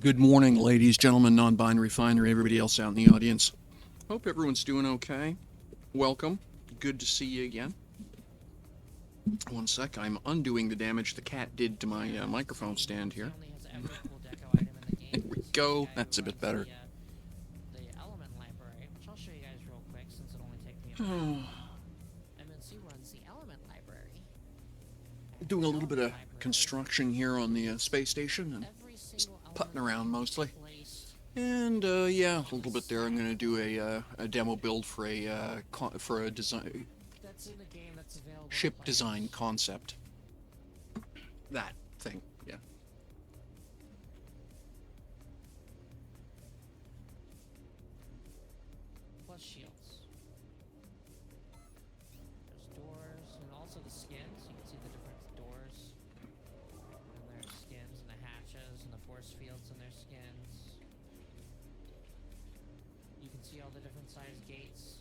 Good morning, ladies, gentlemen, non-binary, finery, everybody else out in the audience. Hope everyone's doing okay. Welcome. Good to see you again. One sec, I'm undoing the damage the cat did to my microphone stand here. There we go. That's a bit better. The element library, which I'll show you guys real quick since it only takes me a minute. MNC runs the element library. Doing a little bit of construction here on the space station and Every just single putting element around mostly. placed And yeah, a little bit there. I'm gonna do a demo build for a design that's in the game that's available. to ship players. design concept. That thing, yeah. Plus shields. There's doors and also the skins. You can see the different doors. And their skins and the hatches and the force fields and their skins. You can see all the different size gates.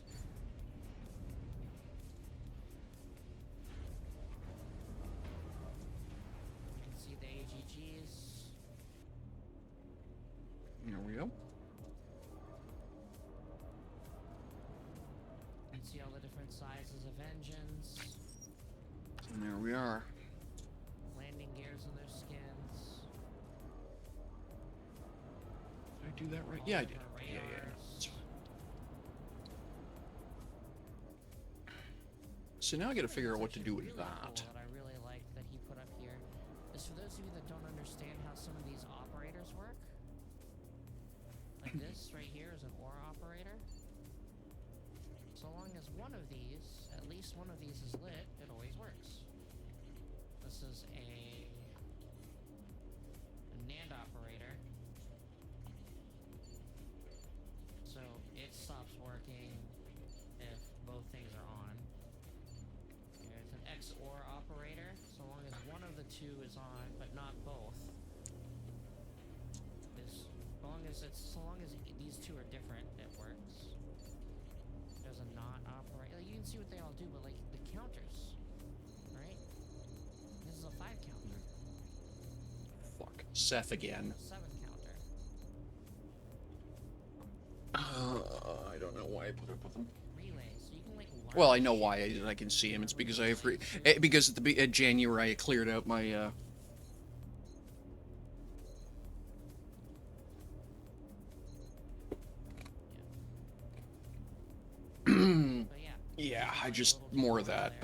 You can see the AGGs. There we go. You can see all the different sizes of engines. And there we are. Landing gears and their skins. Did I do that right? all Yeah, I the did. different Yeah. radars. That's fine. So now I gotta figure out what to do with Really that. cool that I really like that he put up here is for those of you that don't understand how some of these operators work. Like this right here is an OR operator. So long as one of these, at least one of these is lit, it always works. This is a NAND operator. So it stops working if both things are on. There's an XOR operator, so long as one of the two is on, but not both. So long as these two are different, it works. There's a not operator. Like, you can see what they all do, but like the counters, right? This is a 5 counter, Fuck. Seth again. a 7 counter. I don't know why I put up with him. Relays, so you can like. Well, I know why I can see him. It's because I have because at January I cleared out my But yeah. yeah, I just more of that.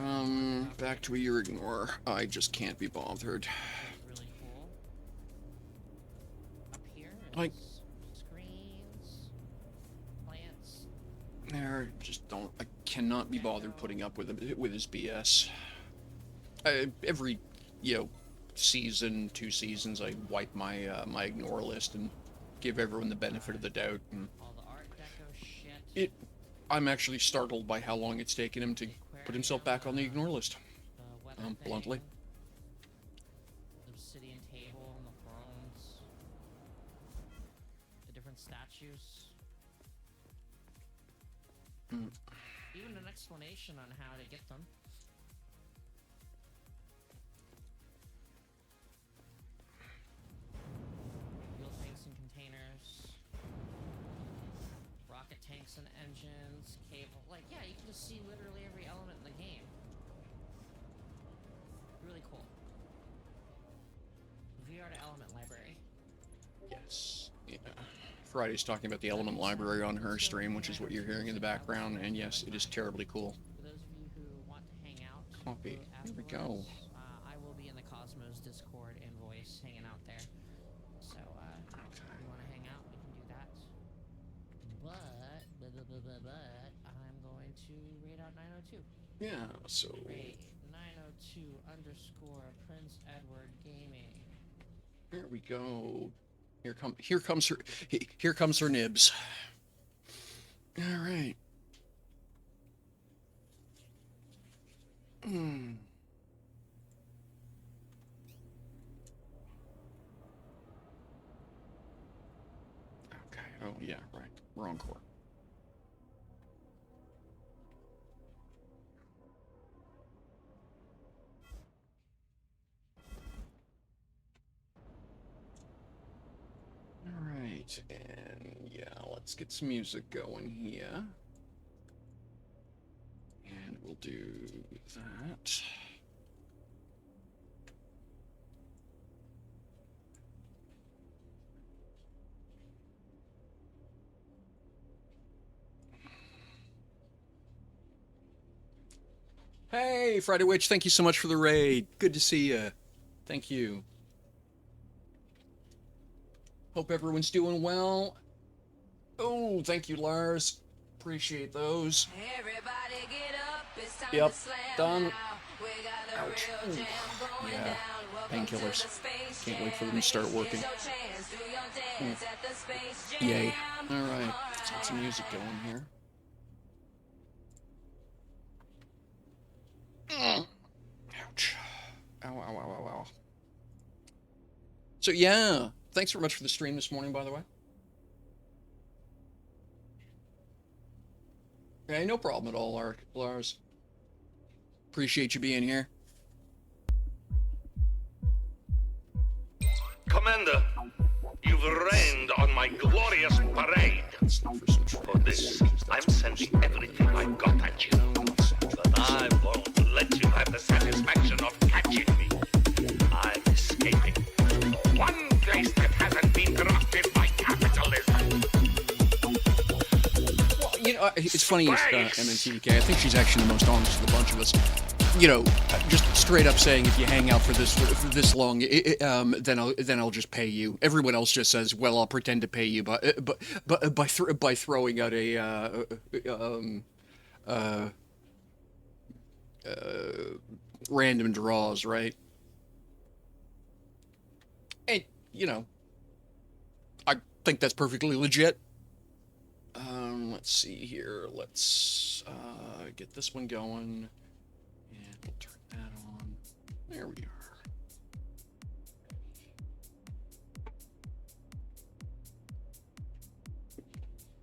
Back to a year ignore. I just can't be bothered. It's really cool. Up here is Like- screens, plants. There, just don't. I cannot be bothered putting up with his BS. Every, season, 2 seasons, I wipe my my ignore list and give everyone the benefit of the doubt. And All the Art Deco shit. I'm actually startled by how long it's taken him to put himself back on the ignore list. The weather Bluntly. thing, the obsidian table and the thrones, the different statues. Even an explanation on how to get them. Fuel tanks and containers, rocket tanks and engines, cable. Like, yeah, you can just see literally every element in the game. Really cool. VR to element library. Yes. Yeah. Friday's talking about the element library on her stream, which is what you're hearing in the background, and yes, it is terribly cool. For those of you who want to hang out, Copy. Here we go. afterwards, I will be in the Cosmos Discord and voice hanging out there. So, if you want to hang out, we can do that. But I'm going to raid out 902. Yeah, so Raid 902 underscore Prince Edward Gaming. here we go. Here comes her nibs. All right. Okay. Oh yeah, right. Wrong core. and yeah, let's get some music going here. And we'll do that. Hey, Friday Witch, thank you so much for the raid. Good to see you. Thank you. Hope everyone's doing well. Oh, thank you, Lars. Appreciate those. Everybody get up, it's time Yep, to slam done. now. We got the Ouch. real jam going Yeah, down. Welcome to painkillers. the Space Can't wait for them Jam. to start working. Here's your chance, do your dance at the Space Jam. Yay. Alright, let's get some music going here. Ouch. Ow, ow, ow, ow, ow. So yeah, thanks very much for the stream this morning, by the way. Hey, no problem at all, Lars. Appreciate you being here. Commander, you've rained on my glorious parade. For this, I'm sending everything I've got at you. But I won't let you have the satisfaction of catching me. I'm escaping. One place that hasn't been corrupted by capitalism. Well, you know, it's funny, MNTDK. I think she's actually the most honest of the bunch of us. You know, just straight up saying, if you hang out for this long, then I'll just pay you. Everyone else just says, well, I'll pretend to pay you, by throwing out a random draws, right? And you know, I think that's perfectly legit. Let's see here. Let's get this one going. And we'll turn that on. There we are.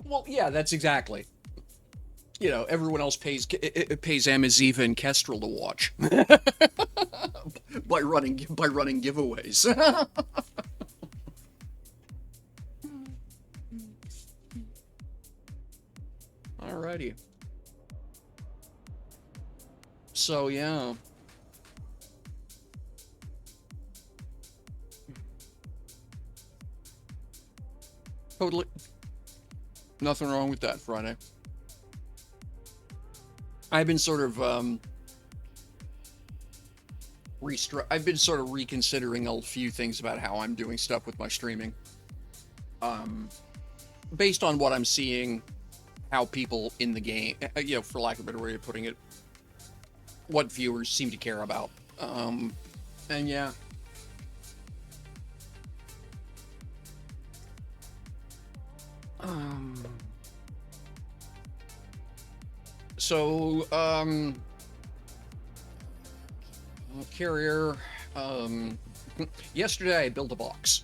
Well, yeah, that's exactly. You know, everyone else pays Amaziva and Kestrel to watch by running giveaways. Alrighty. So yeah. Totally. Nothing wrong with that, Friday. I've been sort of I've been sort of reconsidering a few things about how I'm doing stuff with my streaming. Based on what I'm seeing, how people in the game, you know, for lack of a better way of putting it, what viewers seem to care about. And yeah. So, Carrier, yesterday I built a box.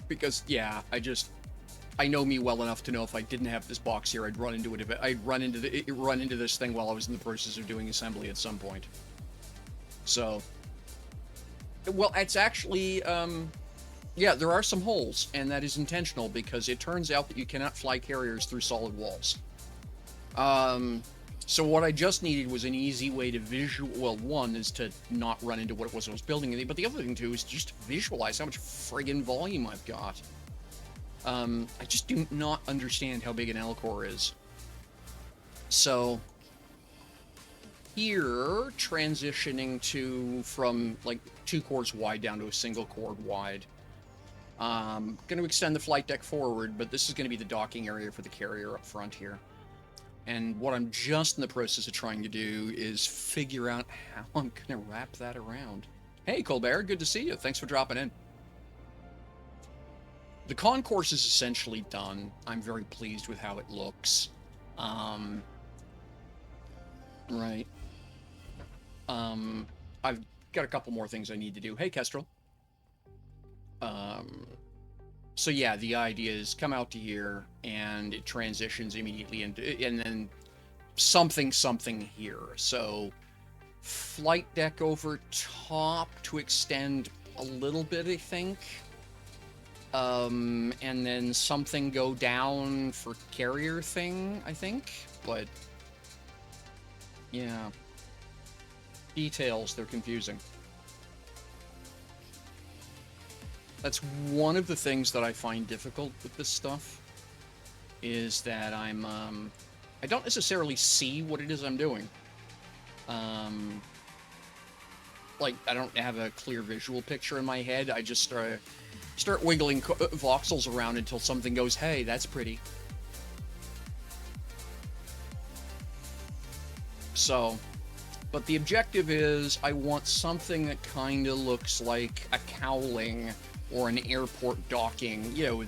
Because, yeah, I know me well enough to know if I didn't have this box here, I'd run into it. I'd run into this thing while I was in the process of doing assembly at some point. So, well, it's actually, yeah, there are some holes, and that is intentional because it turns out that you cannot fly carriers through solid walls. So what I just needed was an easy way to well, one is to not run into what it was I was building, but the other thing too is just to visualize how much friggin' volume I've got. I just do not understand how big an L-core is. So here, transitioning from like 2 cores wide down to a single core wide. Going to extend the flight deck forward, but this is going to be the docking area for the carrier up front here. And what I'm just in the process of trying to do is figure out how I'm going to wrap that around. Hey, Colbert, good to see you. Thanks for dropping in. The concourse is essentially done. I'm very pleased with how it looks. Right. I've got a couple more things I need to do. Hey, Kestrel. So yeah, the idea is come out to here, and it transitions immediately into, and then something here. So flight deck over top to extend a little bit, I think. And then something go down for carrier thing, I think. But yeah, details, they're confusing. That's one of the things that I find difficult with this stuff, is that I don't necessarily see what it is I'm doing. Like, I don't have a clear visual picture in my head. I just start wiggling voxels around until something goes, hey, that's pretty. So, but the objective is I want something that kind of looks like a cowling or an airport docking, you know,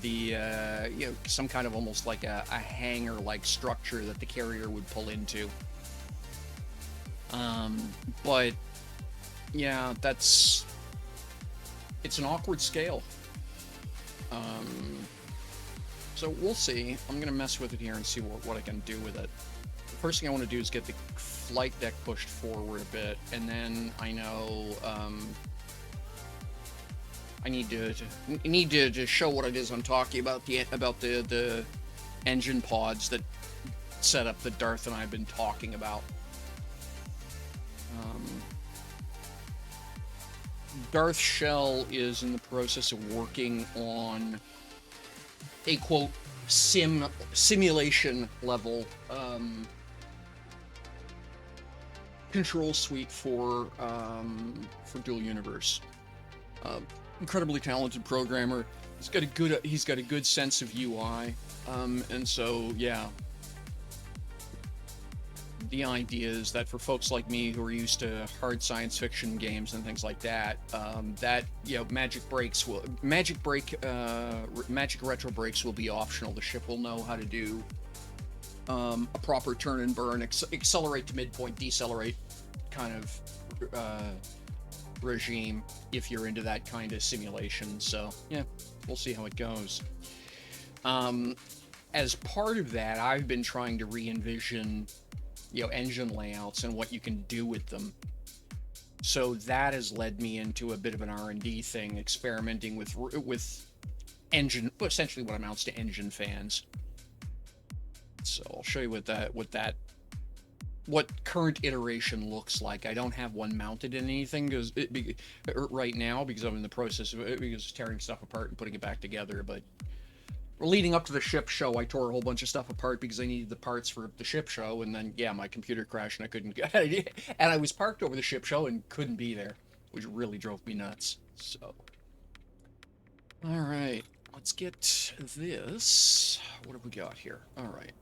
some kind of almost like a hangar-like structure that the carrier would pull into. But yeah, it's an awkward scale. So we'll see. I'm gonna mess with it here and see what I can do with it. The first thing I want to do is get the flight deck pushed forward a bit, and then I know I need to show what it is I'm talking about, the engine pods that set up that Darth and I have been talking about. Darth Shell is in the process of working on a quote simulation level control suite for Dual Universe. Incredibly talented programmer. He's got a good sense of UI, and so yeah. The idea is that for folks like me who are used to hard science fiction games and things like that, Magic Retro Brakes will be optional. The ship will know how to do a proper turn and burn, accelerate to midpoint, decelerate kind of regime if you're into that kind of simulation. So yeah, we'll see how it goes. As part of that, I've been trying to re-envision engine layouts and what you can do with them. So that has led me into a bit of an R&D thing, experimenting with engine, essentially what amounts to engine fans. So I'll show you what current iteration looks like. I don't have one mounted in anything right now because I'm in the process of tearing stuff apart and putting it back together. But leading up to the ship show, I tore a whole bunch of stuff apart because I needed the parts for the ship show, and then my computer crashed and I couldn't get it. And I was parked over the ship show and couldn't be there, which really drove me nuts. So, all right, let's get this. What have we got here? All right,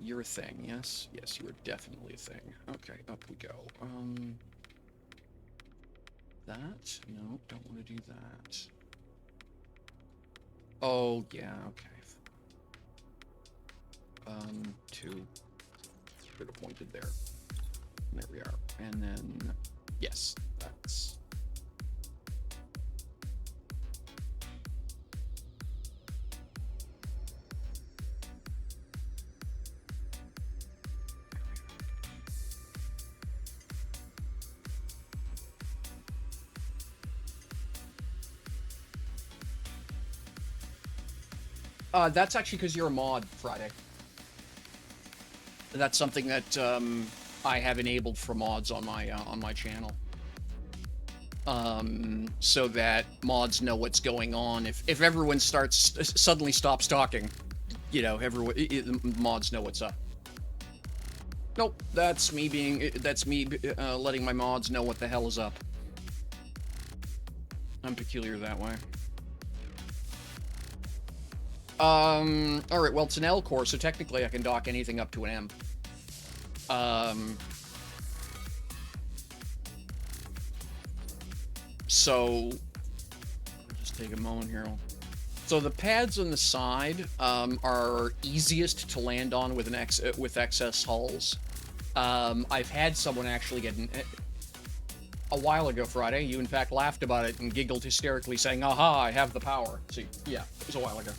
you're a thing. Yes, you are definitely a thing. Okay, up we go. That? No, don't want to do that. Oh, yeah, okay. 2. Should have pointed there. There we are. And then, yes, that's... That's actually because you're a mod, Friday. That's something that I have enabled for mods on my channel, so that mods know what's going on. If everyone suddenly stops talking, mods know what's up. Nope, that's me letting my mods know what the hell is up. I'm peculiar that way. Alright, well, it's an L core, so technically I can dock anything up to an M. So, just take a moment here. So the pads on the side, are easiest to land on with with XS hulls. I've had someone actually get a while ago, Friday, you in fact laughed about it and giggled hysterically saying, aha, I have the power. So, yeah, it was a while ago.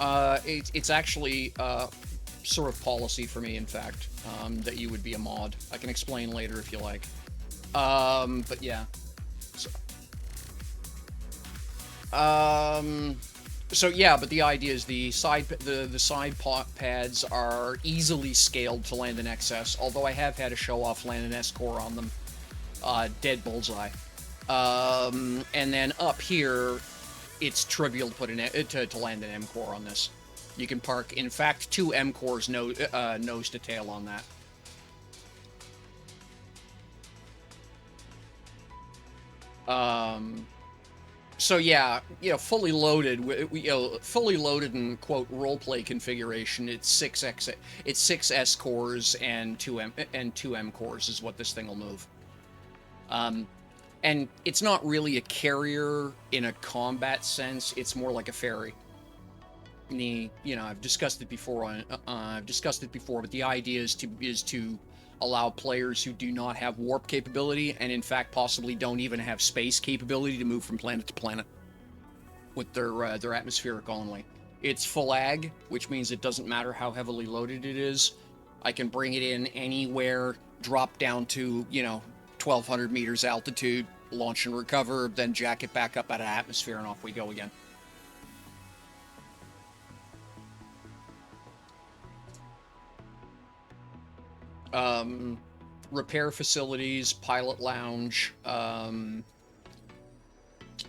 It's actually sort of policy for me, in fact, that you would be a mod. I can explain later if you like. But yeah. So yeah, but the idea is the side pads are easily scaled to land in excess. Although I have had to show off land an S core on them, dead bullseye. And then up here, it's trivial to put to land an M core on this. You can park, in fact, 2 M cores nose to tail on that. So yeah, fully loaded, fully loaded in quote roleplay configuration. It's 6 S cores and 2 M cores is what this thing will move. And it's not really a carrier in a combat sense. It's more like a ferry. I've discussed it before. But the idea is to allow players who do not have warp capability, and in fact possibly don't even have space capability, to move from planet to planet with their atmospheric only. It's full ag, which means it doesn't matter how heavily loaded it is. I can bring it in anywhere, drop down to 1,200 meters altitude, launch and recover, then jack it back up out of atmosphere, and off we go again. Repair facilities, pilot lounge.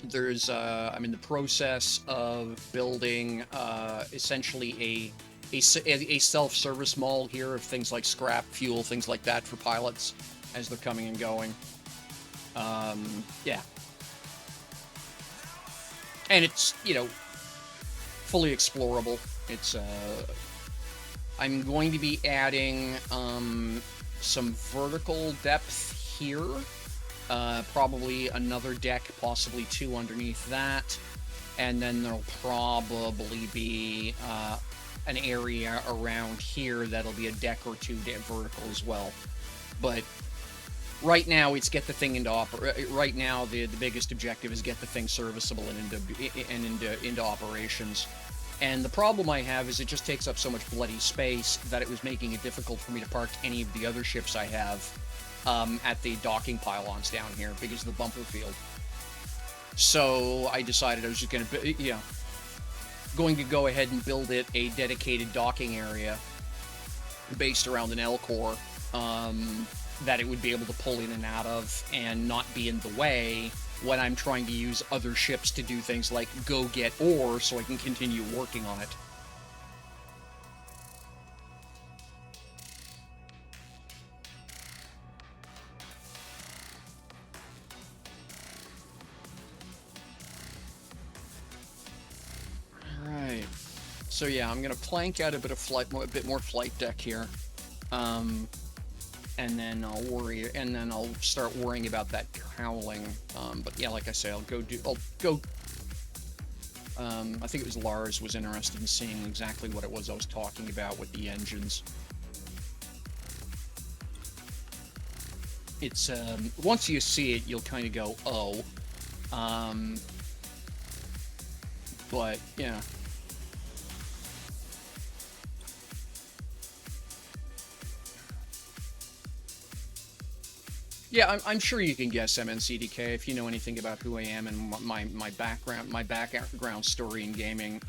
There's I'm in the process of building essentially a self-service mall here of things like scrap, fuel, things like that for pilots as they're coming and going. Yeah. And it's, fully explorable. It's I'm going to be adding some vertical depth here, probably another deck, possibly 2 underneath that, and then there'll probably be an area around here that'll be a deck or 2 vertical as well. But right now, it's get the thing into right now, the biggest objective is get the thing serviceable and into operations. And the problem I have is it just takes up so much bloody space that it was making it difficult for me to park any of the other ships I have at the docking pylons down here because of the bumper field. So I decided I was just going to go ahead and build it a dedicated docking area based around an L core that it would be able to pull in and out of and not be in the way when I'm trying to use other ships to do things like go get ore so I can continue working on it. Alright. So yeah, I'm gonna plank out a bit more flight deck here. And then I'll start worrying about that cowling. But yeah, like I say, I think it was Lars was interested in seeing exactly what it was I was talking about with the engines. It's, once you see it, you'll kind of go, oh. But, yeah. Yeah, I'm sure you can guess MNCDK if you know anything about who I am and my background story in gaming.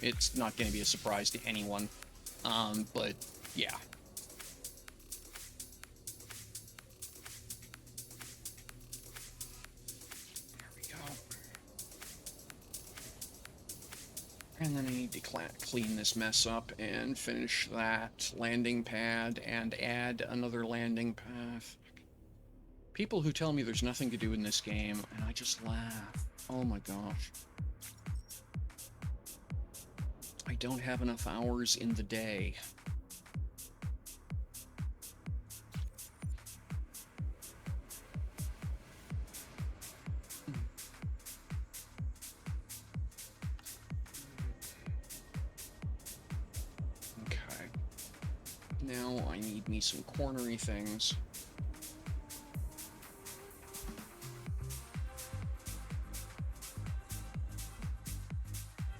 It's not going to be a surprise to anyone. But yeah. There we go. And then I need to clean this mess up and finish that landing pad and add another landing path. People who tell me there's nothing to do in this game, and I just laugh. Oh my gosh. I don't have enough hours in the day. Okay. Now I need me some cornery things.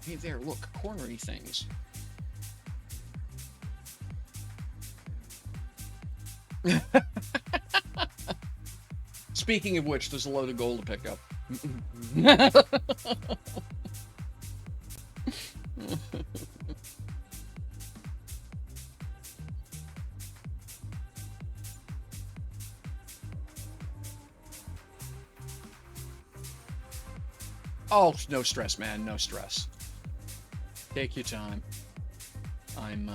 Hey there, look, cornery things. Speaking of which, there's a load of gold to pick up. Oh, no stress, man. No stress. Take your time. I'm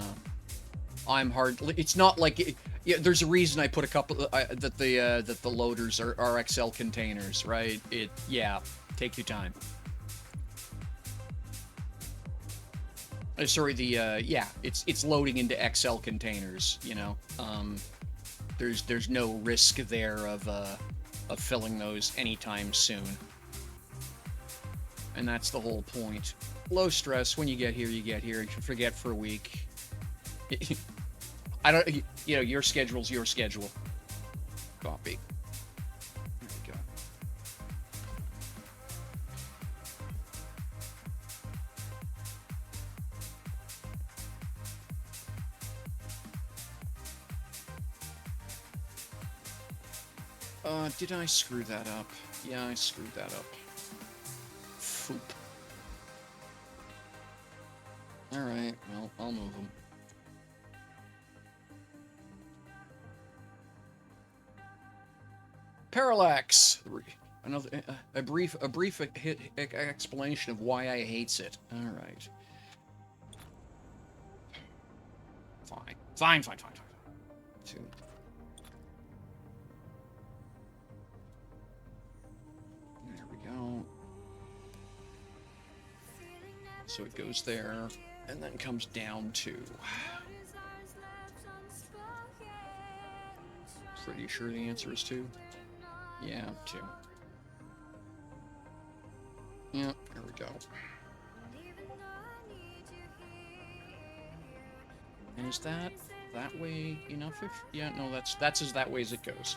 hard. It's not like yeah. There's a reason I put a couple that the loaders are XL containers, right? Yeah. Take your time. Sorry. Yeah. It's loading into XL containers. You know. There's no risk there of filling those anytime soon. And that's the whole point. Low stress. When you get here, you get here. You can forget for a week. I don't. You know, your schedule's your schedule. Copy. There we go. Did I screw that up? Yeah, I screwed that up. Foop. Alright, well, I'll move them. Parallax! Another a brief explanation of why I hates it. Alright. Fine. Two. There we go. So it goes there, and then comes down to... Pretty sure the answer is 2. Yeah, 2. Yep, there we go. And is that way enough? Yeah, no, that's as that way as it goes.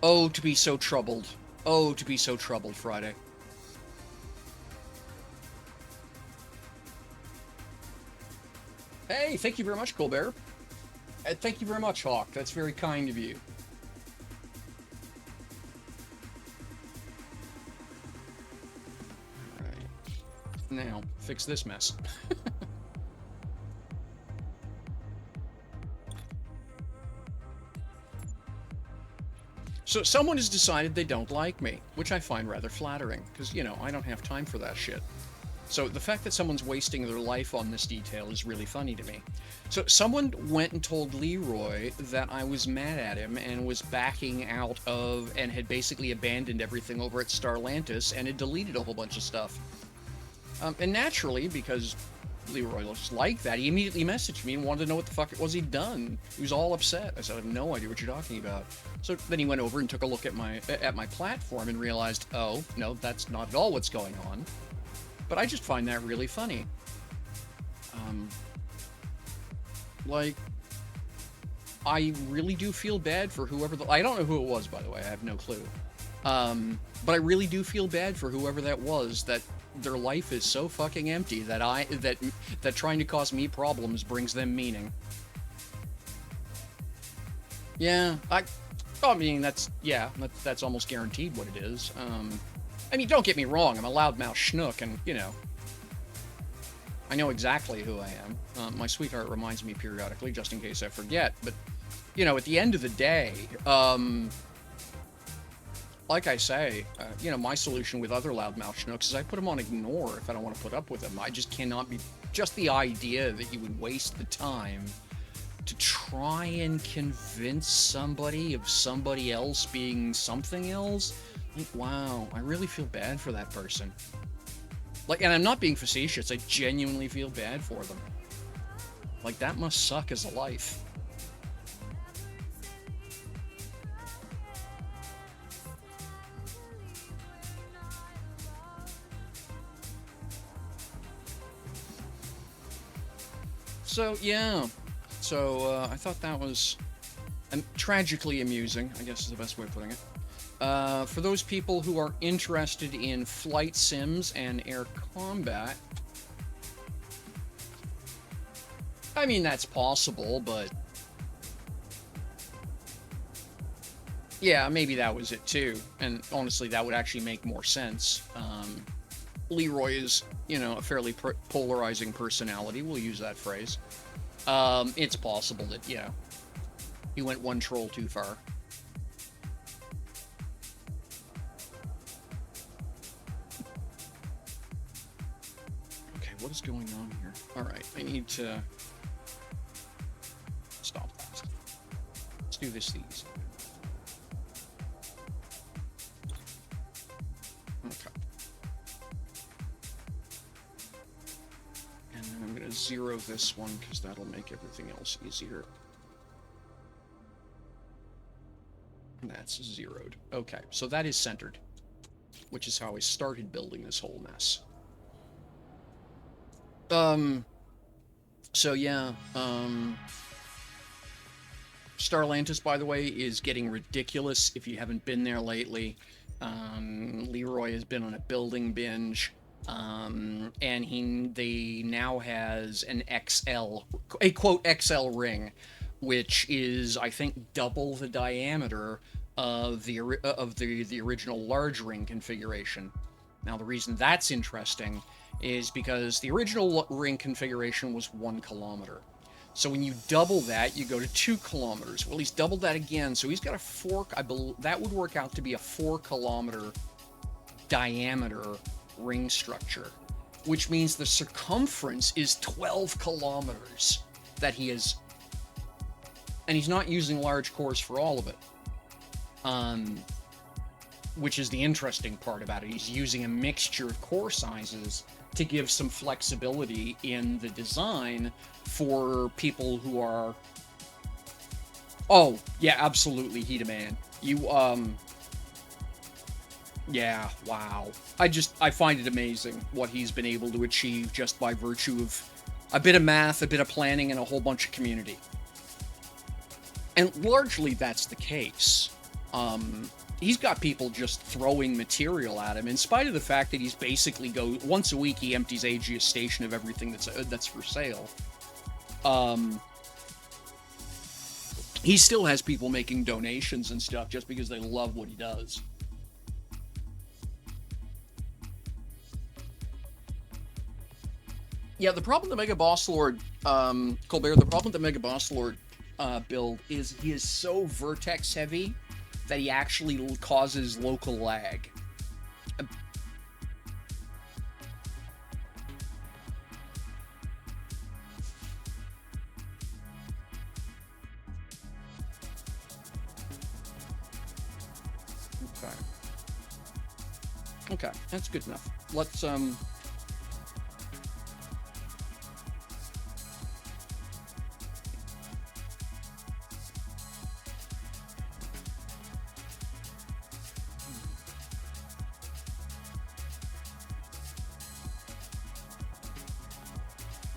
Oh, to be so troubled. Oh, to be so troubled, Friday. Hey, thank you very much, Colbert. Thank you very much, Hawk. That's very kind of you. Alright. Now, fix this mess. So someone has decided they don't like me, which I find rather flattering, because, you know, I don't have time for that shit. So the fact that someone's wasting their life on this detail is really funny to me. So someone went and told Leroy that I was mad at him and was backing out of, and had basically abandoned everything over at Starlantis and had deleted a whole bunch of stuff. And naturally, because Leroy was like that, he immediately messaged me and wanted to know what the fuck it was he'd done. He was all upset. I said, I have no idea what you're talking about. So then he went over and took a look at my platform and realized, oh, no, that's not at all what's going on. But I just find that really funny. Like, I really do feel bad for whoever I don't know who it was, by the way. I have no clue. But I really do feel bad for whoever that was, that their life is so fucking empty that that trying to cause me problems brings them meaning. Yeah, I mean, that's almost guaranteed what it is. I mean, don't get me wrong, I'm a loudmouth schnook, and, you know, I know exactly who I am. My sweetheart reminds me periodically, just in case I forget, but, you know, at the end of the day, like I say, you know, my solution with other loudmouth schnooks is I put them on ignore if I don't want to put up with them. I just cannot be... Just the idea that you would waste the time to try and convince somebody of somebody else being something else... Like, wow, I really feel bad for that person. Like, and I'm not being facetious, I genuinely feel bad for them. Like, that must suck as a life. So, yeah. So, I thought that was tragically amusing, I guess is the best way of putting it. For those people who are interested in flight sims and air combat, I mean, that's possible, but yeah, maybe that was it too. And honestly, that would actually make more sense. Leroy is, you know, a fairly polarizing personality. We'll use that phrase. It's possible that, you know, he went one troll too far. Okay, what is going on here? Alright, I need to stop that. Let's do this easy. Okay. And then I'm going to zero this one because that'll make everything else easier. And that's zeroed. Okay, so that is centered, which is how I started building this whole mess. So yeah, Starlantis, by the way, is getting ridiculous if you haven't been there lately. Leroy has been on a building binge, and they now has an a quote XL ring, which is, I think, double the diameter of the original large ring configuration. Now, the reason that's interesting is because the original ring configuration was 1 kilometer. So when you double that, you go to 2 kilometers. Well, he's doubled that again, so he's got a 4. I believe that would work out to be a 4 kilometer diameter ring structure, which means the circumference is 12 kilometers that he is. And he's not using large cores for all of it. Which is the interesting part about it. He's using a mixture of core sizes to give some flexibility in the design for people who are... Oh, yeah, absolutely, Heat-a-Man. You, yeah, wow. I find it amazing what he's been able to achieve just by virtue of a bit of math, a bit of planning, and a whole bunch of community. And largely that's the case. He's got people just throwing material at him, in spite of the fact that he's basically once a week he empties Aegis Station of everything that's for sale. He still has people making donations and stuff just because they love what he does. Yeah, the problem with the Mega Boss Lord, Colbert, the problem with the Mega Boss Lord build is he is so vertex heavy that he actually causes local lag. Okay, that's good enough. Let's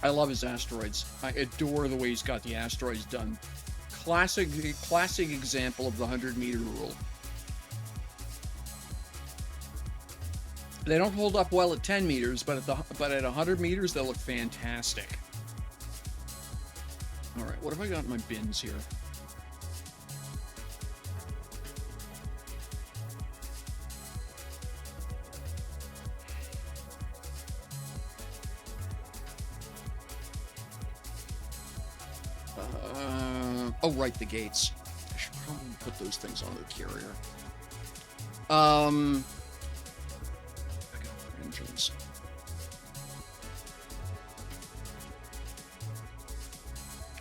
I love his asteroids. I adore the way he's got the asteroids done. Classic example of the 100-meter rule. They don't hold up well at 10 meters, but at 100 meters they'll look fantastic. All right, what have I got in my bins here? Oh, right, the gates. I should probably put those things on the carrier. I got engines.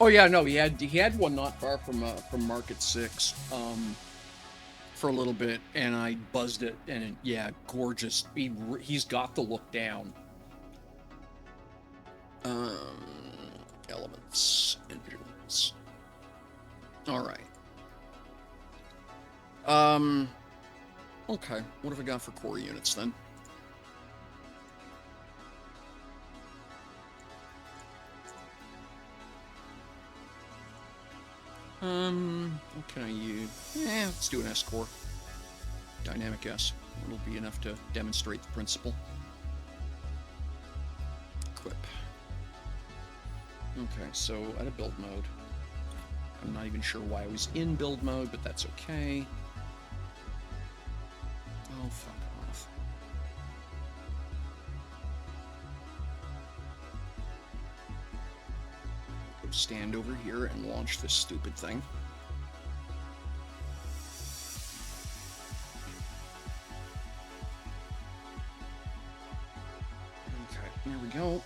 Oh yeah, no, he had one not far from Market 6, for a little bit, and I buzzed it, and yeah, gorgeous. He's got the look down. Elements, engines. All right. Okay, what have we got for core units then? What can I use? Let's do an S core. Dynamic S. It'll be enough to demonstrate the principle. Equip. Okay, so out of build mode. I'm not even sure why I was in build mode, but that's okay. Oh, fuck off. Go stand over here and launch this stupid thing. Okay, here we go.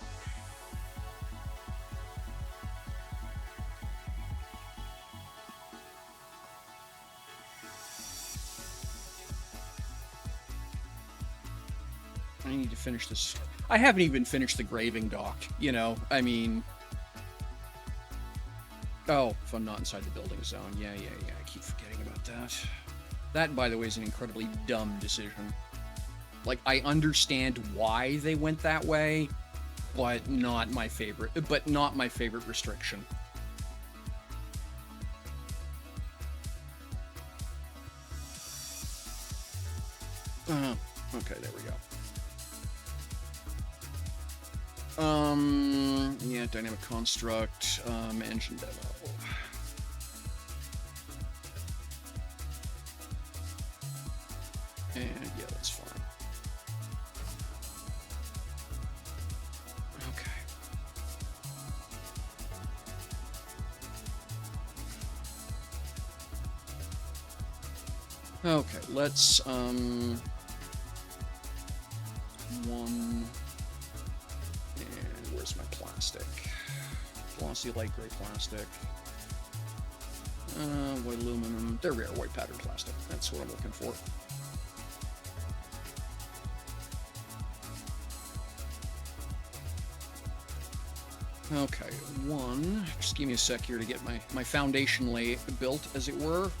I need to finish this. I haven't even finished the graving dock, you know, I mean... Oh, if I'm not inside the building zone. Yeah, I keep forgetting about that. That, by the way, is an incredibly dumb decision. Like, I understand why they went that way, but not my favorite restriction. Okay, there we go. Yeah, dynamic construct, engine demo. And yeah, that's fine. Okay. Okay, let's, one, and where's my plastic? Glossy light gray plastic. White aluminum. There we are, white pattern plastic. That's what I'm looking for. Okay, one. Just give me a sec here to get my foundation built, as it were. And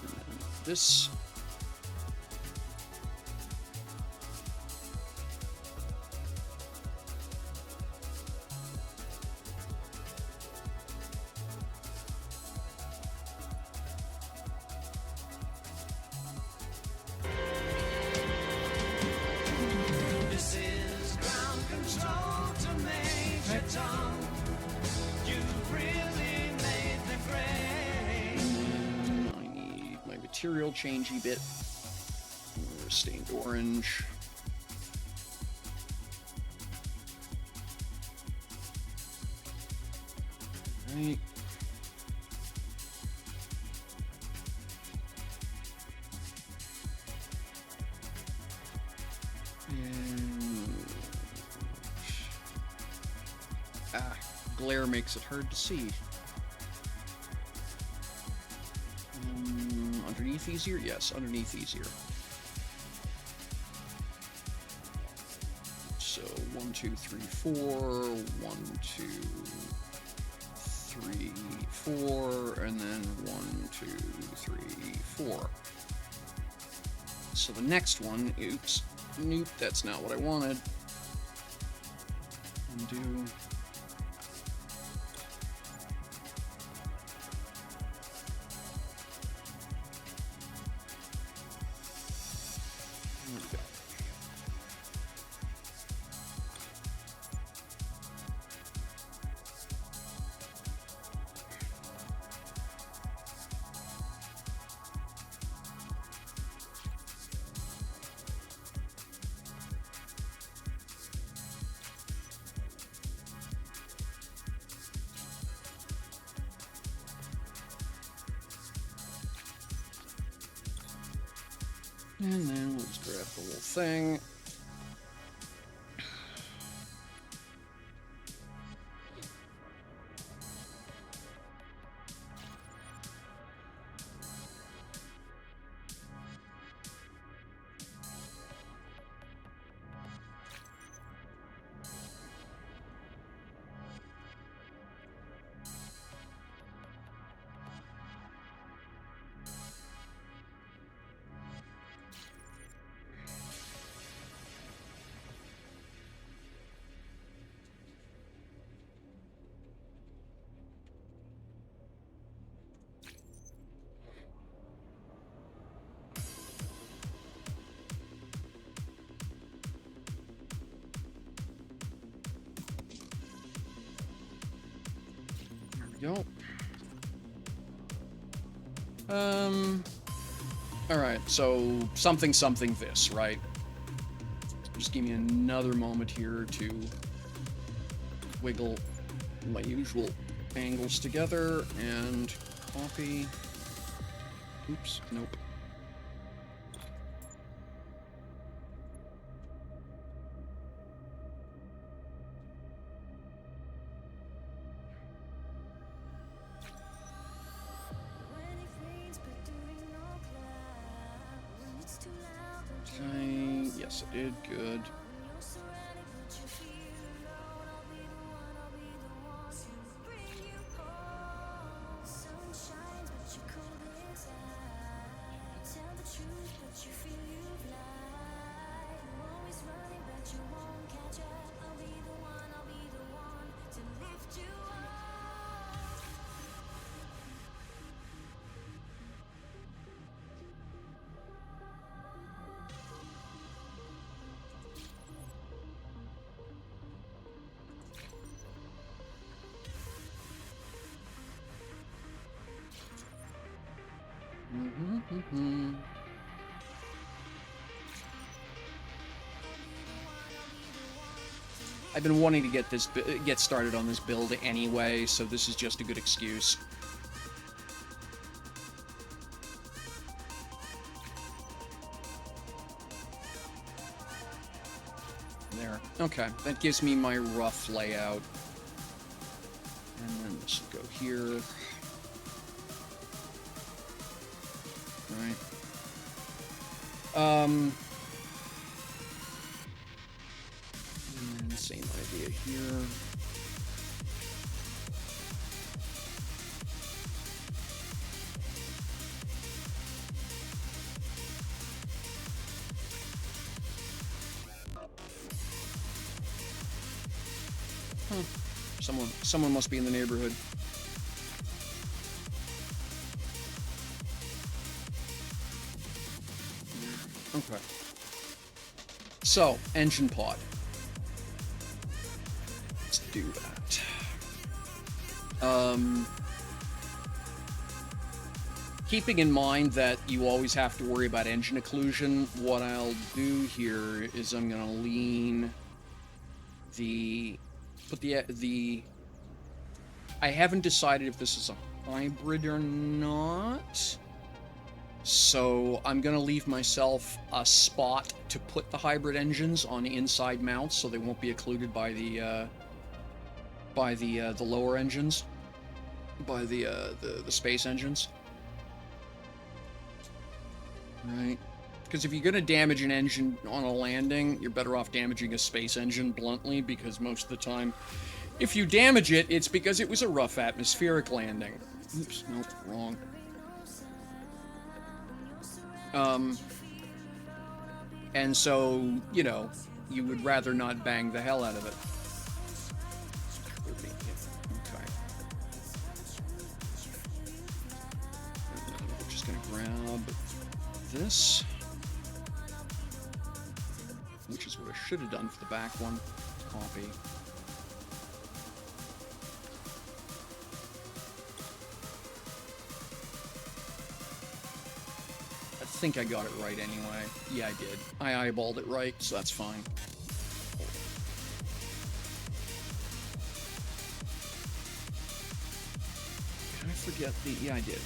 then this. This is ground control to Major Tom. You've really made the grade. I need my material changey bit. Stained orange. Right. Glare makes it hard to see. Underneath easier? Yes, underneath easier. So 1, 2, 3, 4. 1, 2, 3, 4, and then 1, 2, 3, 4. So the next one, oops, nope, that's not what I wanted. Undo. There we go. And then we'll just grab the whole thing. Go. Alright, so something this, right? Just give me another moment here to wiggle my usual angles together and copy. Oops, nope. Okay, yes, I did. Good. I've been wanting to get started on this build anyway, so this is just a good excuse. There. Okay, that gives me my rough layout. And then this will go here. Right. And same idea here. Huh. Someone must be in the neighborhood. Okay. So, engine pod. Let's do that. Keeping in mind that you always have to worry about engine occlusion, what I'll do here is I'm gonna lean I haven't decided if this is a hybrid or not. So I'm gonna leave myself a spot to put the hybrid engines on inside mounts, so they won't be occluded by the lower engines, by the space engines. Right? Because if you're gonna damage an engine on a landing, you're better off damaging a space engine bluntly, because most of the time, if you damage it, it's because it was a rough atmospheric landing. Oops, nope, wrong. And so, you know, you would rather not bang the hell out of it. Okay. We're just gonna grab this, which is what I should have done for the back one. Copy. I think I got it right anyway. Yeah, I did. I eyeballed it right, so that's fine. Did I forget the... Yeah, I did.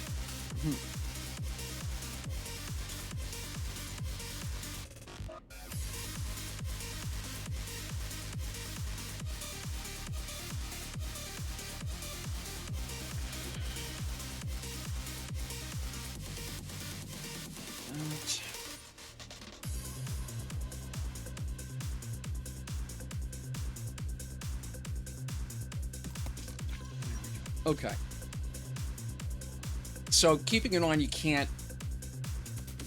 Okay. So keeping in mind you can't,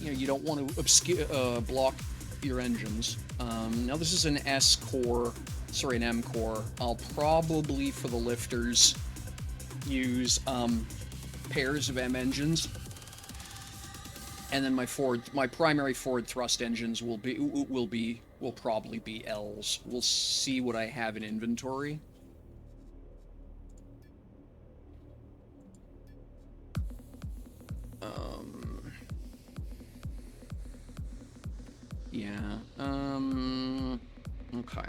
you know, you don't want to block your engines. Now this is an S core, sorry, an M core. I'll probably, for the lifters, use pairs of M engines, and then my primary forward thrust engines will probably be L's. We'll see what I have in inventory. Yeah. Okay.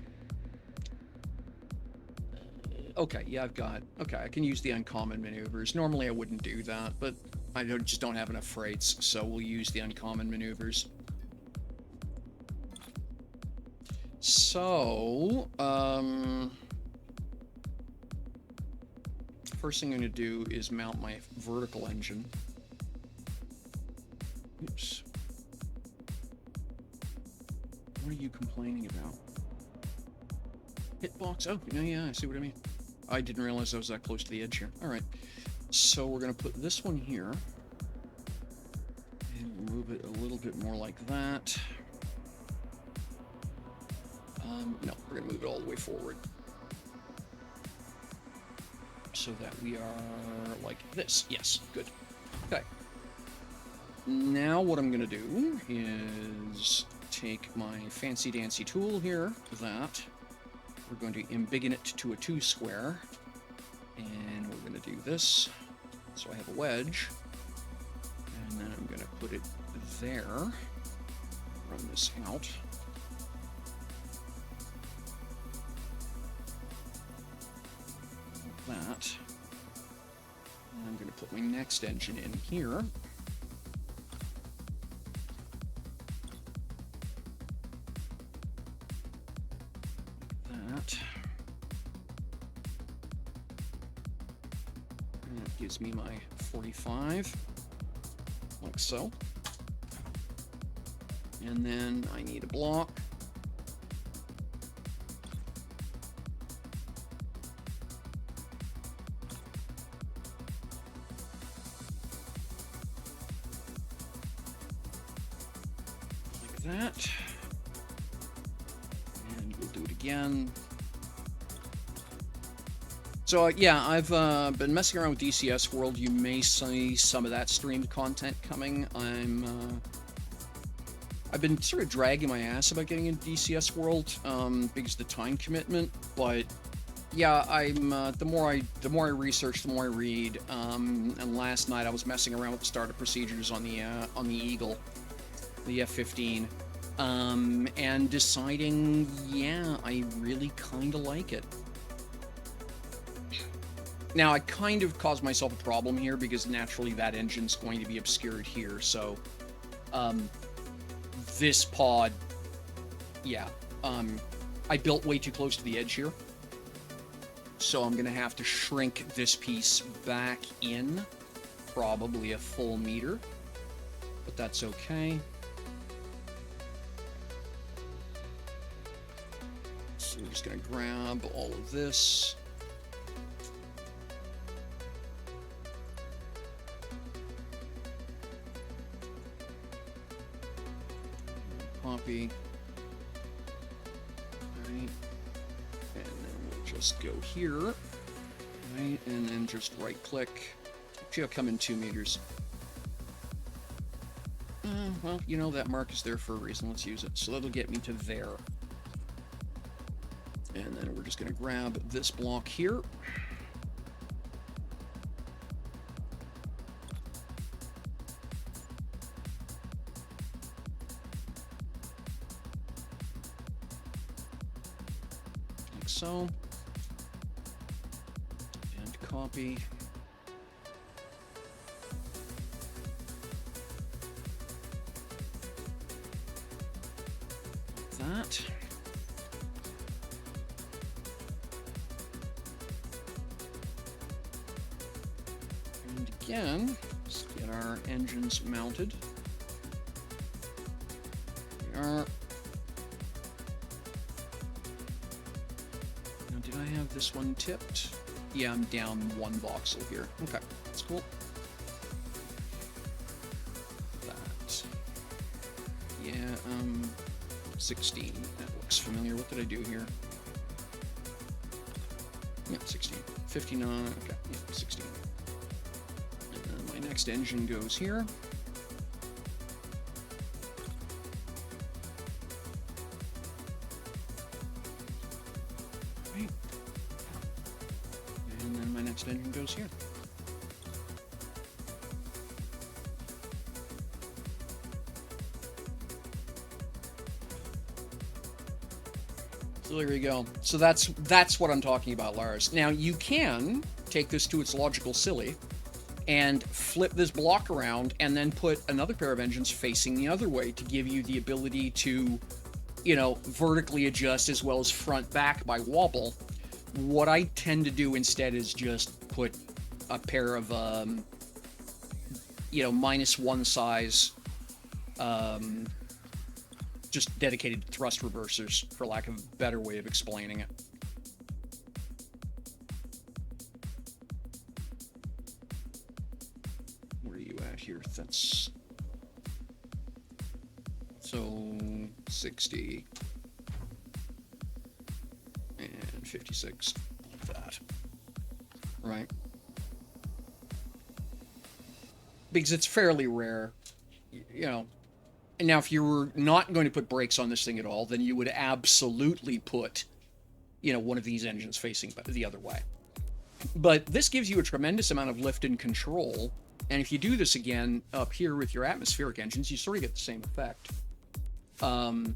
Okay, yeah, I've got... Okay, I can use the uncommon maneuvers. Normally I wouldn't do that, but I just don't have enough freights, so we'll use the uncommon maneuvers. So, first thing I'm going to do is mount my vertical engine. Oops. What are you complaining about? Hitbox? Oh, yeah, I see what I mean. I didn't realize I was that close to the edge here. Alright. So we're going to put this one here. And move it a little bit more like that. No, we're going to move it all the way forward. So that we are like this. Yes, good. Okay. Now what I'm going to do is take my fancy dancy tool here, that. We're going to embiggen it to a 2 square. And we're going to do this. So I have a wedge. And then I'm going to put it there. Run this out. Like that. And I'm going to put my next engine in here. That. And that gives me my 45, like so. And then I need a block. Like that. And we'll do it again. So yeah, I've been messing around with DCS World. You may see some of that streamed content coming. I've been sort of dragging my ass about getting into DCS World because of the time commitment. But yeah, I'm the more I research, the more I read. And last night I was messing around with the startup procedures on the Eagle, the F-15, and deciding, yeah, I really kind of like it. Now, I kind of caused myself a problem here because naturally that engine's going to be obscured here, so this pod, yeah, I built way too close to the edge here, so I'm gonna have to shrink this piece back in, probably a full meter, but that's okay. So we're just gonna grab all of this. Copy. Right. And then we'll just go here. Right. And then just right click. Actually, I'll come in 2 meters. Well, you know, that mark is there for a reason. Let's use it. So that'll get me to there. And then we're just going to grab this block here. Like so. And copy. Like that. And again, let's get our engines mounted. There we are. Now, did I have this one tipped? Yeah, I'm down 1 voxel here. Okay, that's cool. That. Yeah, 16. That looks familiar. What did I do here? Yep, 16. 59. Okay, yep, 16. And then my next engine goes here. Right. And then my next engine goes here. So there you go. So that's what I'm talking about, Lars. Now you can take this to its logical silly and flip this block around and then put another pair of engines facing the other way to give you the ability to, vertically adjust as well as front back by wobble. What I tend to do instead is just put a pair of, -1 size, just dedicated thrust reversers, for lack of a better way of explaining it. Where are you at here? That's so 60 and 56, like that, right? Because it's fairly rare, And now, if you were not going to put brakes on this thing at all, then you would absolutely put, one of these engines facing the other way. But this gives you a tremendous amount of lift and control. And if you do this again up here with your atmospheric engines, you sort of get the same effect. And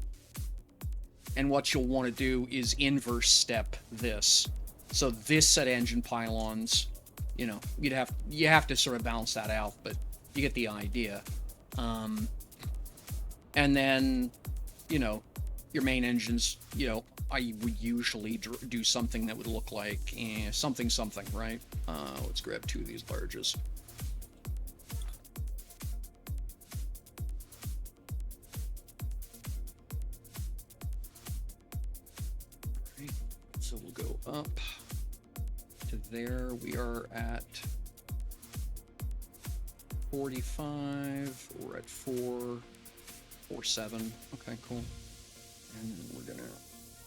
what you'll want to do is inverse step this. So this set of engine pylons, you have to sort of balance that out, but you get the idea. And then, your main engines, I would usually do something that would look like something, right? Let's grab 2 of these larges. Great. So we'll go up to there. We are at 45. We're at 447. Okay, cool. And then we're gonna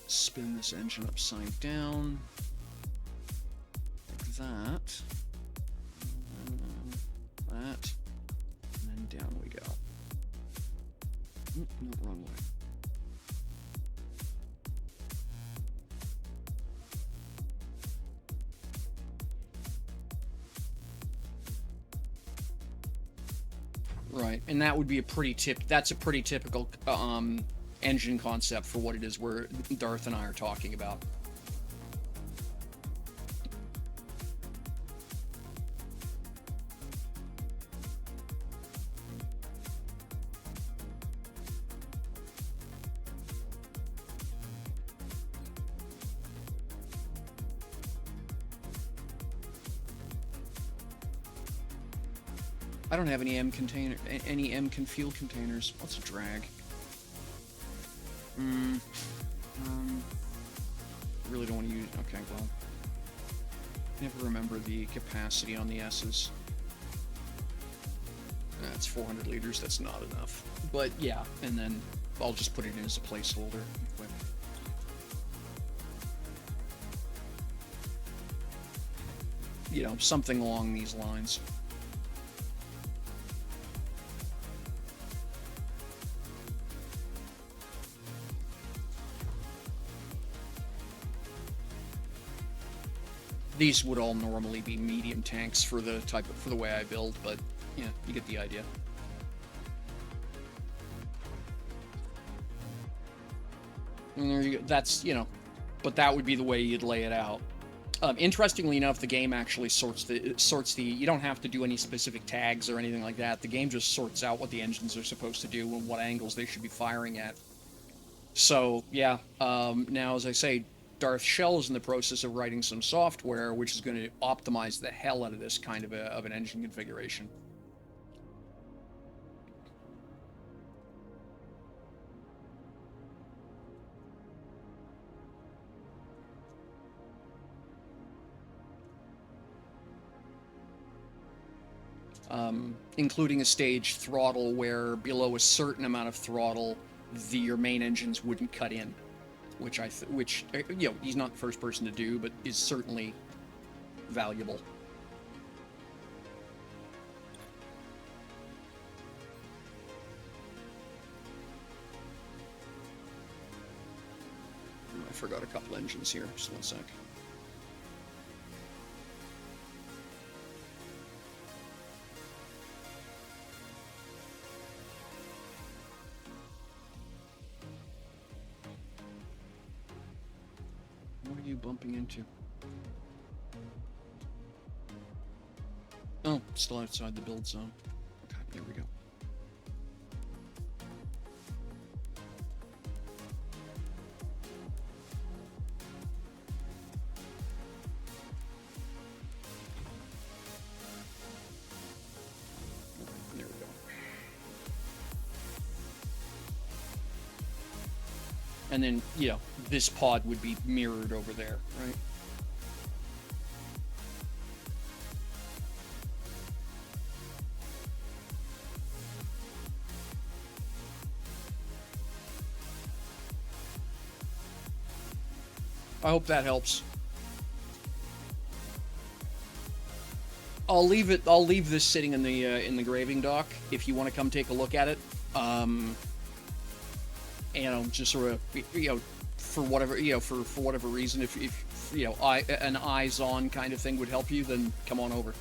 spin this engine upside down like that. That. And then down we go. No, wrong way. Right, and that would be that's a pretty typical engine concept for what it is where Darth and I are talking about. I don't have any M fuel containers. What's a drag? Really don't want to use. Okay, well, never remember the capacity on the S's. That's 400 liters. That's not enough. But yeah, and then I'll just put it in as a placeholder. Quick. Something along these lines. These would all normally be medium tanks for the way I build, but yeah, you get the idea. And there you go. That's, but that would be the way you'd lay it out. Interestingly enough, the game actually sorts the. You don't have to do any specific tags or anything like that. The game just sorts out what the engines are supposed to do and what angles they should be firing at. So yeah, now as I say, Darth Shell is in the process of writing some software which is going to optimize the hell out of this kind of an engine configuration. Including a stage throttle where below a certain amount of throttle, your main engines wouldn't cut in. Which he's not the first person to do, but is certainly valuable. I forgot a couple engines here. Just one sec. are you bumping into? Oh, still outside the build zone. Okay, there we go. There we go. And then, you know, this pod would be mirrored over there, right? I hope that helps. I'll leave this sitting in the graving dock if you want to come take a look at it. You know, just sort of, you know, for whatever, you know, for whatever reason, if you know, an eyes on kind of thing would help you, then come on over.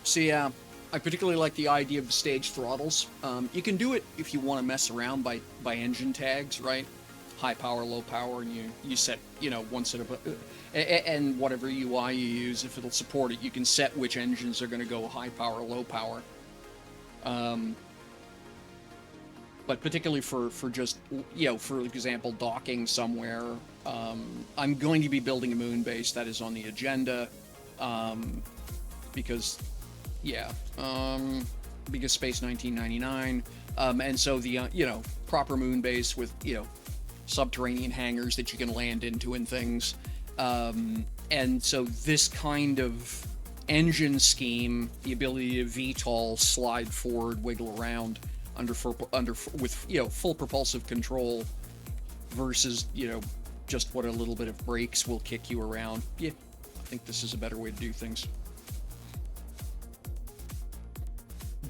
So yeah, I particularly like the idea of stage throttles. You can do it if you want to mess around by engine tags, right? High power, low power, and you set, you know, one set of and whatever UI you use, if it'll support it, you can set which engines are going to go high power, low power. But particularly for just, you know, for example, docking somewhere, I'm going to be building a moon base. That is on the agenda, because. Yeah, because Space 1999, and so the, you know, proper moon base with, you know, subterranean hangars that you can land into and things. And so this kind of engine scheme, the ability to VTOL, slide forward, wiggle around with, you know, full propulsive control versus, you know, just what a little bit of brakes will kick you around. Yeah, I think this is a better way to do things.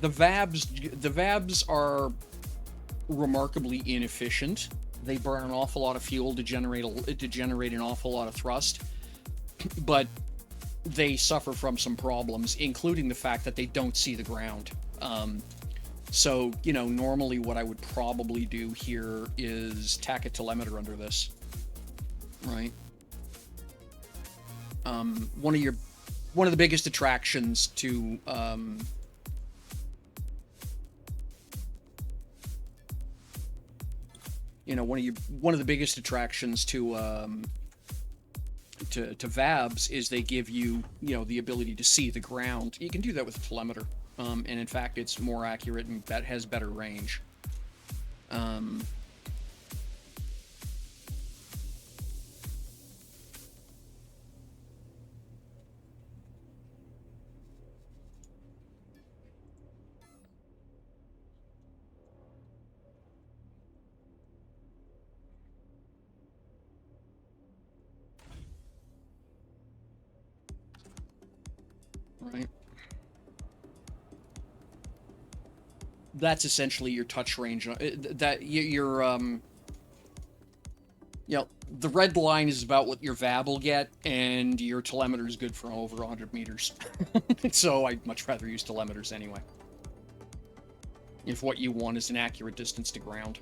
The VABs are remarkably inefficient. They burn an awful lot of fuel to generate an awful lot of thrust, but they suffer from some problems, including the fact that they don't see the ground. So, you know, normally what I would probably do here is tack a telemeter under this, right? One of the biggest attractions to you know, one of the biggest attractions to VABs is they give you, you know, the ability to see the ground. You can do that with a telemeter, and in fact, it's more accurate and that has better range. Right. That's essentially your touch range. That your you know, the red line is about what your VAB will get, and your telemeter is good for over 100 meters. So I'd much rather use telemeters anyway. If what you want is an accurate distance to ground.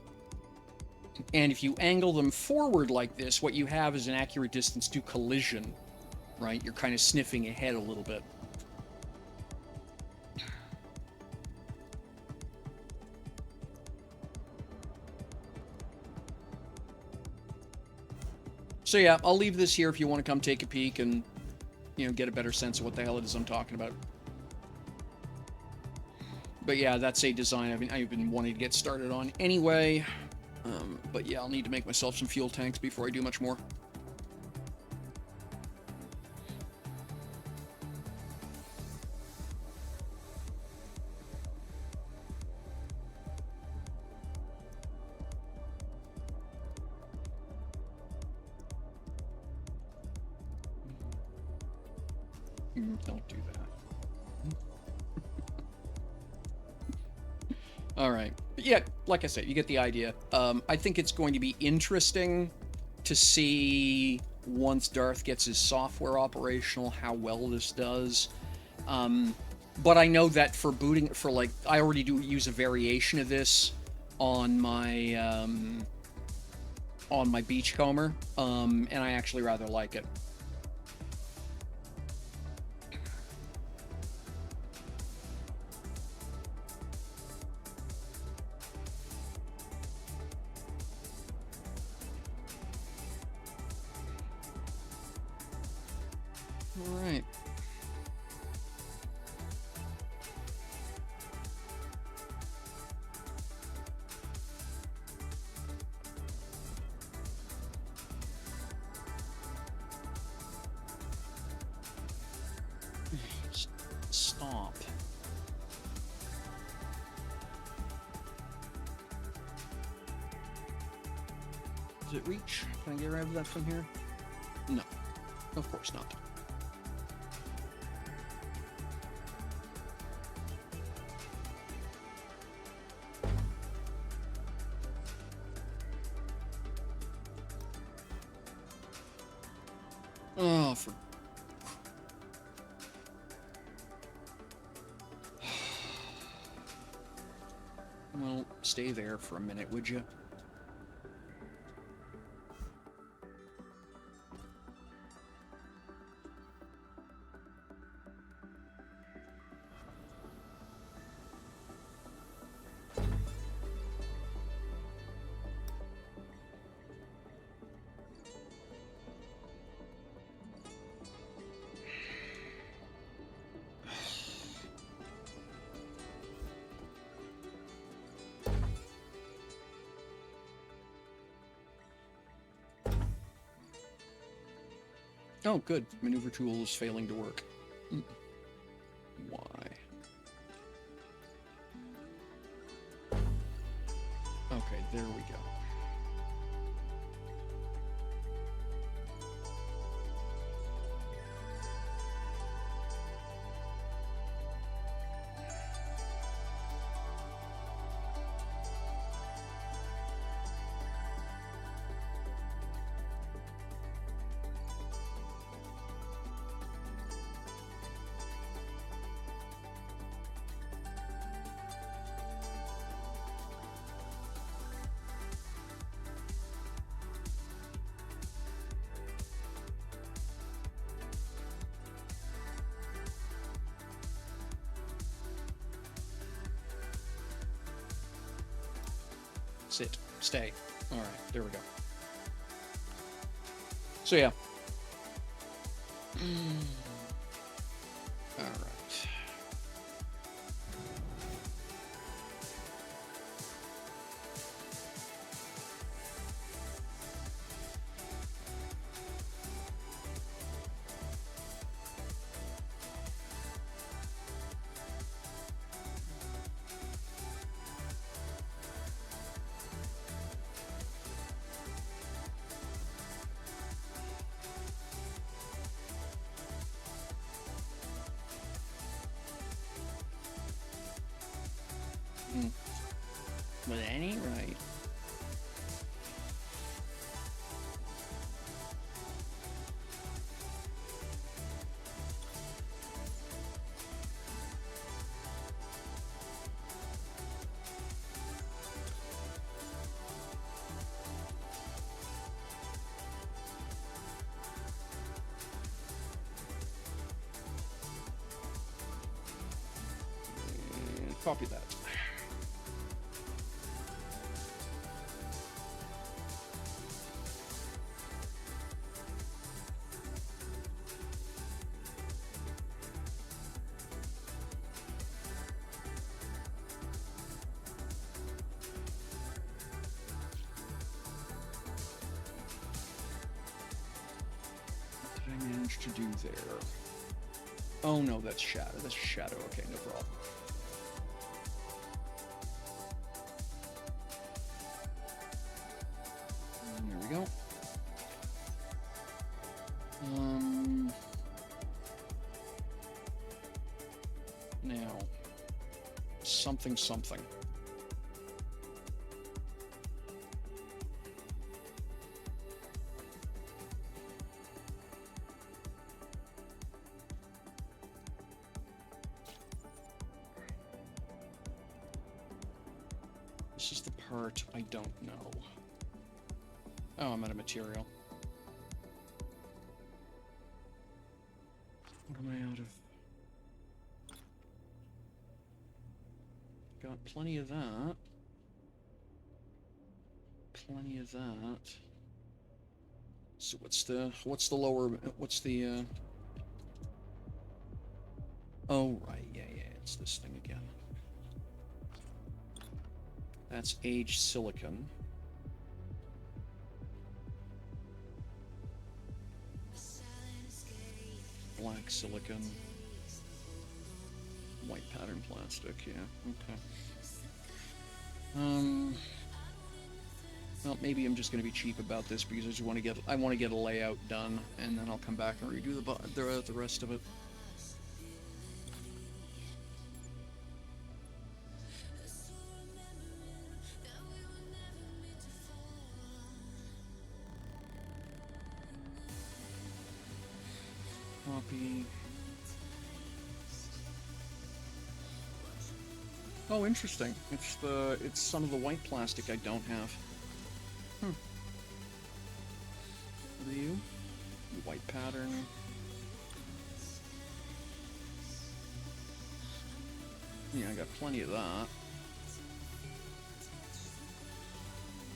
And if you angle them forward like this, what you have is an accurate distance to collision, right? You're kind of sniffing ahead a little bit. So yeah, I'll leave this here if you want to come take a peek and, you know, get a better sense of what the hell it is I'm talking about. But yeah, that's a design I've been wanting to get started on anyway. But yeah, I'll need to make myself some fuel tanks before I do much more. Don't do that. All right. But yeah, like I said, you get the idea. I think it's going to be interesting to see once Darth gets his software operational how well this does. But I know that for booting, for like, I already do use a variation of this on my Beachcomber, and I actually rather like it. All right. Stop. Does it reach? Can I get rid of that from here? No. Of course not. Oh, for... Well, stay there for a minute, would you? Oh, good. Maneuver tool is failing to work. Why? Okay, there we go. Sit. Stay. Alright, there we go. So yeah. Alright. But at any rate, and copy that. much to do there. Oh no, that's shadow. That's shadow. Okay, no problem. There we go. Now, something. This is the part I don't know. Oh, I'm out of material. What am I out of? Got plenty of that. Plenty of that. So what's the lower, what's the, oh, right, yeah, it's this thing again. That's aged silicon. Black silicon. White pattern plastic, yeah, okay. Well, maybe I'm just gonna be cheap about this because I want to get a layout done, and then I'll come back and redo the rest of it. Copy. Oh, interesting. It's some of the white plastic I don't have. What are you? White pattern. Yeah, I got plenty of that.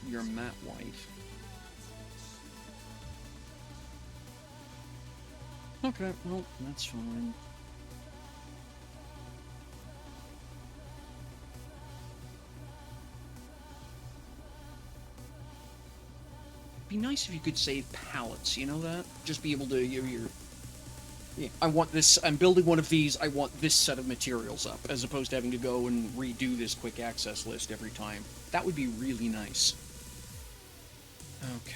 You're matte white. Okay, well, that's fine. It'd be nice if you could save pallets, you know that? Just be able to, yeah, I want this, I'm building one of these, I want this set of materials up, as opposed to having to go and redo this quick access list every time. That would be really nice. Okay.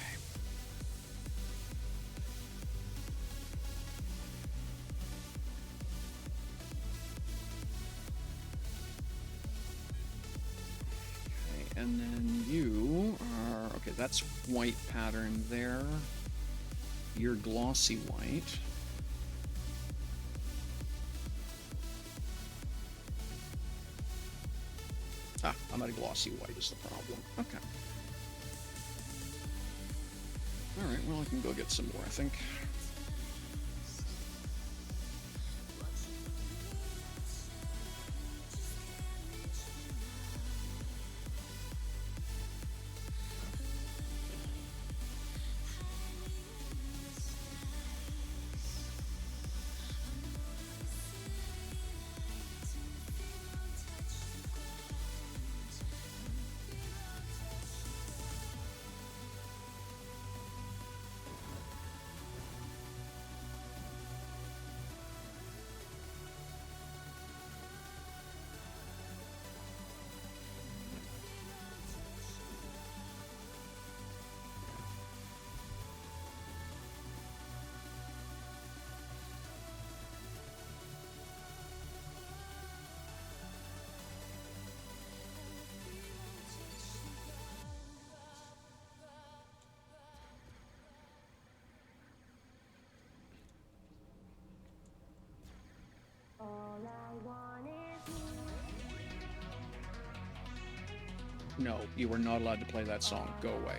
And then you are, okay, that's white pattern there. You're glossy white. Ah, I'm at a glossy white is the problem. Okay. Alright, well I can go get some more, I think. No, you are not allowed to play that song. Go away.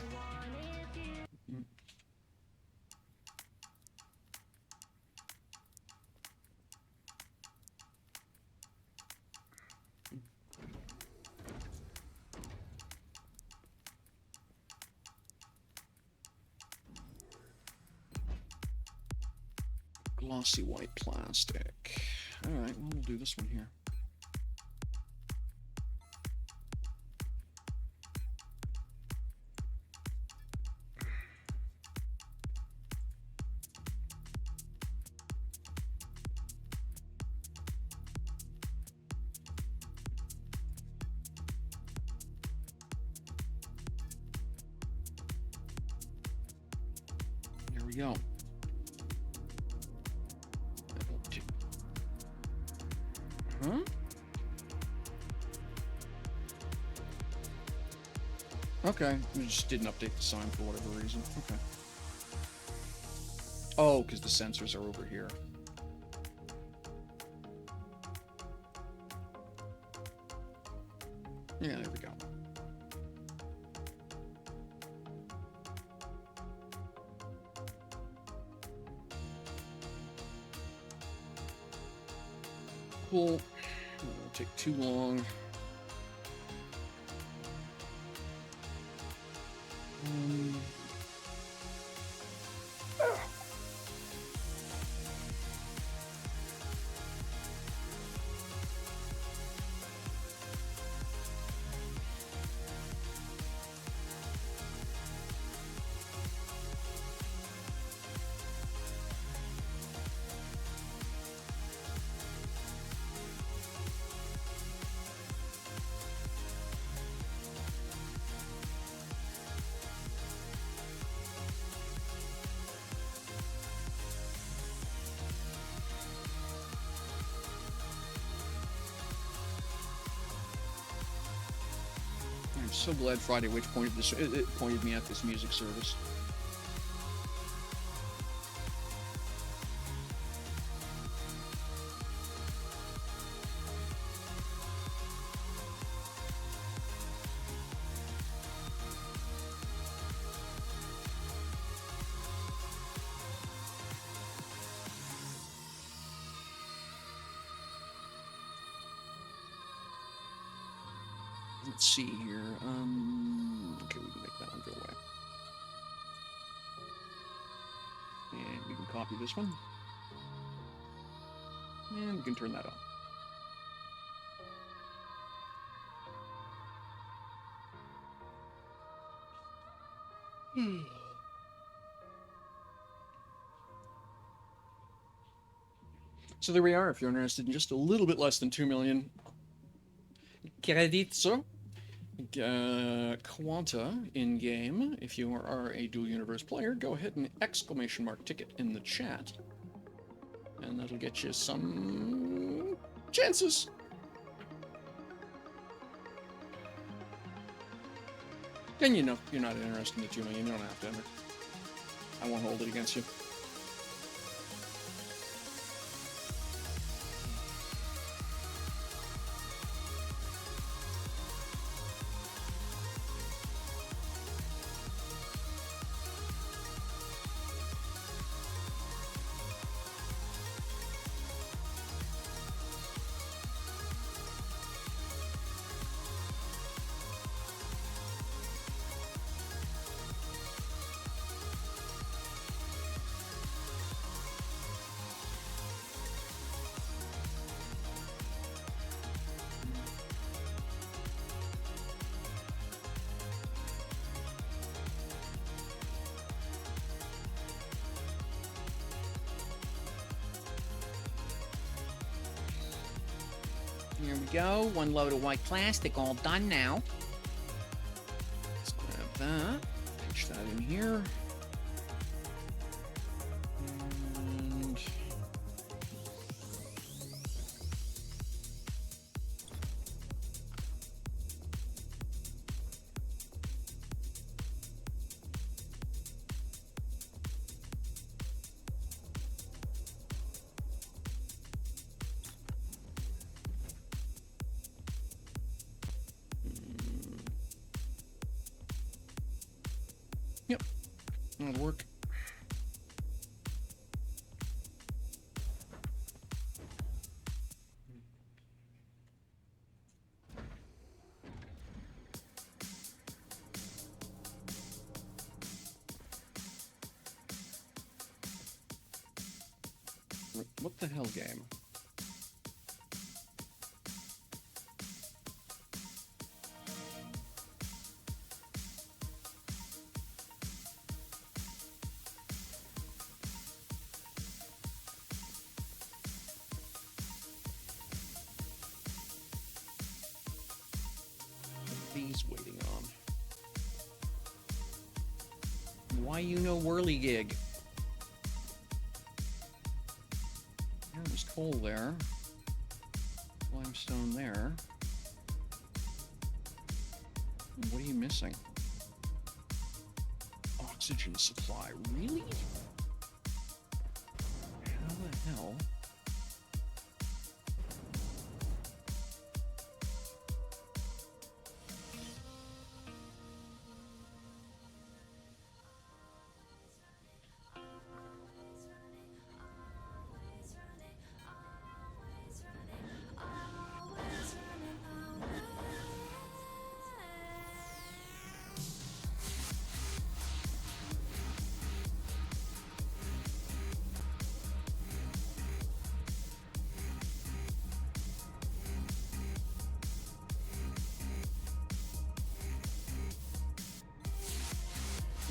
Glossy white plastic. Alright, well, we'll do this one here. we go. Huh? Okay, we just didn't update the sign for whatever reason. Okay. Oh, because the sensors are over here. Yeah, there we go. Cool. Won't take too long. I'm so glad Friday Witch pointed this. It pointed me at this music service. Let's see here. Okay, we can make that one go away. And we can copy this one. And we can turn that on. So there we are. If you're interested in just a little bit less than 2 million credits, Quanta in game. If you are a dual universe player, go ahead and exclamation mark ticket in the chat, and that'll get you some chances. And you know you're not interested in the 2 million. You don't have to enter. I won't hold it against you. Here we go. One load of white plastic, all done now. Let's grab that. Pitch that in here. And yep, that'll work. What the hell game? These waiting on. Why you no whirly gig? Coal there. Limestone there. What are you missing? Oxygen supply. Really? How the hell?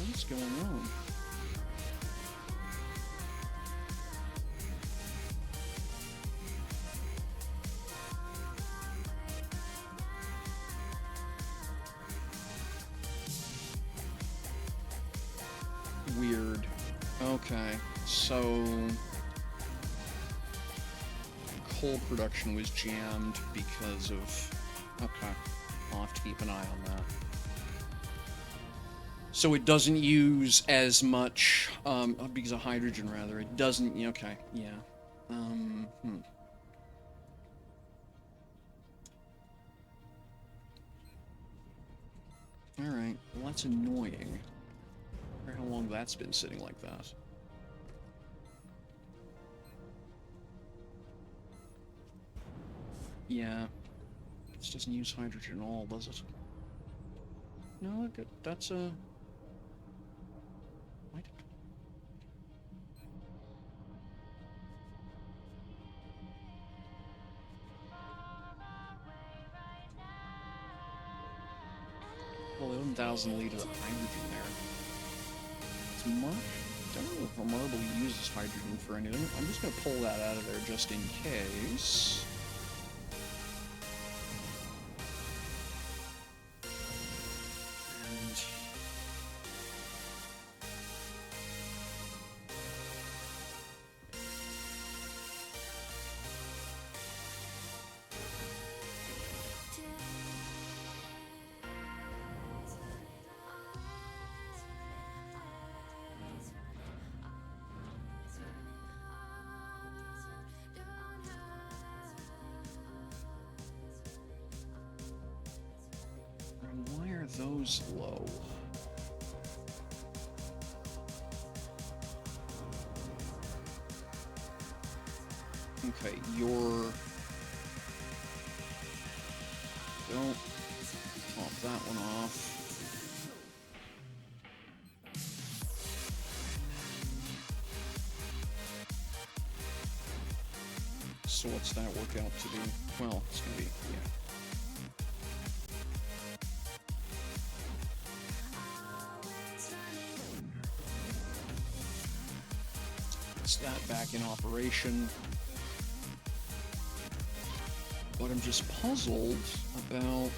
What's going on? Weird. Okay, so coal production was jammed because of... Okay, I'll have to keep an eye on that. So it doesn't use as much, because of hydrogen, rather. It doesn't, okay, yeah. Alright, well that's annoying. I wonder how long that's been sitting like that. Yeah. This doesn't use hydrogen at all, does it? No, that's a... Why did... Well, 11,000 liters of hydrogen there. It's much. I don't know if Marble uses hydrogen for anything. I'm just going to pull that out of there just in case. And... why are those low? Okay, you're... Don't pop that one off. So what's that work out to be? Well, it's gonna be, yeah. That back in operation. But I'm just puzzled about...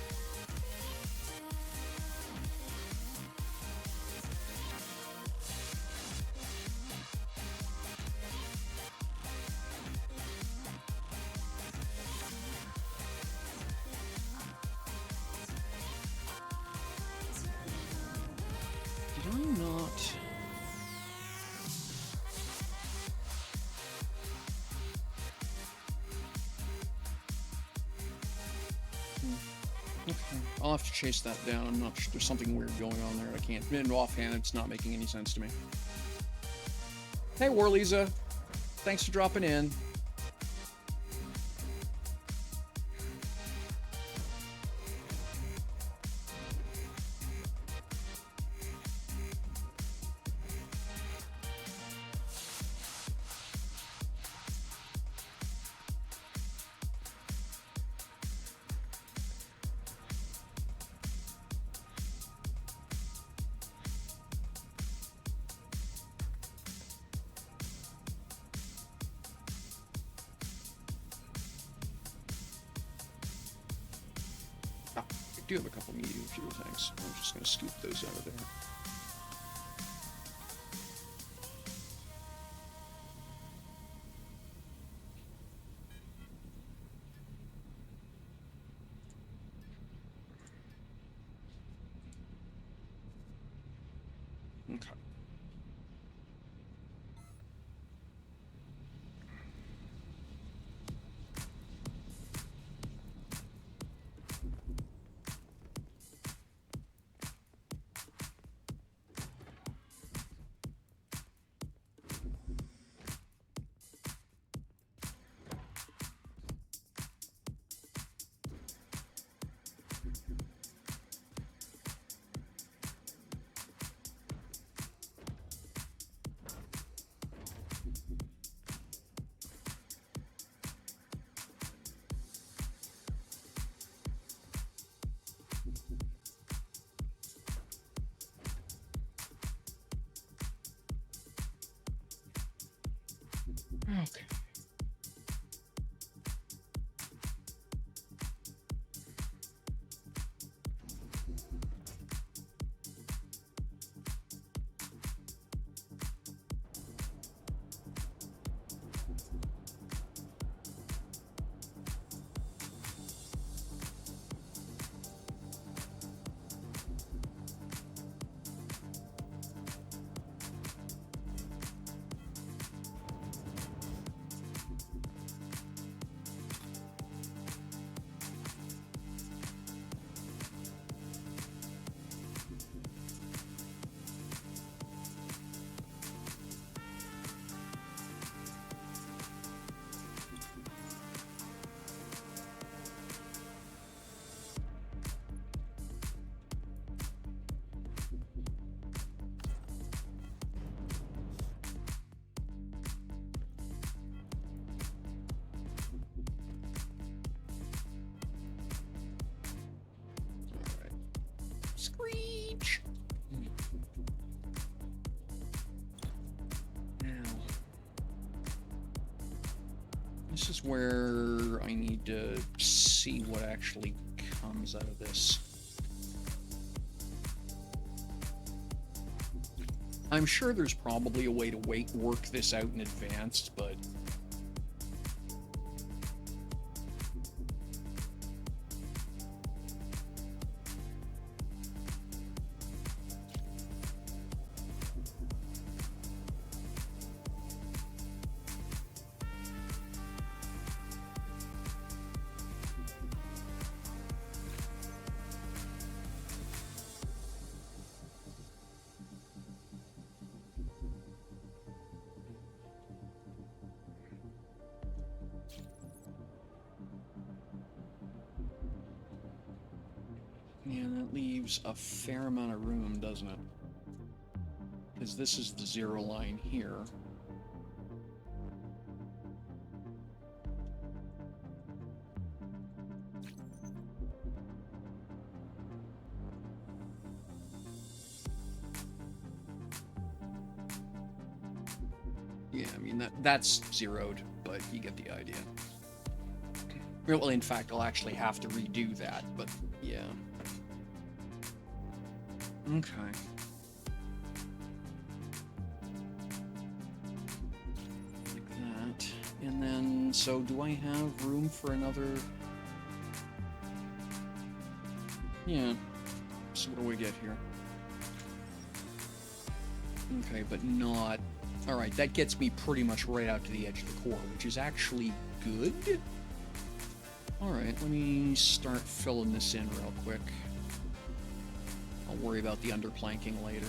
Did I not... Okay. I'll have to chase that down. I'm not sure. There's something weird going on there. I can't. And offhand, it's not making any sense to me. Hey, Warlisa. Thanks for dropping in. I do have a couple medium fuel tanks. I'm just going to scoop those out of there. Okay. Screech! Now, this is where I need to see what actually comes out of this. I'm sure there's probably a way to work this out in advance, but yeah, that leaves a fair amount of room, doesn't it? Because this is the zero line here. Yeah, I mean, that's zeroed, but you get the idea. Well, in fact, I'll actually have to redo that, but yeah. Okay. Like that. And then, so do I have room for another? Yeah. So what do we get here? Okay, but not... Alright, that gets me pretty much right out to the edge of the core, which is actually good. Alright, let me start filling this in real quick. I'll worry about the underplanking later.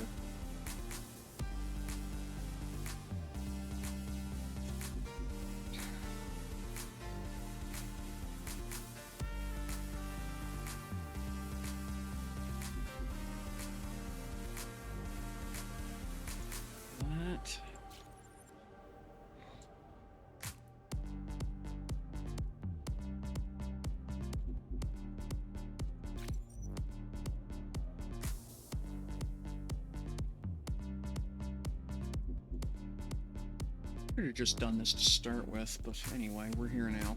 That. Could have just done this to start with, but anyway, we're here now.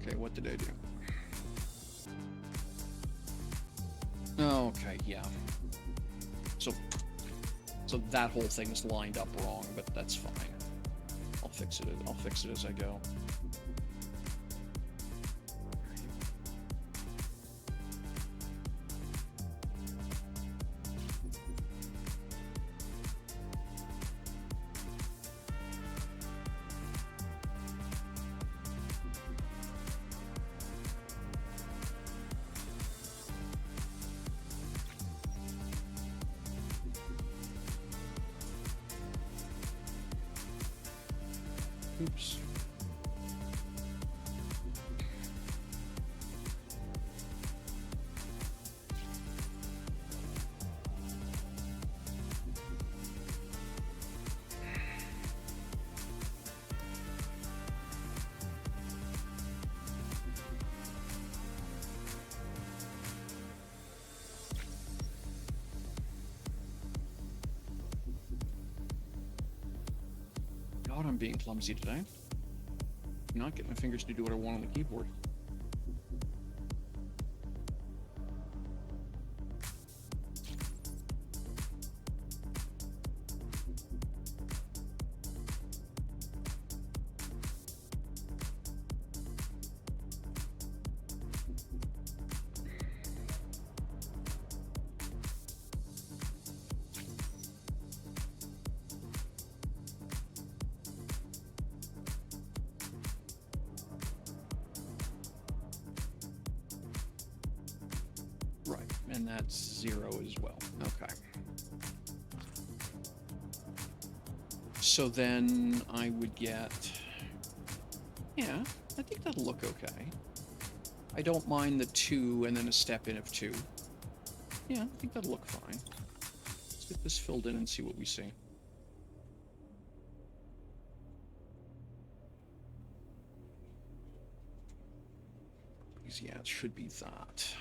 Okay, what did I do? Okay, yeah. So that whole thing's lined up wrong, but that's fine. I'll fix it as I go. Oops. God, I'm being clumsy today. I'm not getting my fingers to do what I want on the keyboard. Right, and that's 0 as well. Okay. So then I would get... Yeah, I think that'll look okay. I don't mind the 2 and then a step in of 2. Yeah, I think that'll look fine. Let's get this filled in and see what we see. Yeah, it should be that.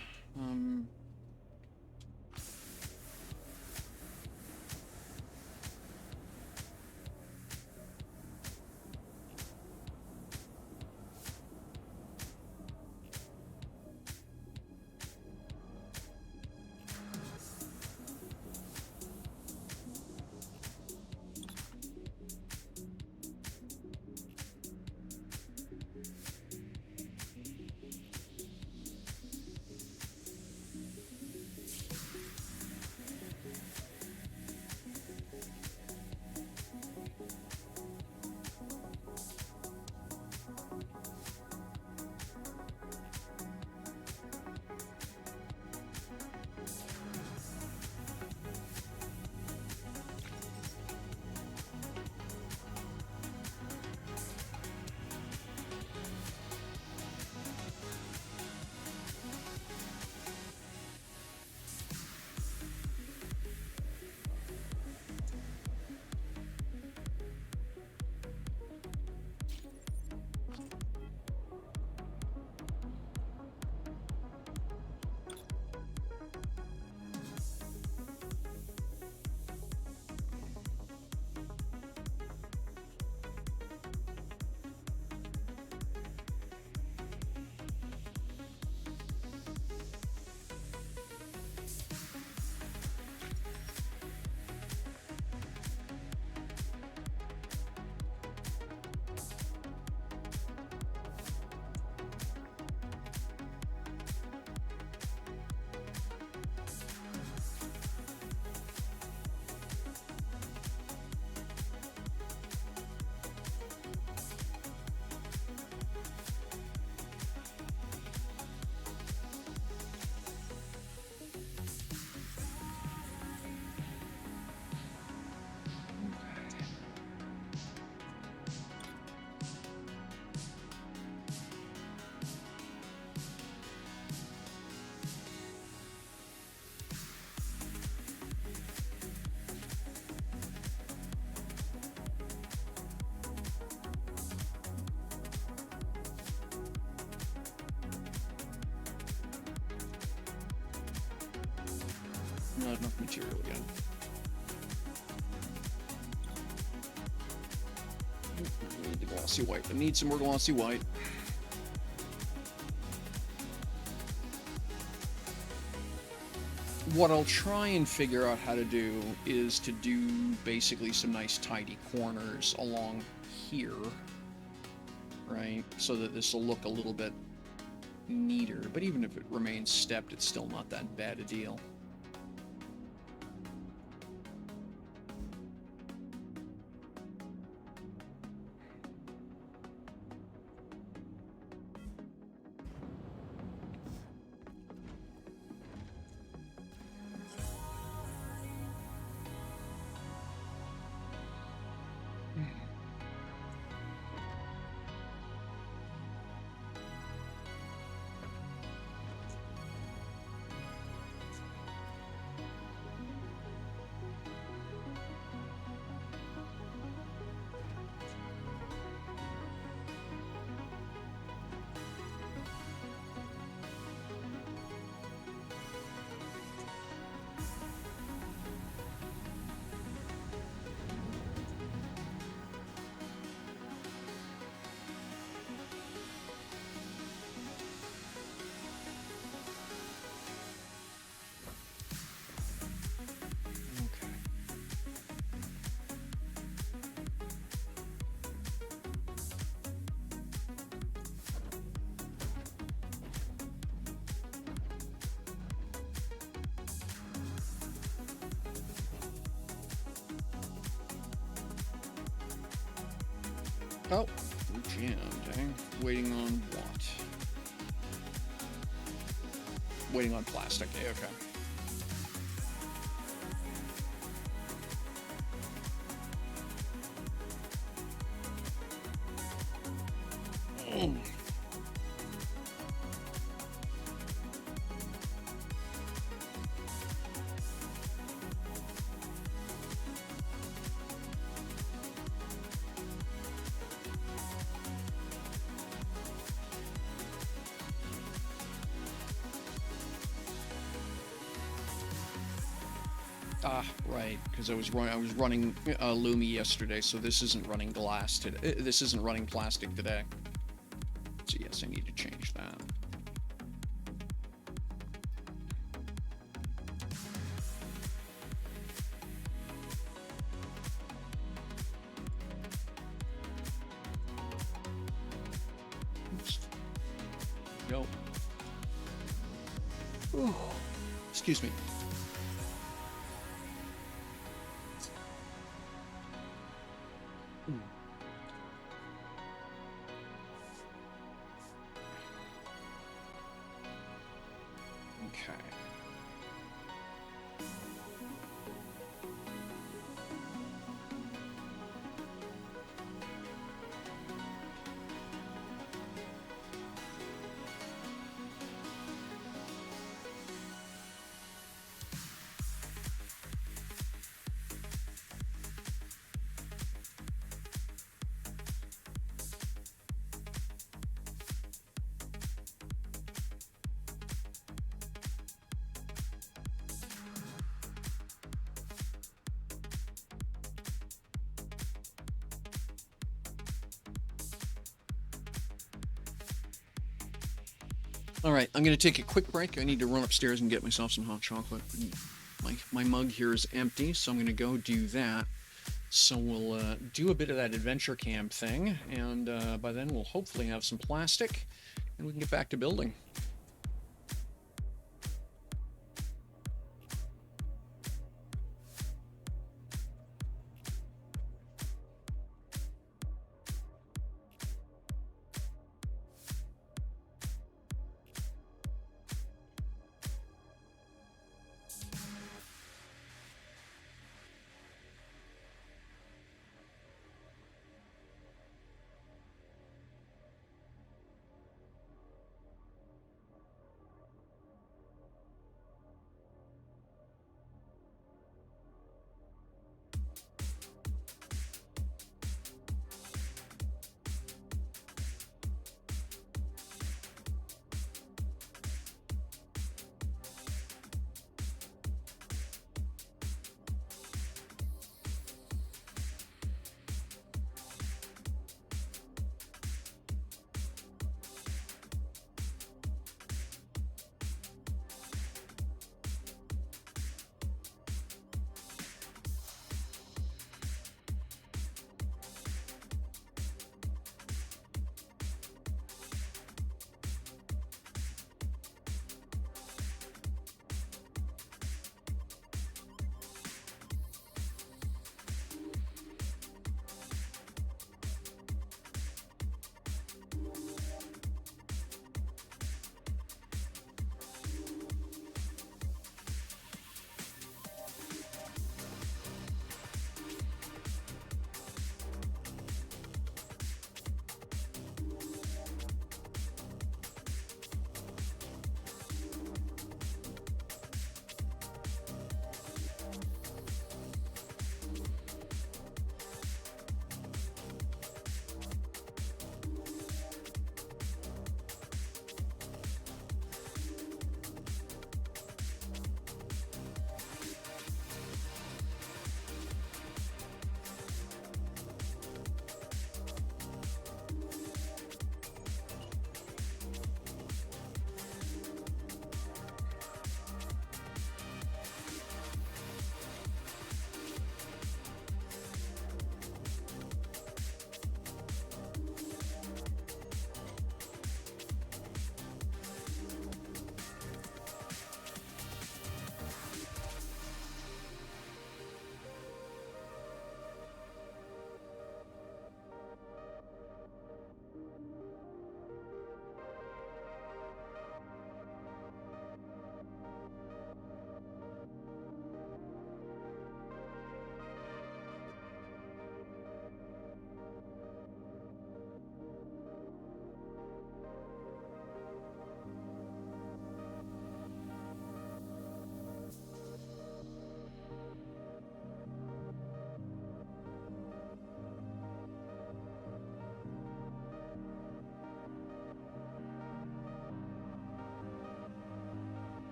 Not enough material again. I need the glossy white. I need some more glossy white. What I'll try and figure out how to do is to do basically some nice tidy corners along here, right? So that this will look a little bit neater, but even if it remains stepped, it's still not that bad a deal. Oh, we're jammed, eh? Waiting on what? Waiting on plastic. Okay. Oh. Ah, right, because I was running Lumi yesterday, so this isn't running glass today. This isn't running plastic today. So yes, I need to change that. Oops. Go. Ooh. Excuse me. Okay. All right, I'm going to take a quick break. I need to run upstairs and get myself some hot chocolate. My mug here is empty, so I'm going to go do that. So we'll do a bit of that adventure camp thing, and by then we'll hopefully have some plastic, and we can get back to building.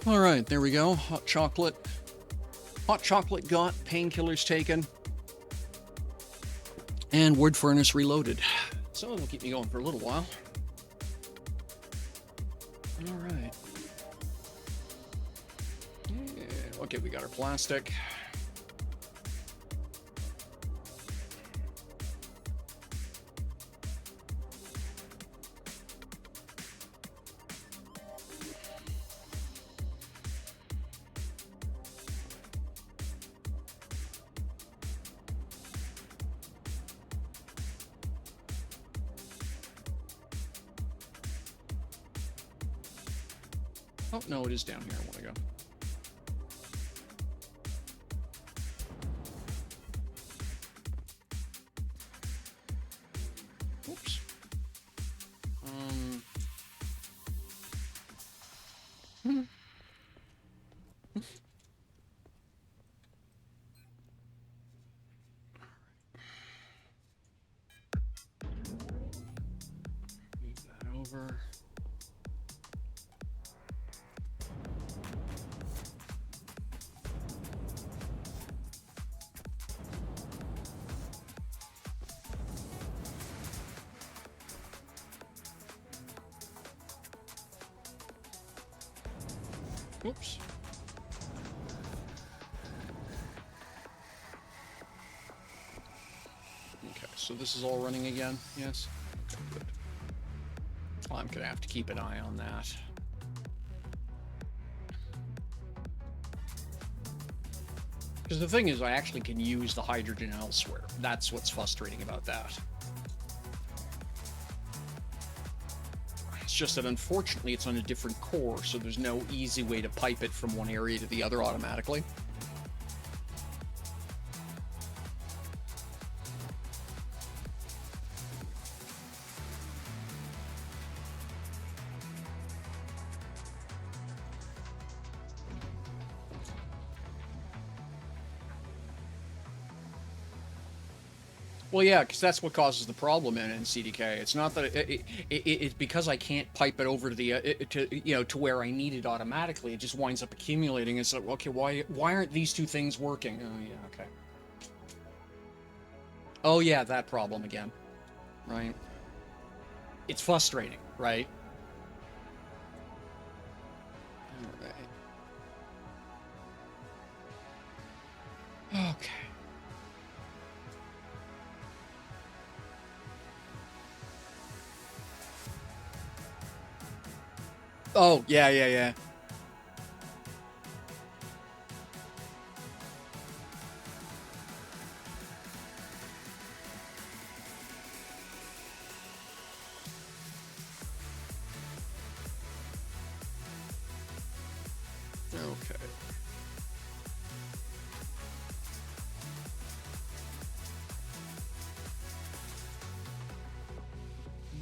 All right, there we go. Hot chocolate. Hot chocolate got, painkillers taken, and wood furnace reloaded. So it'll keep me going for a little while. All right. Yeah, okay, we got our plastic. Oh, no, it is down here. I want to go. Oops. Move that over. Whoops. Okay, so this is all running again, yes? Okay, good. Well, I'm gonna have to keep an eye on that. Because the thing is, I actually can use the hydrogen elsewhere. That's what's frustrating about that. It's just that unfortunately it's on a different core, so there's no easy way to pipe it from one area to the other automatically. Well, yeah, because that's what causes the problem in CDK. It's not that it's because I can't pipe it over to the to where I need it automatically. It just winds up accumulating. It's like, okay, why aren't these two things working? Oh yeah, okay. Oh yeah, that problem again, right? It's frustrating, right? All right. Okay. Oh, yeah. Okay.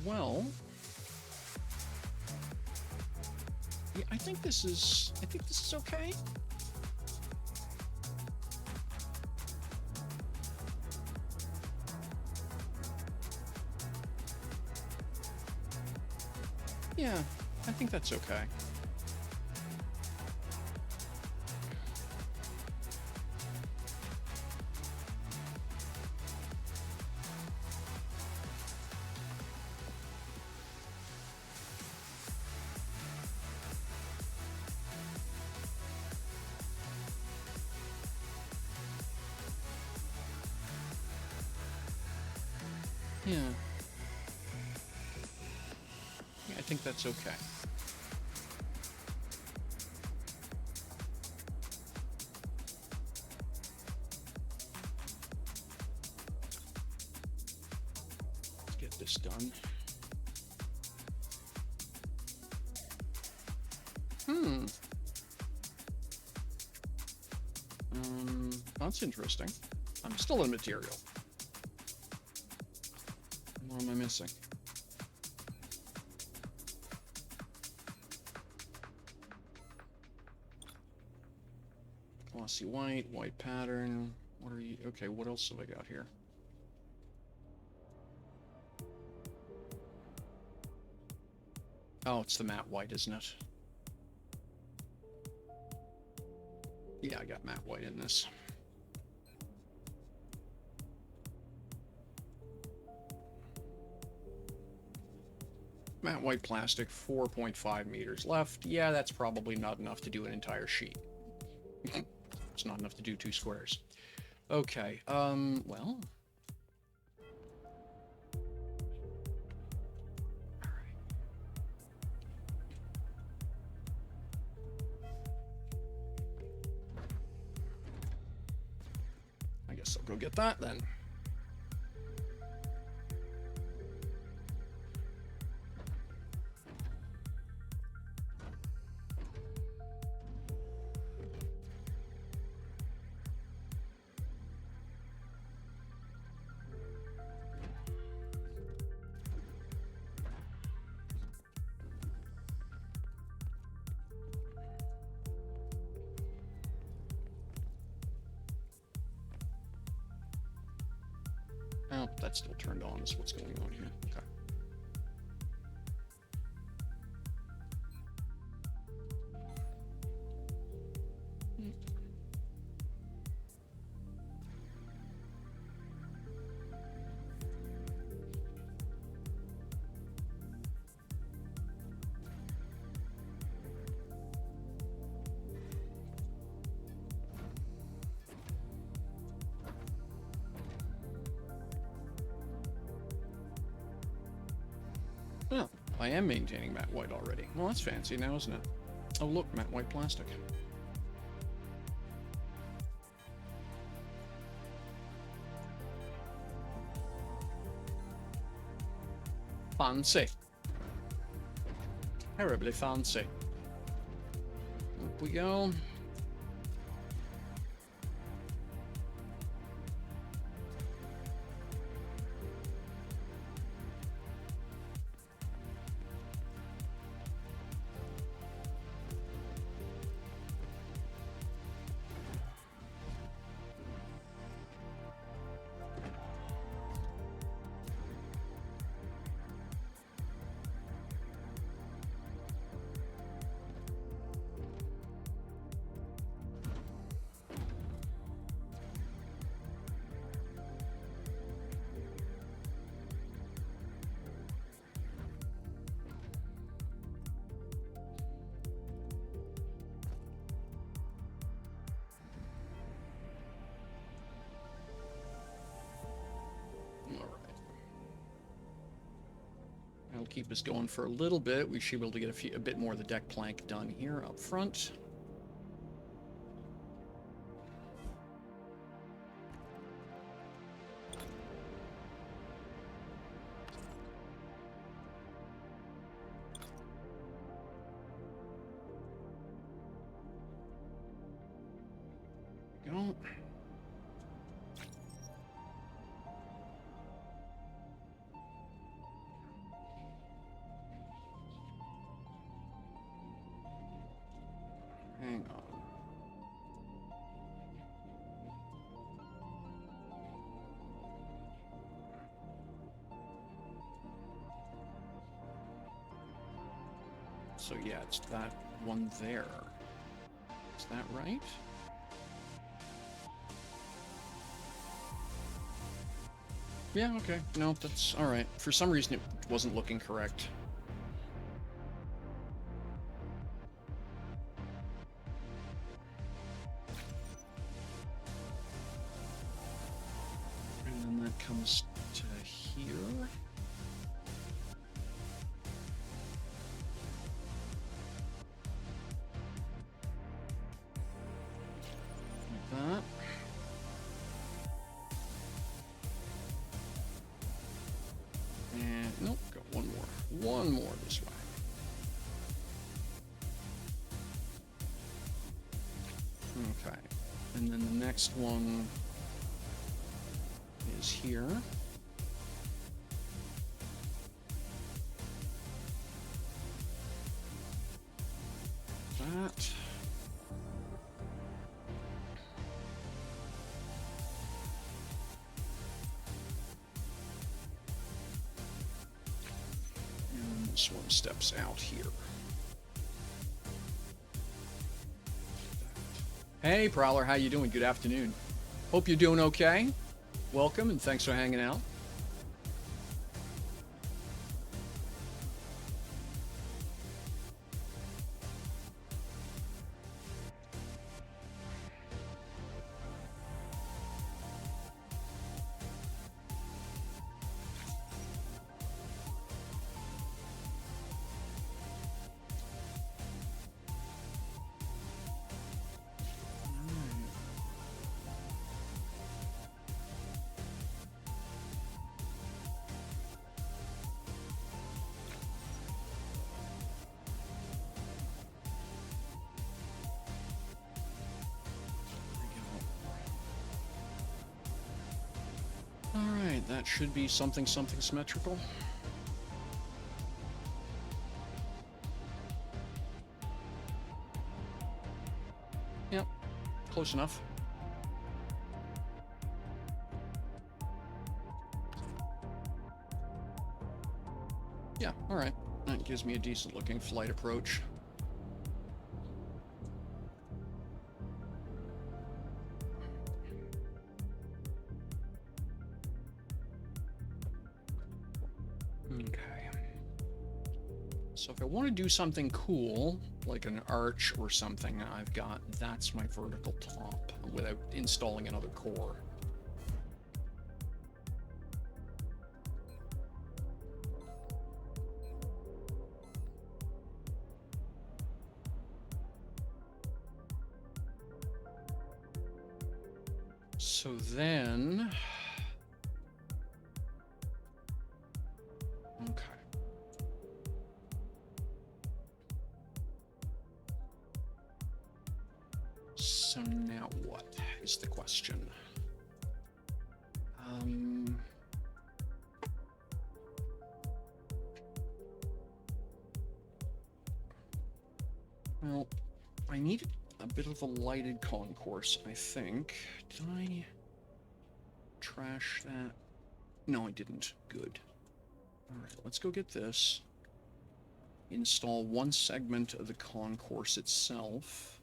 Well, yeah, I think this is okay. Yeah, I think that's okay. Yeah. Yeah, I think that's okay. Let's get this done. That's interesting. I'm still in material. What am I missing? Glossy white, white pattern. What are you? Okay, what else have I got here? Oh, it's the matte white, isn't it? Yeah, I got matte white in this. Matte white plastic, 4.5 meters left. Yeah, that's probably not enough to do an entire sheet. It's not enough to do 2 squares. Okay, well. Alright. I guess I'll go get that then. Oh, that's still turned on, is what's going on here. Okay. Oh, I am maintaining matte white already. Well, that's fancy now, isn't it? Oh, look, matte white plastic. Fancy. Terribly fancy. Up we go. That'll keep us going for a little bit. We should be able to get a bit more of the deck plank done here up front. Go. Hang on. So yeah, it's that one there. Is that right? Yeah, okay. No, that's alright. For some reason it wasn't looking correct. And then that comes to here. Like that. And nope, got one more. One more this way. Okay. And then the next one is here. That. And this one steps out here. Hey, Prowler, how you doing? Good afternoon. Hope you're doing okay. Welcome, and thanks for hanging out. Alright, that should be something symmetrical. Yep, close enough. Yeah, alright. That gives me a decent looking flight approach. Okay. So if I want to do something cool, like an arch or something, I've got that's my vertical top without installing another core. So then, okay. So now what is the question? Well, I need a bit of a lighted concourse, I think. Did I trash that? No, I didn't. Good. Alright, let's go get this. Install one segment of the concourse itself.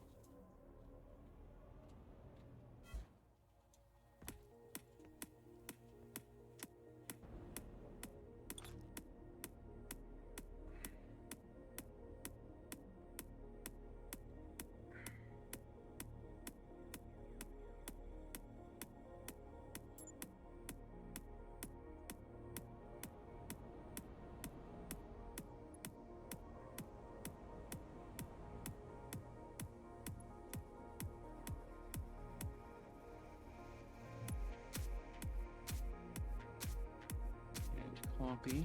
Copy.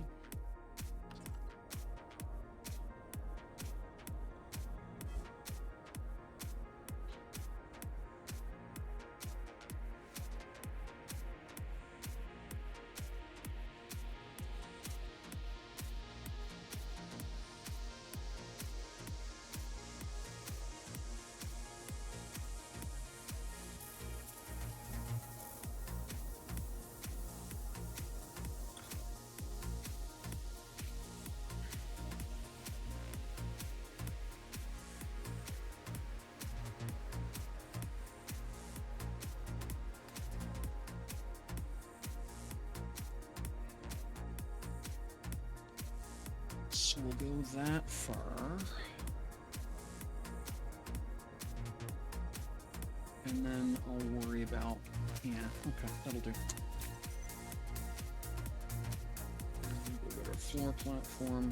So we'll go that far. And then I'll worry about... Yeah, okay, that'll do. We'll go to our floor platform.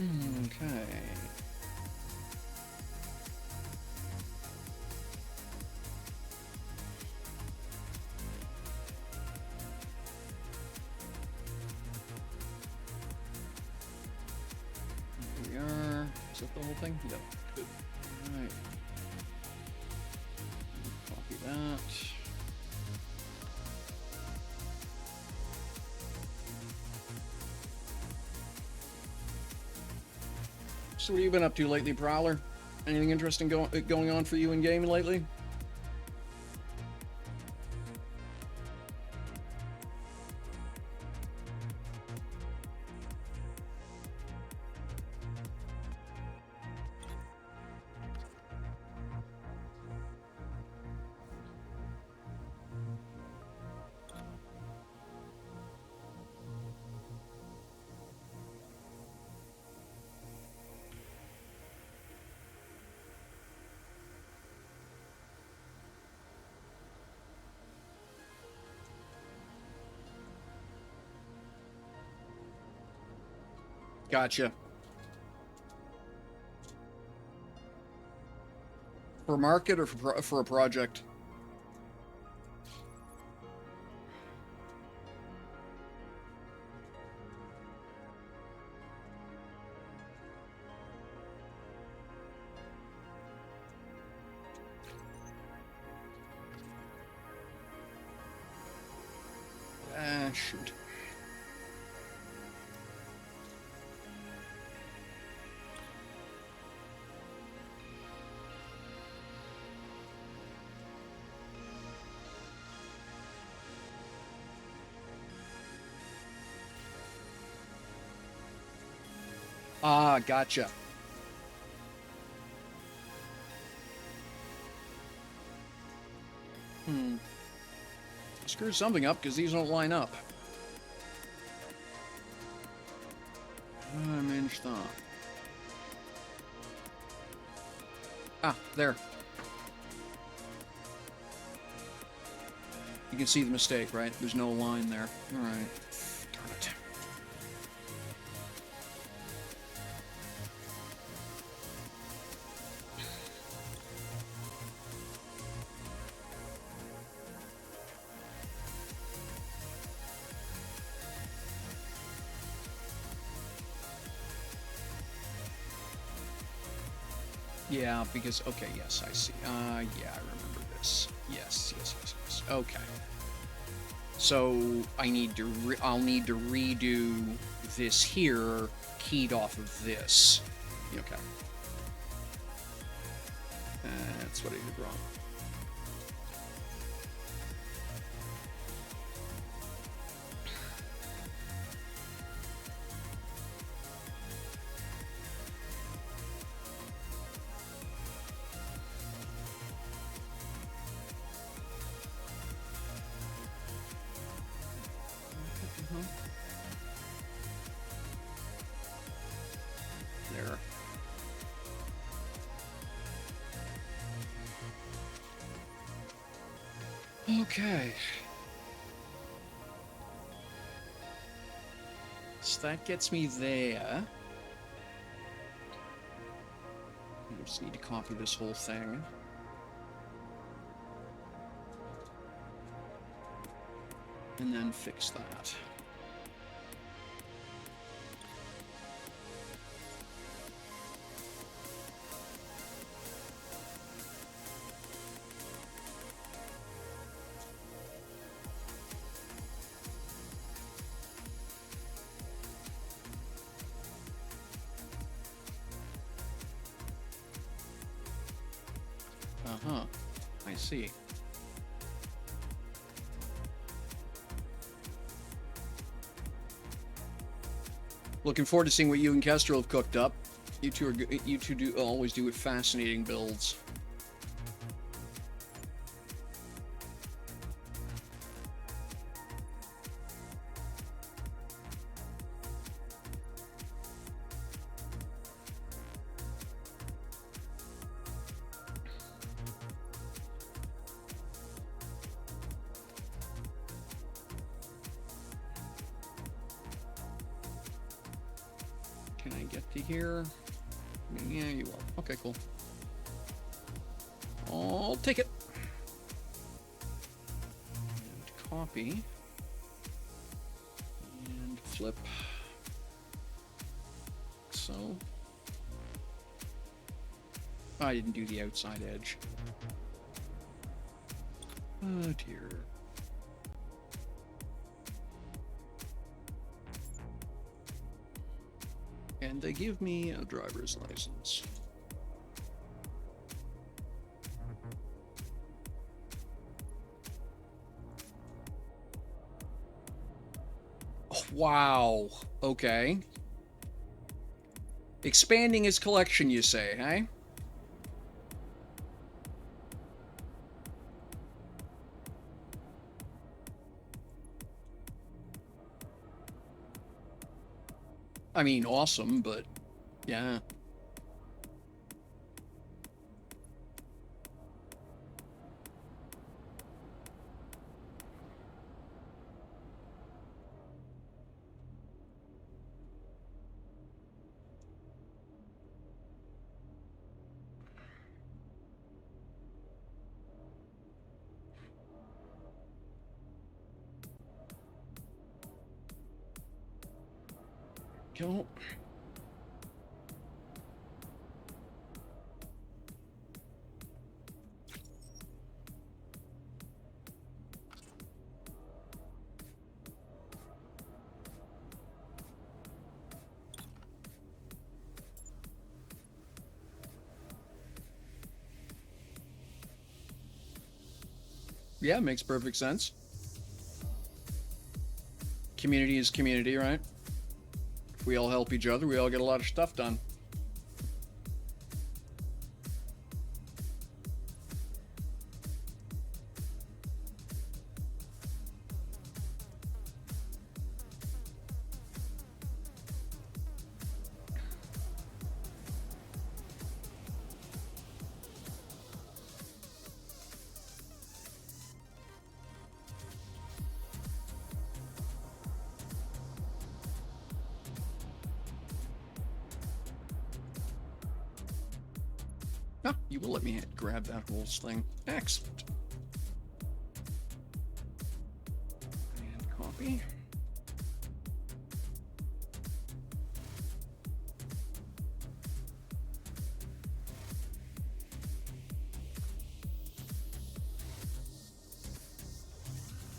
Okay. Here we are. Is that the whole thing? Yep. Good. All right. Copy that. So what have you been up to lately, Prowler? Anything interesting going on for you in game lately? Gotcha. For market or for a project? Shoot. Ah, gotcha. Screw something up because these don't line up. Manage that. Ah, there. You can see the mistake, right? There's no line there. Alright. Darn it. Yeah, because, okay, yes, I see. Yeah, I remember this. Yes. Okay. So, I'll need to redo this here, keyed off of this. Okay. That's what I did wrong. There. Okay. So that gets me there. I just need to copy this whole thing. And then fix that. Uh-huh. I see. Looking forward to seeing what you and Kestrel have cooked up. You two do always do fascinating builds. Can I get to here? Yeah, you will. Okay, cool. I'll take it. And copy. And flip. So. I didn't do the outside edge. Oh dear. And And they give me a driver's license. Oh, wow. Okay. Expanding his collection, you say, hey? I mean, awesome, but yeah. Go. Yeah, makes perfect sense. Community is community, right? If we all help each other, we all get a lot of stuff done. Ah, you will let me grab that whole thing. Excellent. And copy.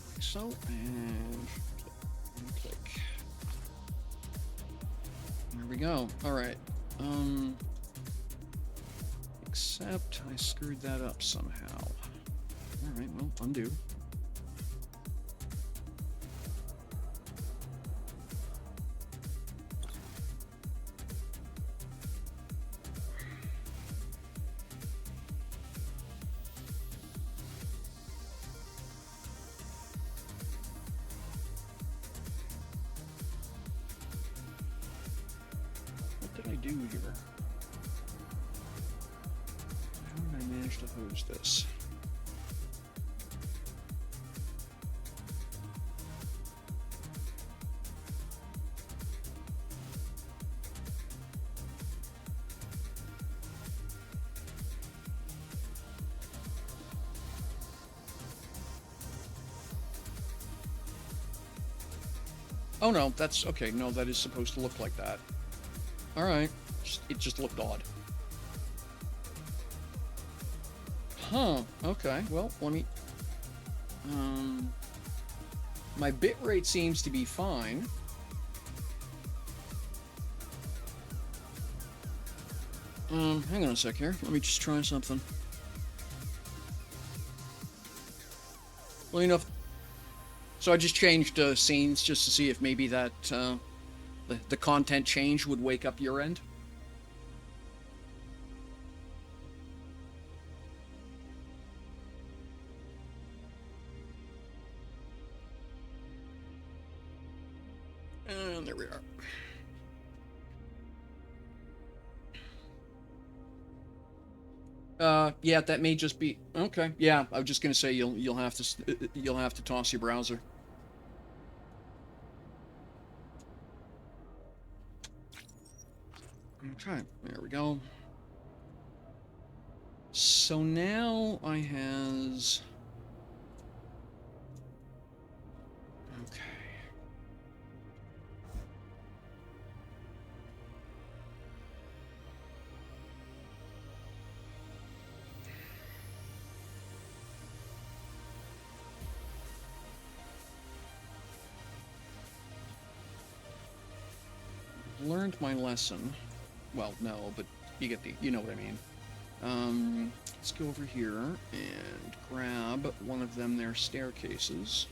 Like so, and click. There we go. All right. Except I screwed that up somehow. All right, well, undo. What did I do here? How did I manage to hose this? Oh no, that's okay. No, that is supposed to look like that. All right, it just looked odd. Huh, okay, well, let me... my bitrate seems to be fine. Hang on a sec here. Let me just try something. Well, you know, so I just changed scenes just to see if maybe that, the content change would wake up your end. And there we are. Yeah, that may just be okay. Yeah, I was just gonna say you'll have to toss your browser. Okay, there we go. So now I has okay. learned my lesson. Well, no, but you know what I mean. Let's go over here and grab one of them there staircases.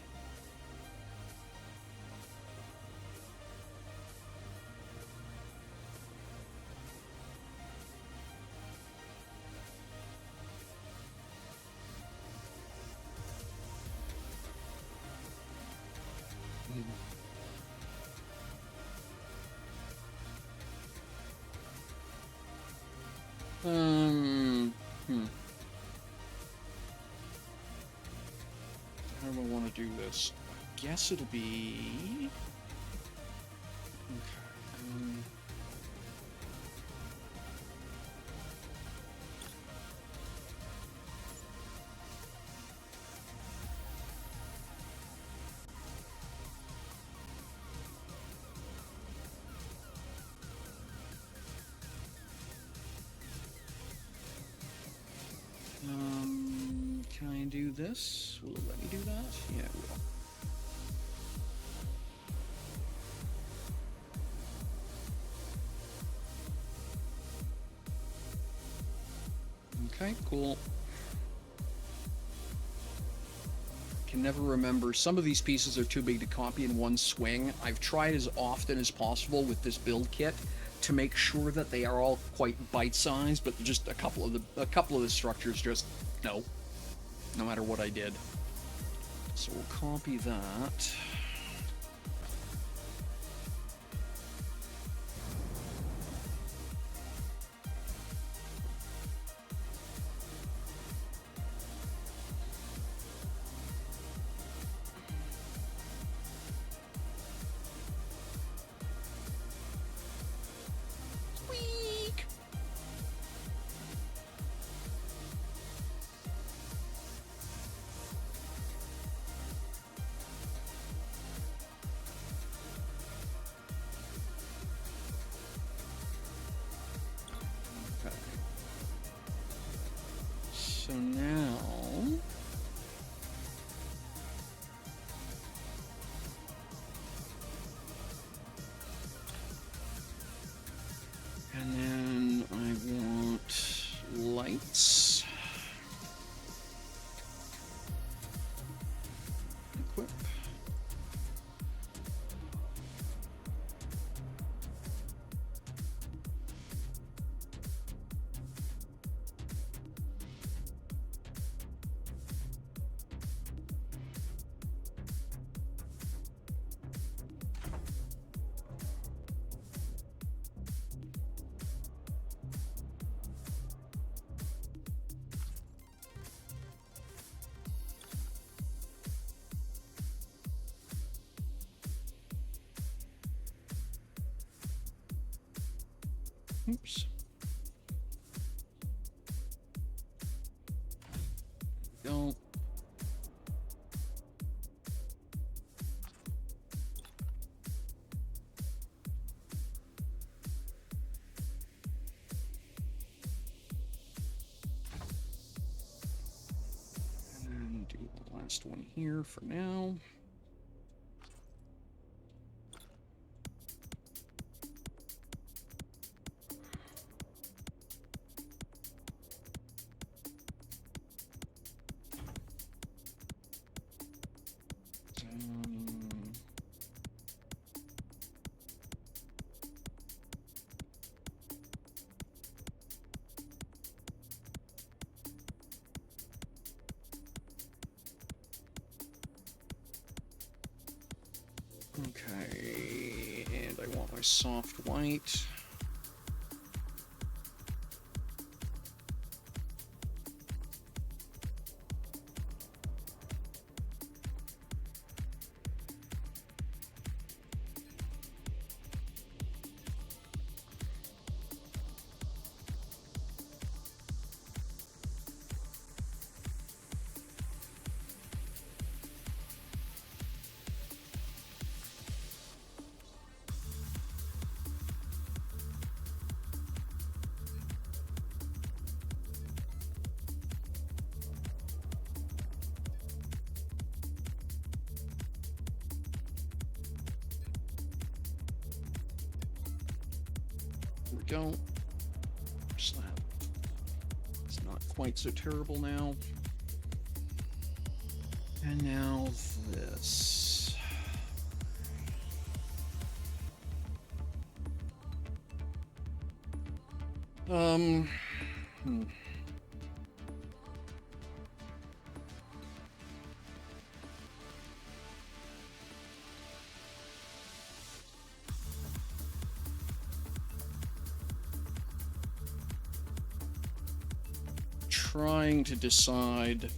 How do I want to do this? I guess it'll be... Okay. Can I do this? Will it let me do that? Yeah, it will. Okay, cool. Can never remember. Some of these pieces are too big to copy in one swing. I've tried as often as possible with this build kit to make sure that they are all quite bite-sized, but just a couple of the structures just no matter what I did. So we'll copy that. Squeak. Okay. So now and then I want lights. Equip. Oops. Go. And then do the last one here for now. Okay, and I want my soft white. go. Slap. It's not quite so terrible now. And now this. Hmm. Trying to decide.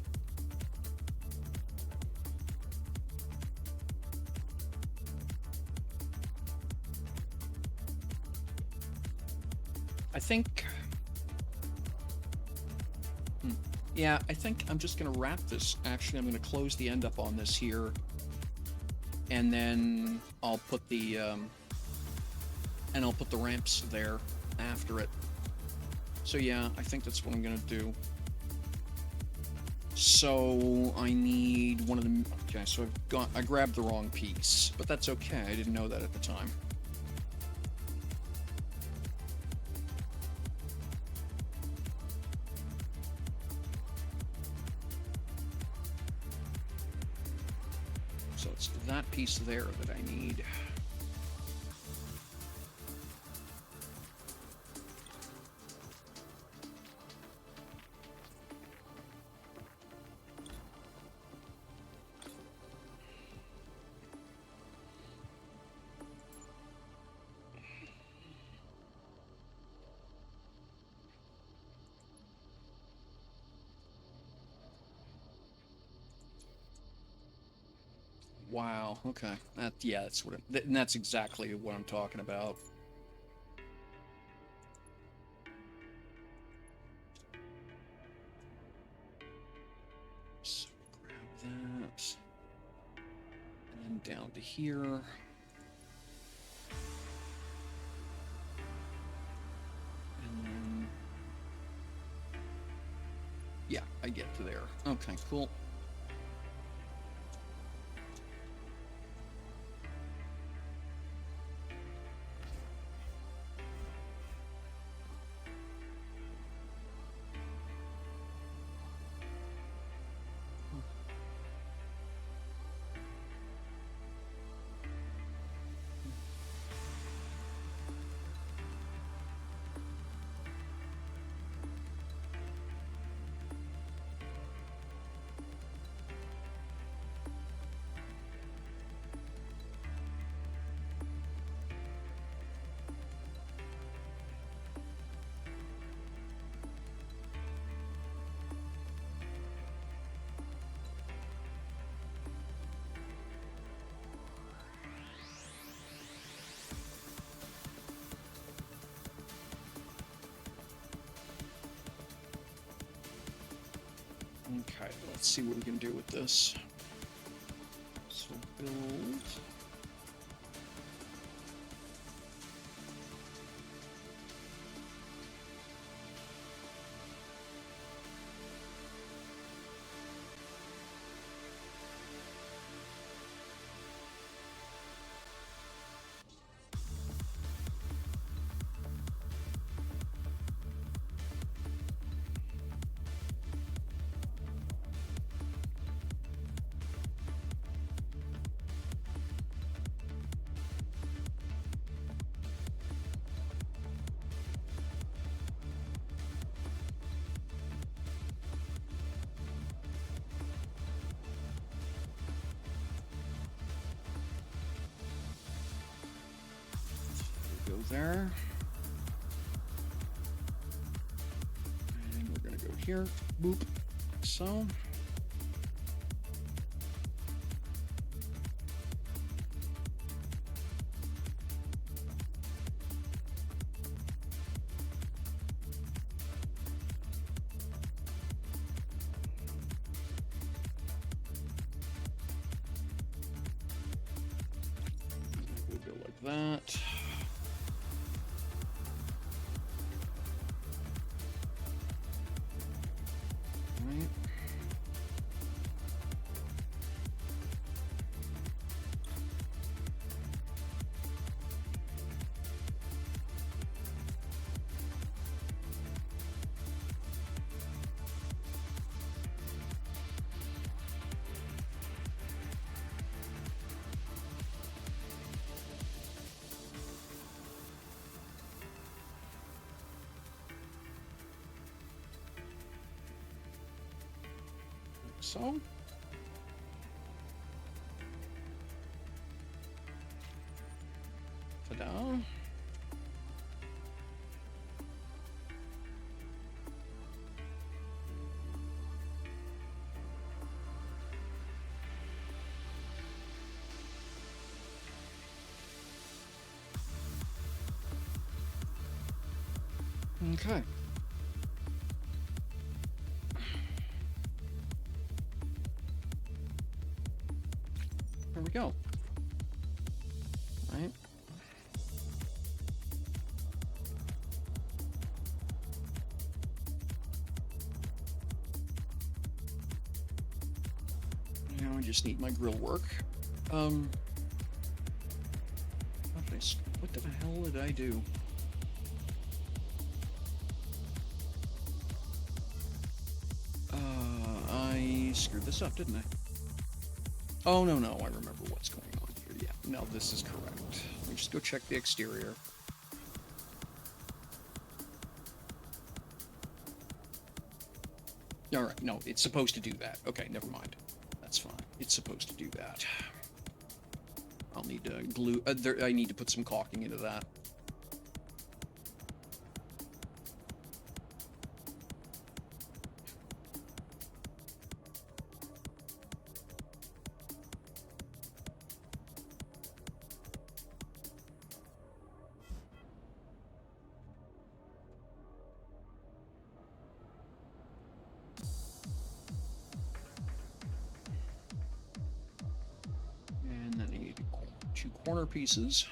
I think. Yeah, I think I'm just gonna wrap this. Actually, I'm gonna close the end up on this here, and then I'll put the ramps there after it. So yeah, I think that's what I'm gonna do. So I need one of them. Okay, so I grabbed the wrong piece, but that's okay. I didn't know that at the time. So it's that piece there that I need. Wow. Okay. Yeah, that's what. And that's exactly what I'm talking about. So grab that, and then down to here. And then, yeah, I get to there. Okay, cool. Okay, let's see what we can do with this. So build. Go there. And we're gonna go here. Boop. So. We'll go like that. Right. so. Ta-da. Okay. There we go. Right. Now I just need my grill work. What the hell did I do? I screwed this up, didn't I? Oh, no, I remember what's going on here. Yeah, no, this is correct. Let me just go check the exterior. Alright, no, it's supposed to do that. Okay, never mind. That's fine. It's supposed to do that. I'll need to glue... I need to put some caulking into that. And then I need two corner pieces.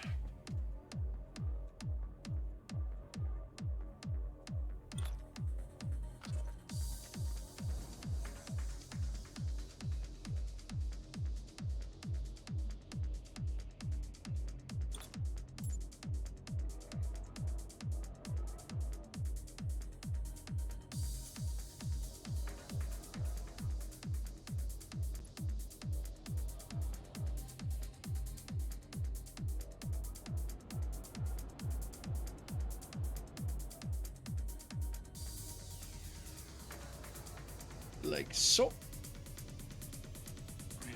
Like so.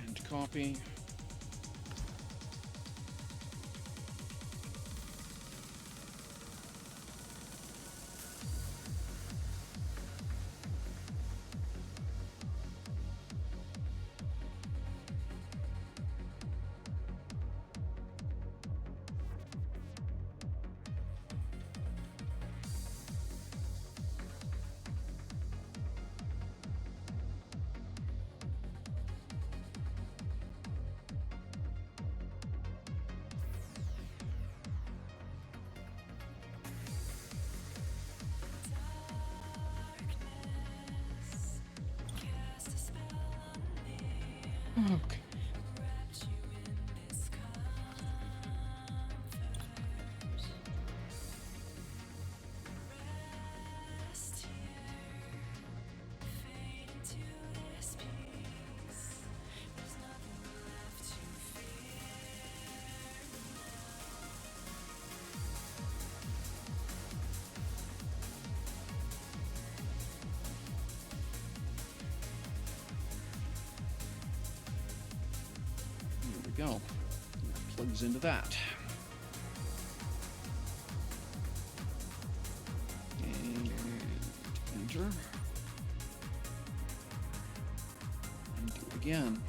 And copy. Okay. There we go. That plugs into that. And enter. And do it again.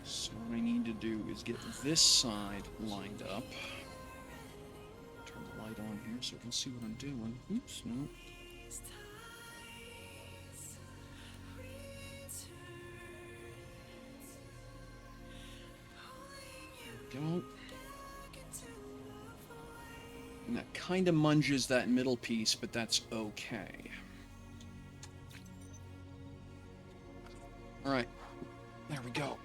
So what I need to do is get this side lined up. Turn the light on here so I can see what I'm doing. Oops, no. There we go. And that kind of munges that middle piece, but that's okay. Alright. There we go.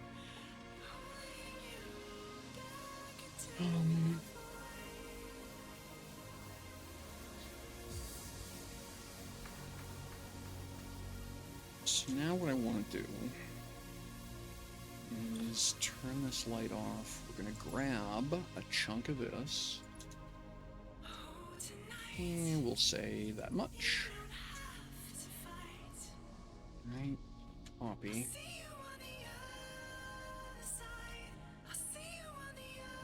So now what I want to do is turn this light off. We're going to grab a chunk of this. And we'll say that much. Right. Copy.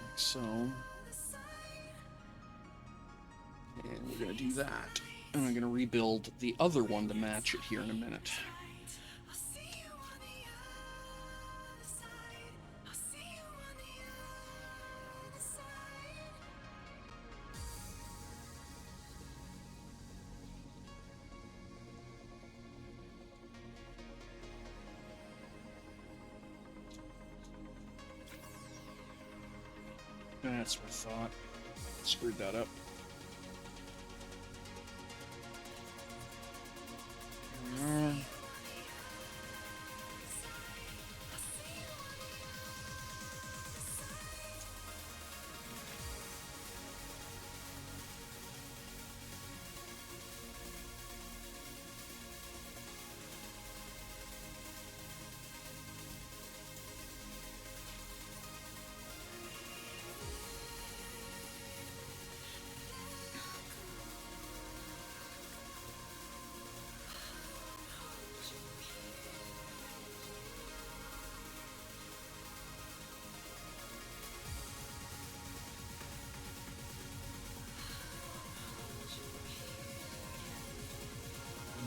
Like so. And we're going to do that. And I'm going to rebuild the other one to match it here in a minute. That's what I thought. Screwed that up. Here we are.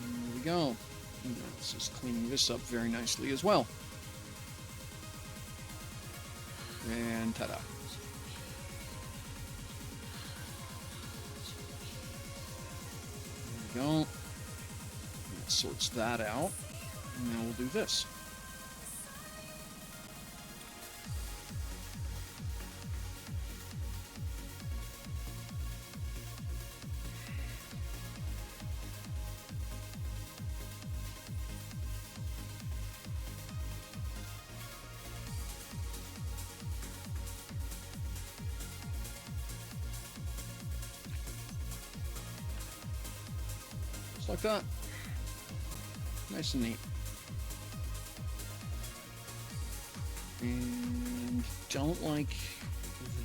There we go. And this is cleaning this up very nicely as well. And ta-da. There we go. That sorts that out. And now we'll do this. Just like that. Nice and neat. And don't like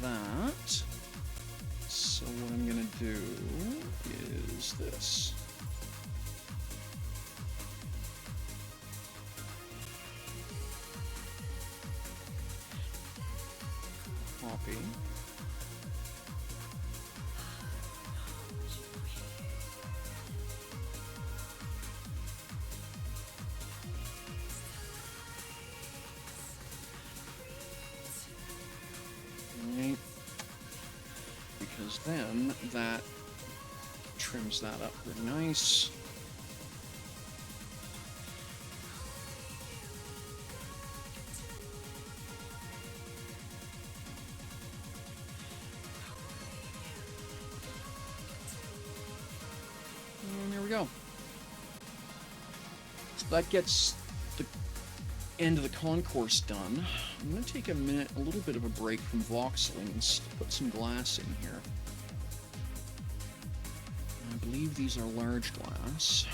that. So what I'm gonna do is this. Copy. Right. Because then that trims that up really nice. And there we go. So that gets the end of the concourse done. I'm going to take a little bit of a break from voxeling and put some glass in here. I believe these are large glass.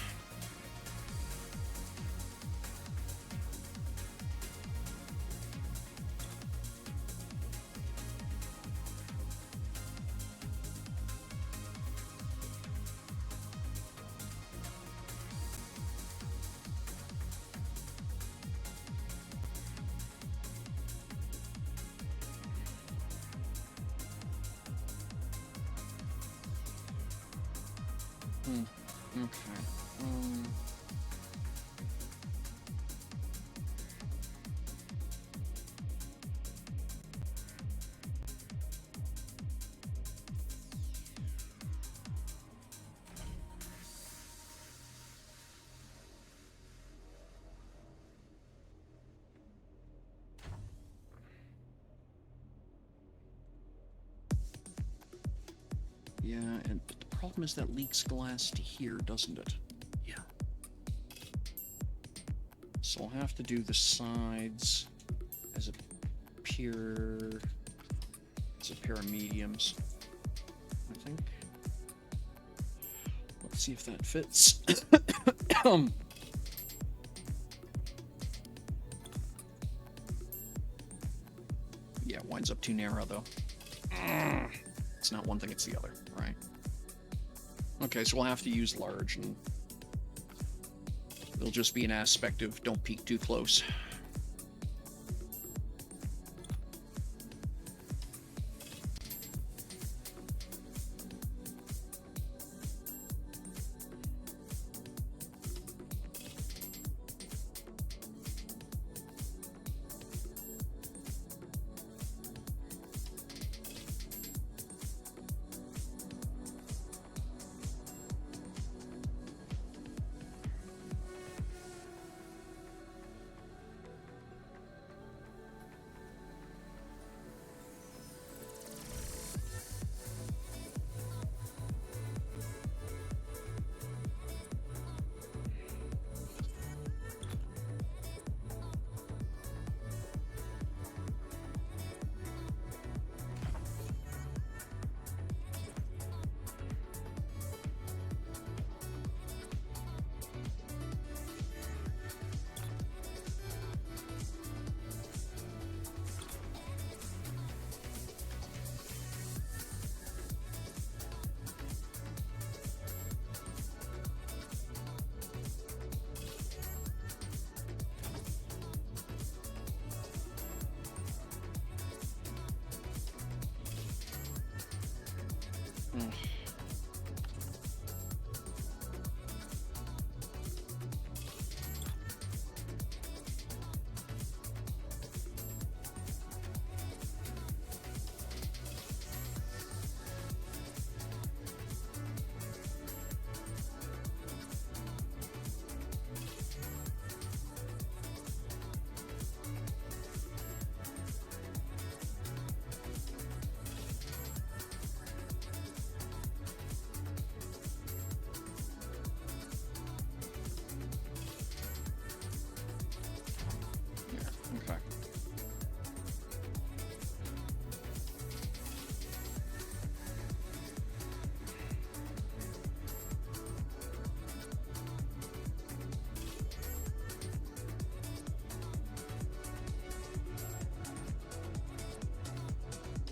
Okay. Yeah, but the problem is that leaks glass to here, doesn't it? Yeah. So I'll have to do the sides as a pair of mediums, I think. Let's see if that fits. line's up too narrow, though. It's not one thing, it's the other, right? Okay, so we'll have to use large, and it'll just be an aspect of don't peek too close. Okay.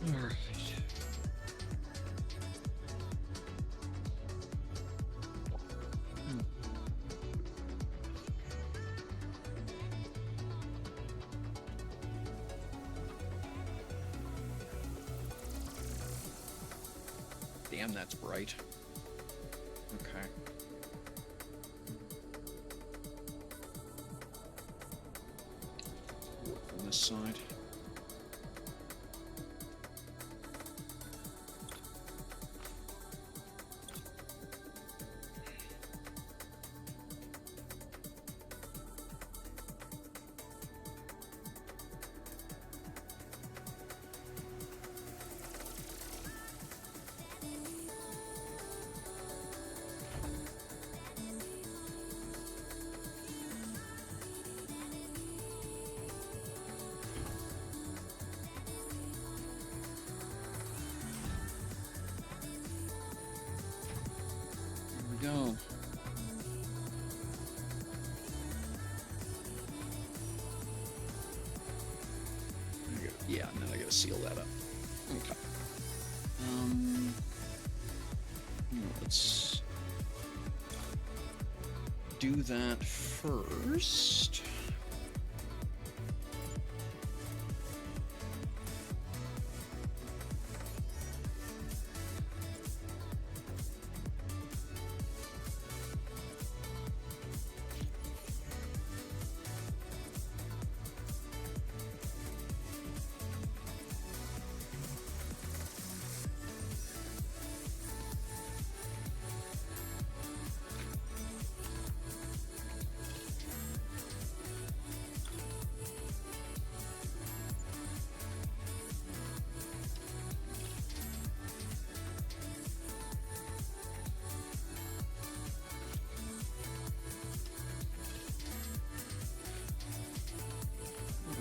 All right. Damn, that's bright. Okay. Work on this side. Go. Yeah, and then I gotta seal that up. Okay. Let's do that first.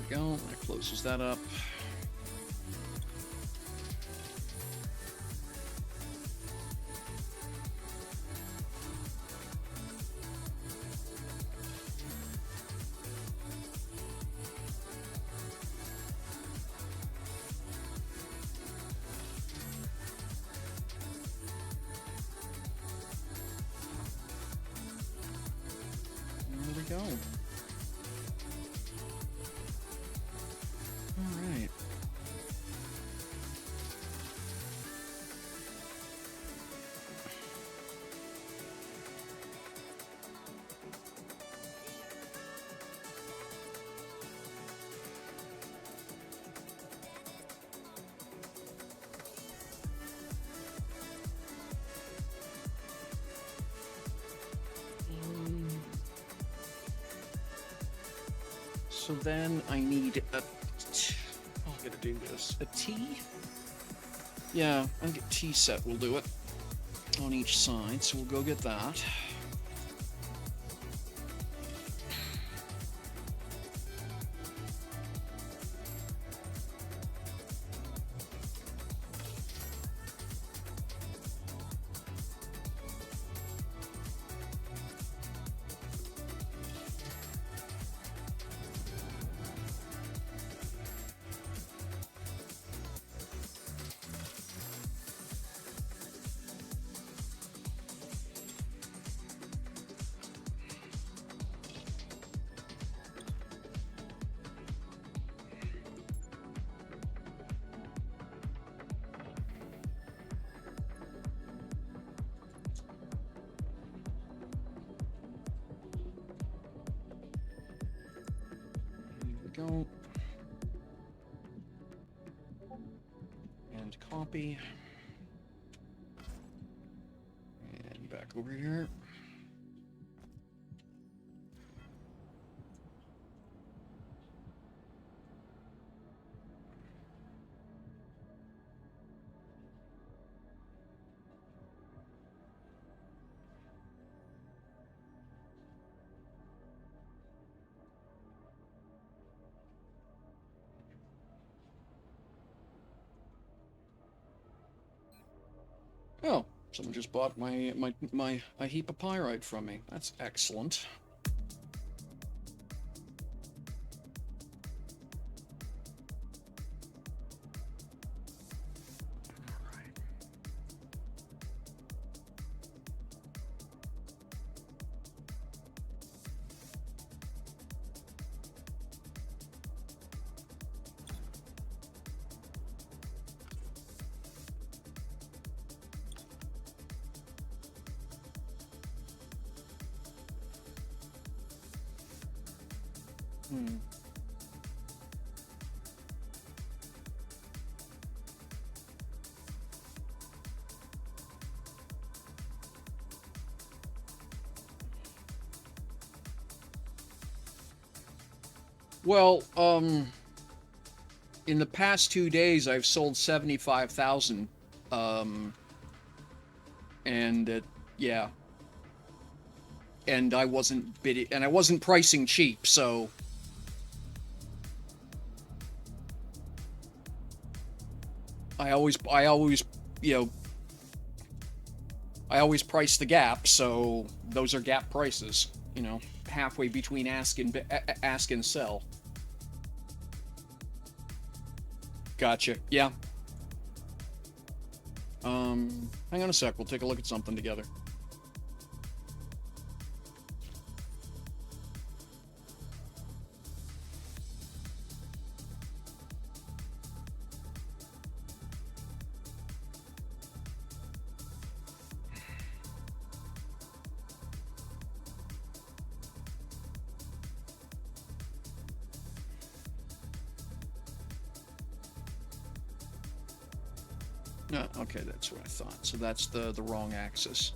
Go. That closes that up. we go. All right. So then I need a. Oh, I gotta do this. A T? Yeah, I think a T set will do it on each side, so we'll go get that. Go and copy and back over here. Oh, someone just bought a heap of pyrite from me. That's excellent. Well, in the past 2 days, I've sold 75,000, and yeah, and I wasn't bidding, and I wasn't pricing cheap, so I always, you know, I always price the gap, so those are gap prices, you know, halfway between ask and sell. Gotcha. Yeah. Hang on a sec. We'll take a look at something together. Okay, that's what I thought. So that's the wrong axis.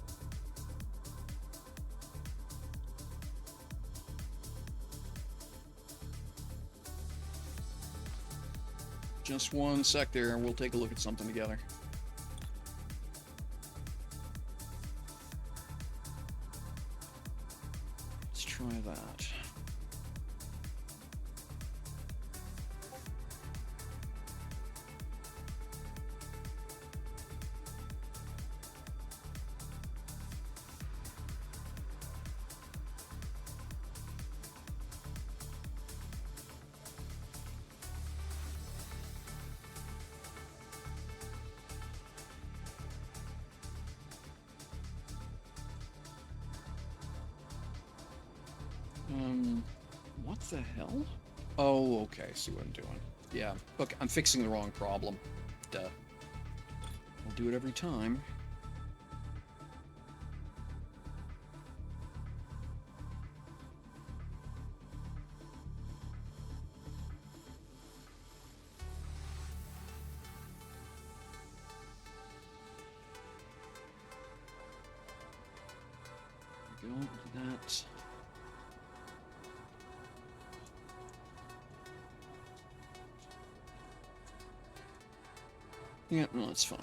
Just one sec there, and we'll take a look at something together. Let's try that. What the hell? Oh, okay, I see what I'm doing. Yeah, look, I'm fixing the wrong problem. Duh. I'll do it every time. There we go, that. Yeah, no, that's fine.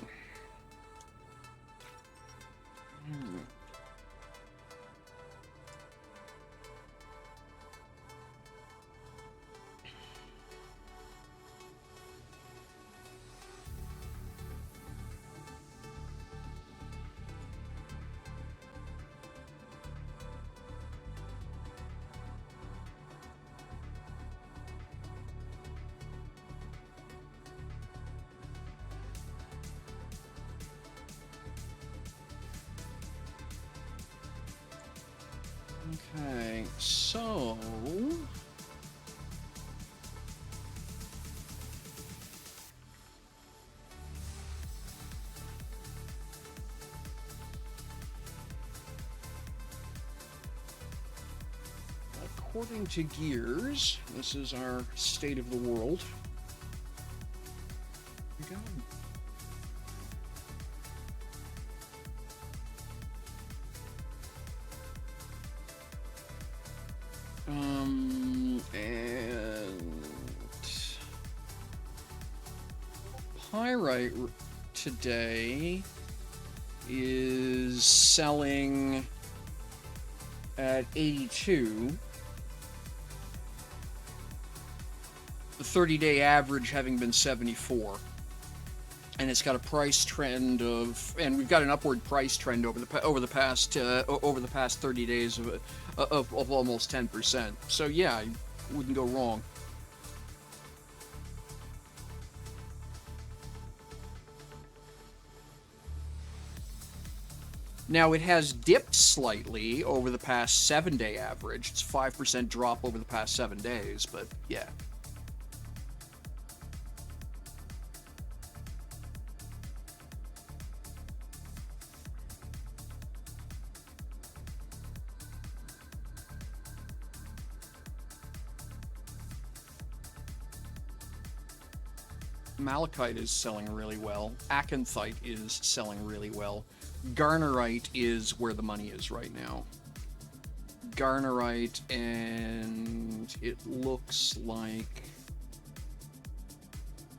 Okay, so... According to Gears, this is our state of the world. Here we go. And Pyrite today is selling at 82. The 30-day average having been 74. And it's got a price trend of, and we've got an upward price trend over the past 30 days of almost 10%. So yeah, you wouldn't go wrong. Now it has dipped slightly over the past 7-day average. It's a 5% drop over the past 7 days, but yeah. Malachite is selling really well. Acanthite is selling really well. Garnerite is where the money is right now. Garnerite, and it looks like...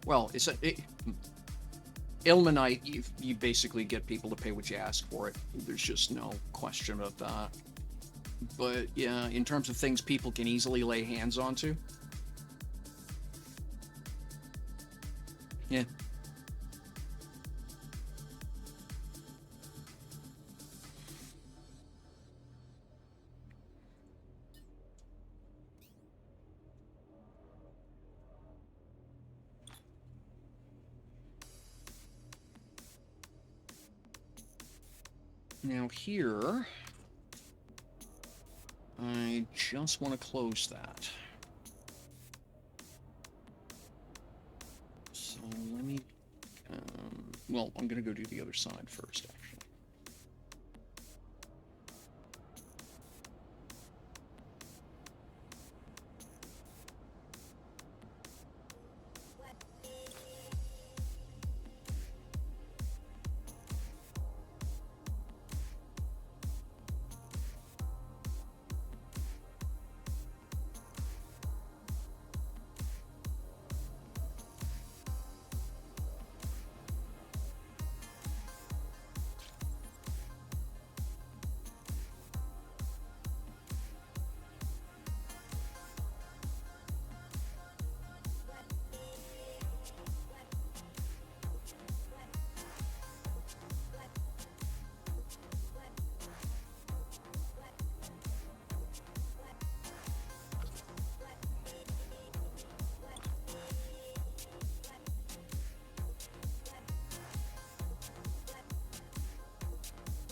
Well, Ilmenite, you basically get people to pay what you ask for it. There's just no question about that. But yeah, in terms of things people can easily lay hands onto, yeah. Now here, I just want to close that. So let me, well, I'm going to go do the other side first, actually.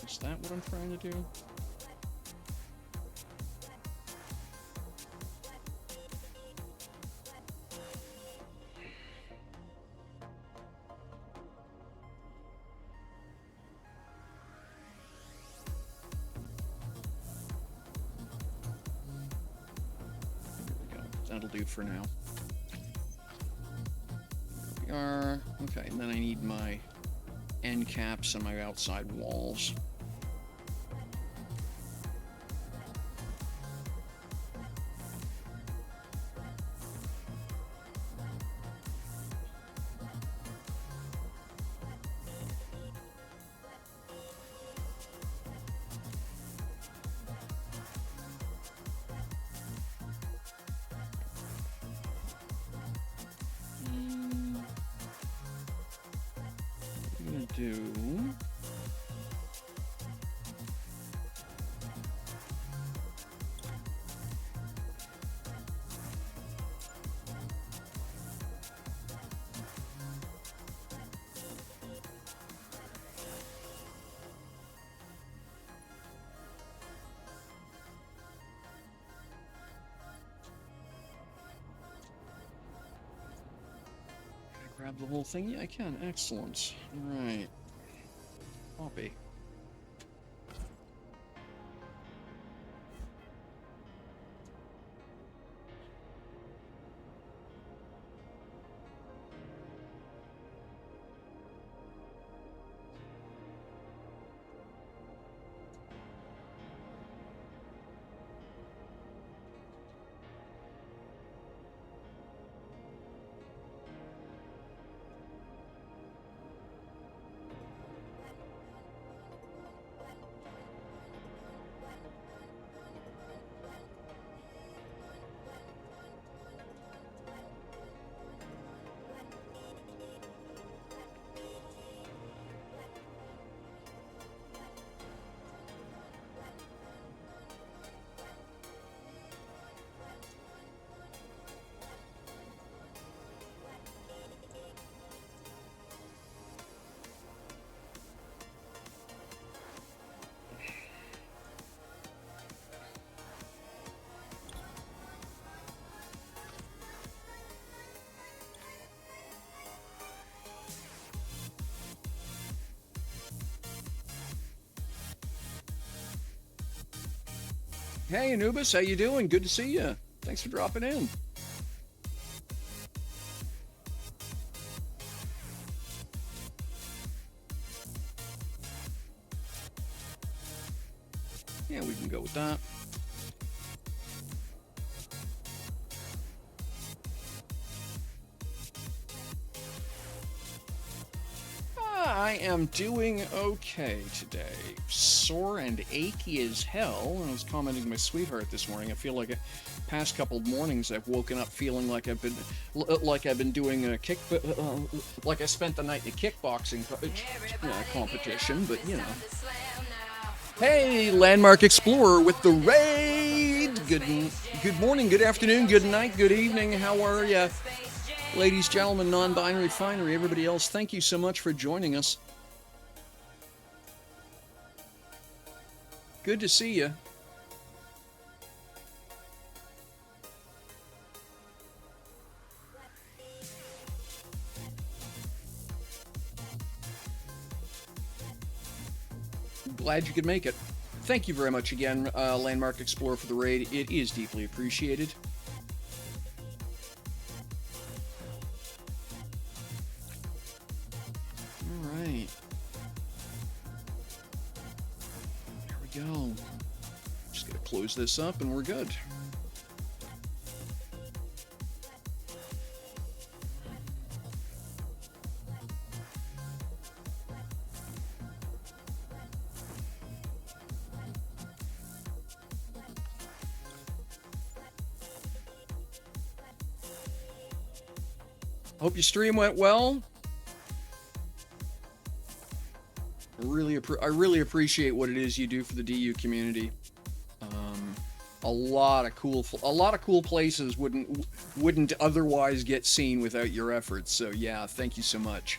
Is that what I'm trying to do? That'll do for now. There we are. Okay, and then I need my end caps and my outside walls. Do grab the whole thing? Yeah, I can. Excellent. All right. Copy. Hey Anubis, how you doing? Good to see you. Thanks for dropping in. Yeah, we can go with that. I am doing okay today. Sore and achy as hell. I was commenting to my sweetheart this morning. I feel like the past couple of mornings I've woken up feeling like I've been doing a like I spent the night in a kickboxing competition, but you know. Hey, Landmark Explorer with the raid. Good morning, good afternoon, good night, good evening. How are ya? Ladies, gentlemen, non-binary refinery, everybody else, thank you so much for joining us. Good to see you. Glad you could make it. Thank you very much again, Landmark Explorer, for the raid. It is deeply appreciated. Go. Just gonna close this up and we're good. Hope your stream went well. I really appreciate what it is you do for the DU community. A lot of cool places wouldn't otherwise get seen without your efforts. So yeah, thank you so much.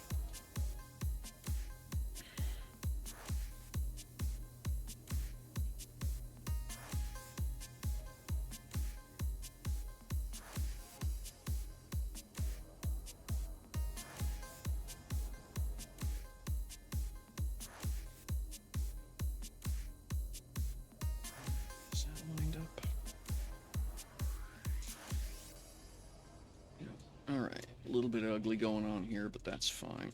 little bit ugly going on here, but that's fine.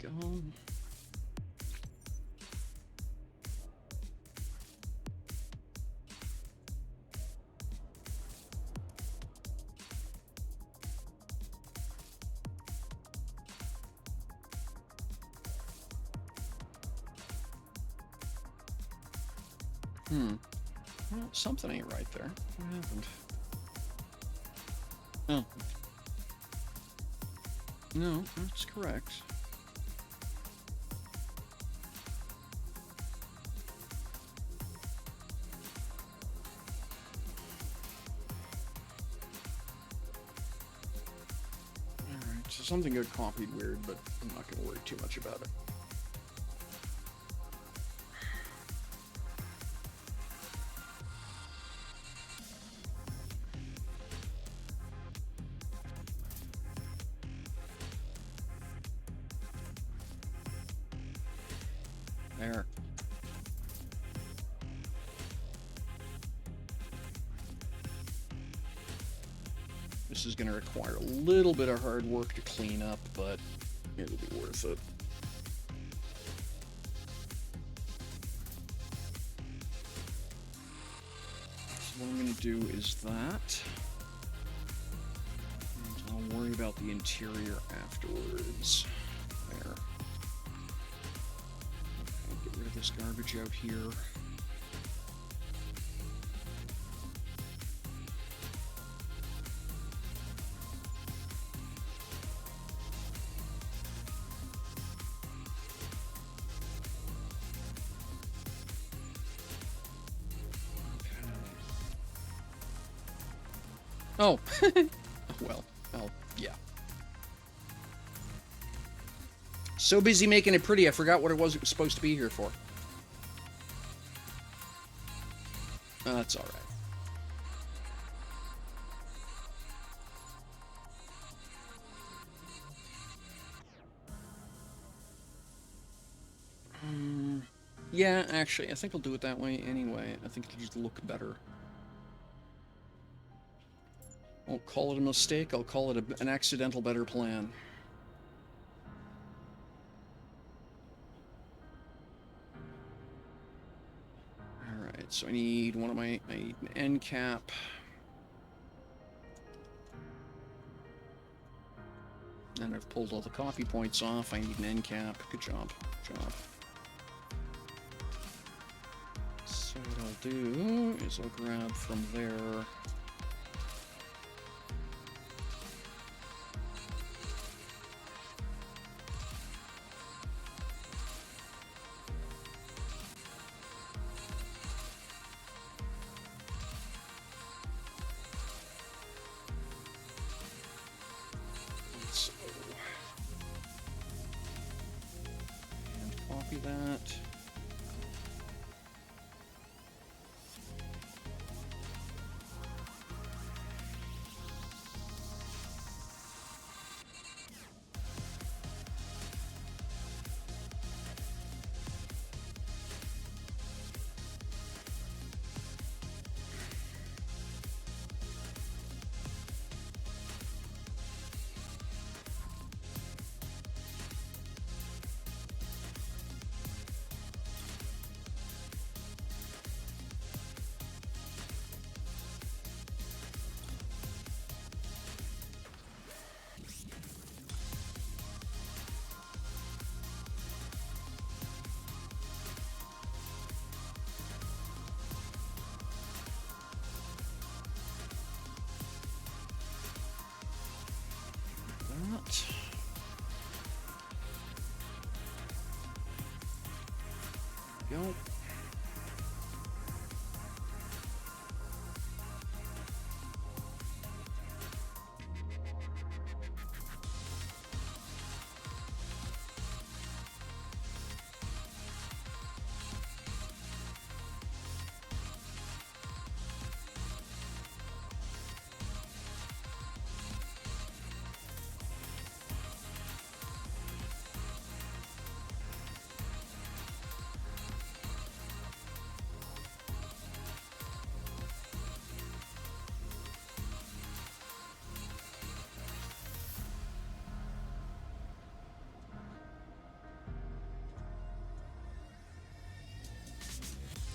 Go. Well, something ain't right there. What happened? Oh. No, that's correct. Alright, so something got copied weird, but I'm not going to worry too much about it. There. This is going to require a little bit of hard work to clean up, but it'll be worth it. So what I'm going to do is that. And I'll worry about the interior afterwards. There. Get rid of this garbage out here. Oh, well, yeah. So busy making it pretty, I forgot what it was supposed to be here for. That's all right. Yeah, actually, I think I'll do it that way anyway. I think it'll just look better. I won't call it a mistake, I'll call it an accidental better plan. Alright, so I need I need an end cap. And I've pulled all the copy points off, I need an end cap. Good job, good job. So what I'll do is I'll grab from there. That. Go.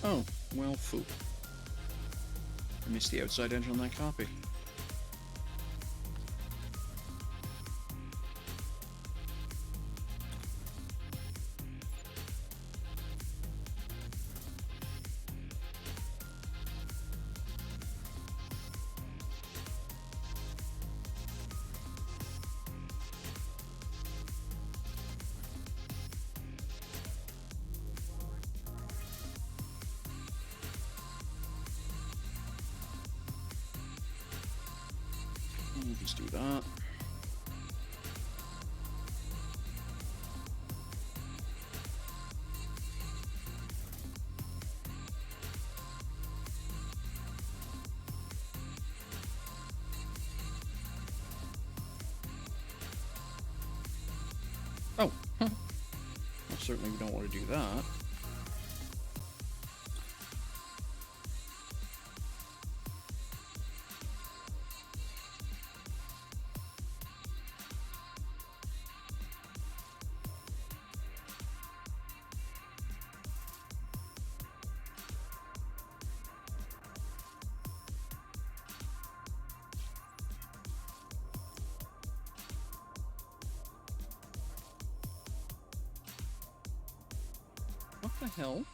Oh, well, phew. I missed the outside edge on that copy. Just do that. Oh, well, certainly we don't want to do that. What the hell?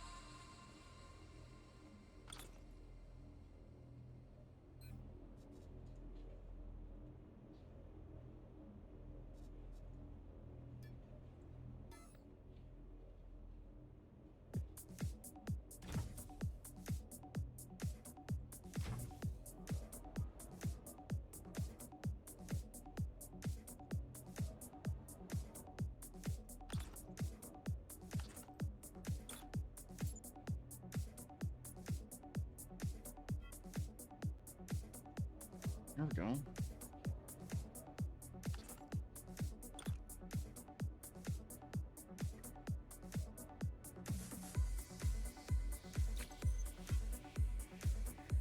There we go.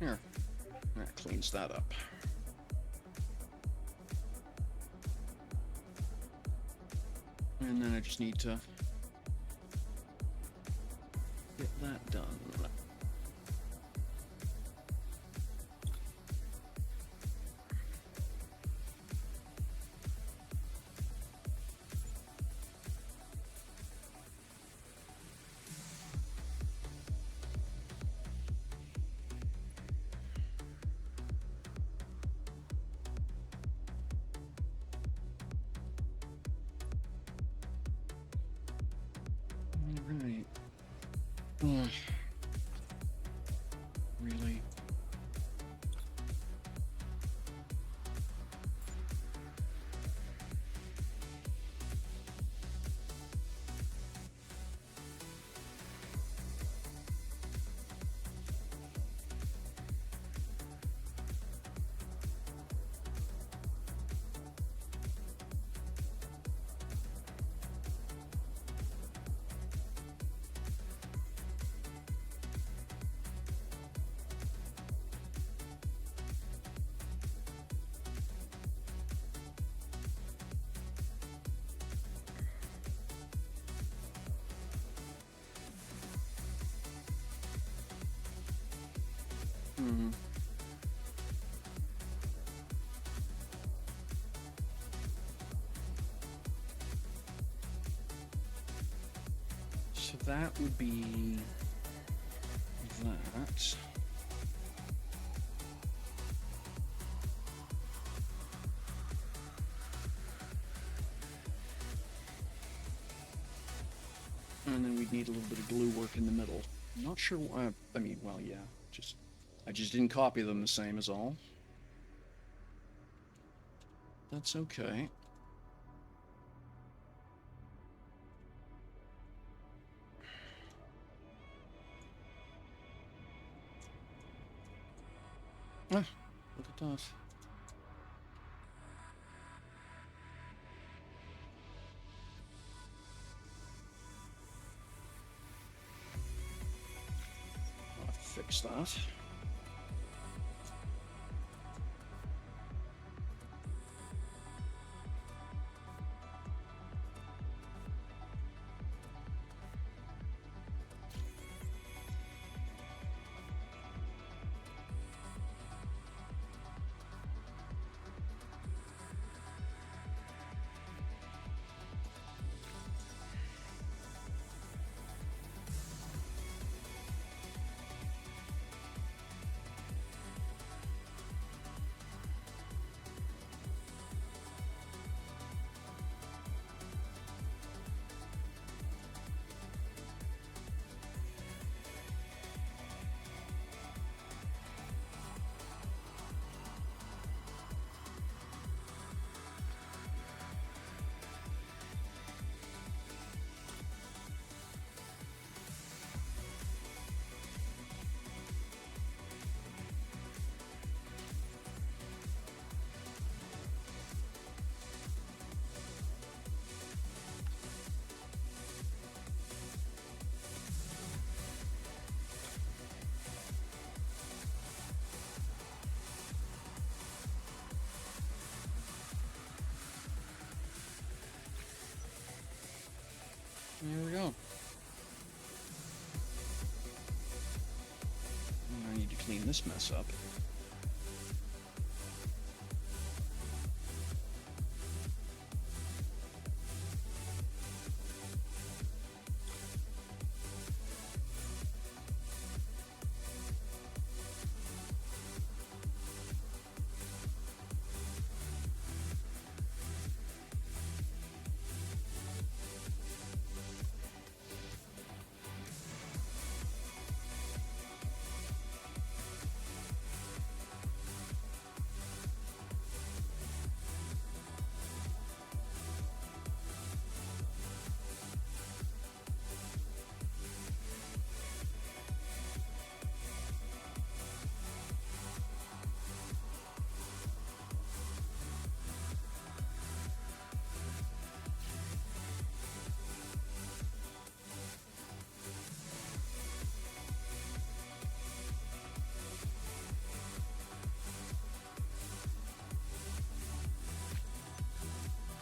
Here. That cleans that up. And then I just need to get that done. Right. Ugh. Really? Hmm. So that would be that. And then we'd need a little bit of glue work in the middle. I'm not sure why. I mean, well, yeah. I just didn't copy them the same as all. That's okay. Ah, look at that. I'll have to fix that. There we go. I need to clean this mess up.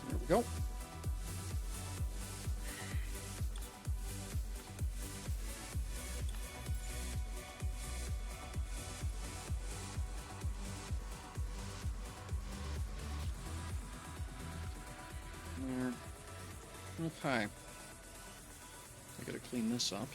There we go. There. Okay. I gotta clean this up.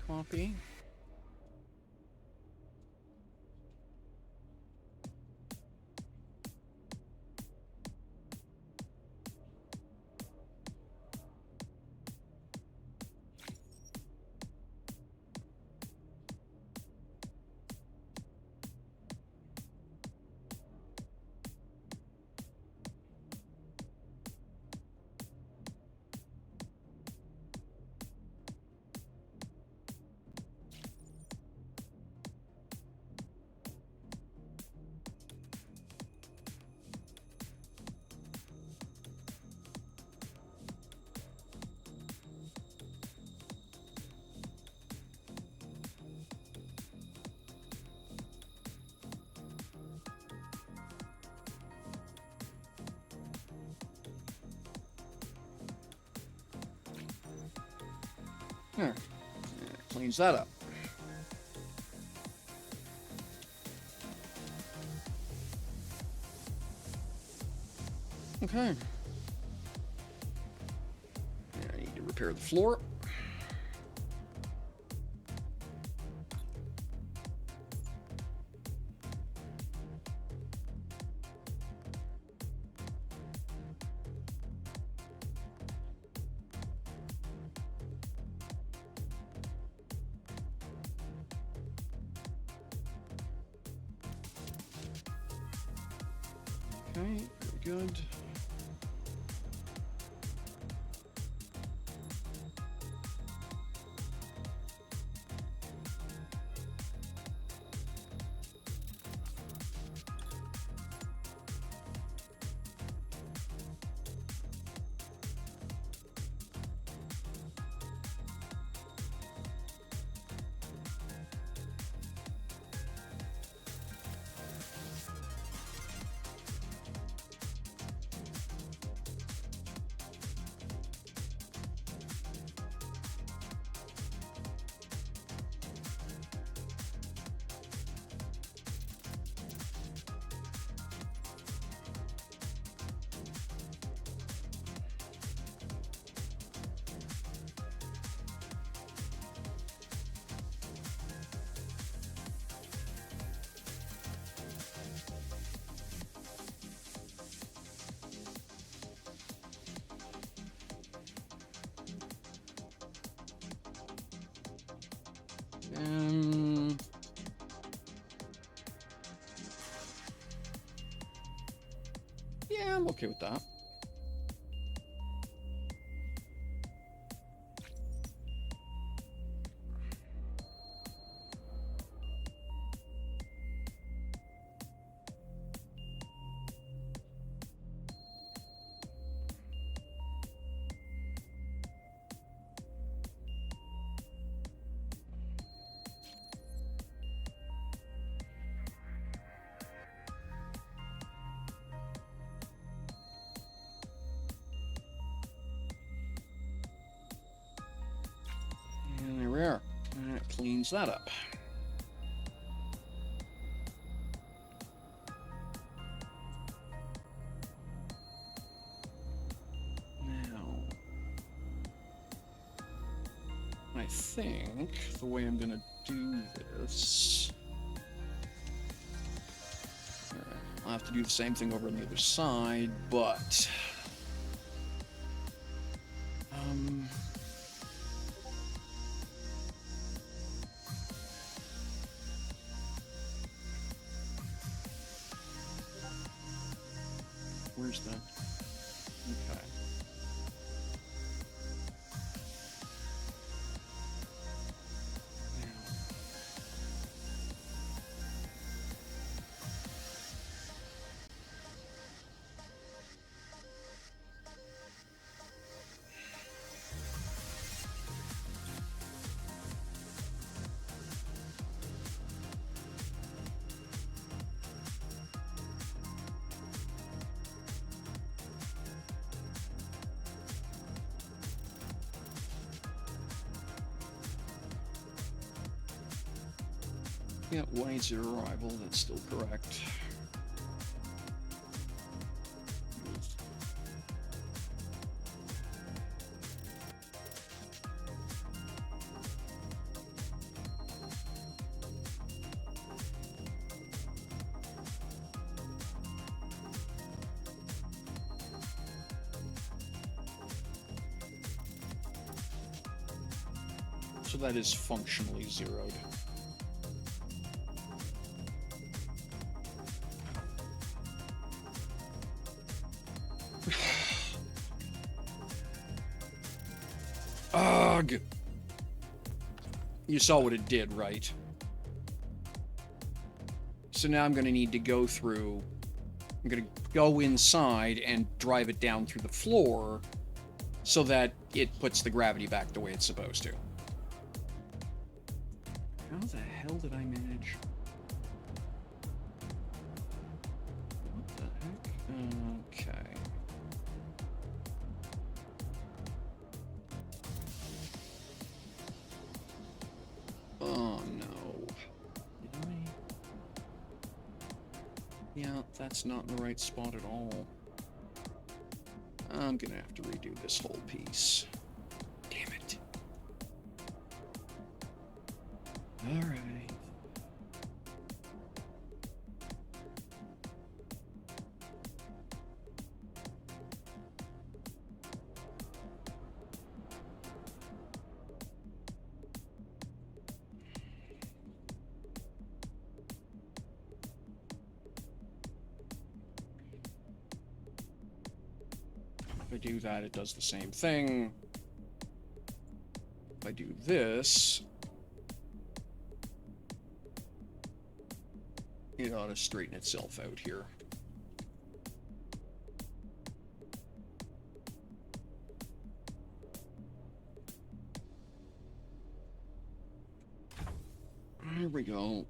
Copy. There. Cleans that up. Okay. I need to repair the floor. Okay, very good. Um, yeah, I'm okay with that. And there we are. That cleans that up. Now, I think the way I'm gonna do this. Alright, I'll have to do the same thing over on the other side, but. Where's that? Okay. Yeah, 180 arrival, that's still correct. So that is functionally zeroed. Ugh! You saw what it did, right? So now I'm gonna need to go through... I'm gonna go inside and drive it down through the floor so that it puts the gravity back the way it's supposed to. How the hell did I manage? What the heck? Okay. Oh no. Did I? Yeah, that's not in the right spot at all. I'm gonna have to redo this whole piece. Damn it. Alright. If I do that, it does the same thing. If I do this, it ought to straighten itself out here. There we go.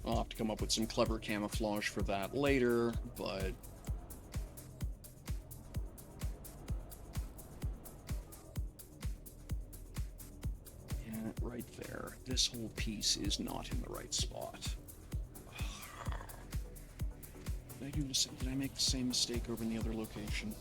I'll have to come up with some clever camouflage for that later, but... yeah, right there. This whole piece is not in the right spot. Did I make the same mistake over in the other location?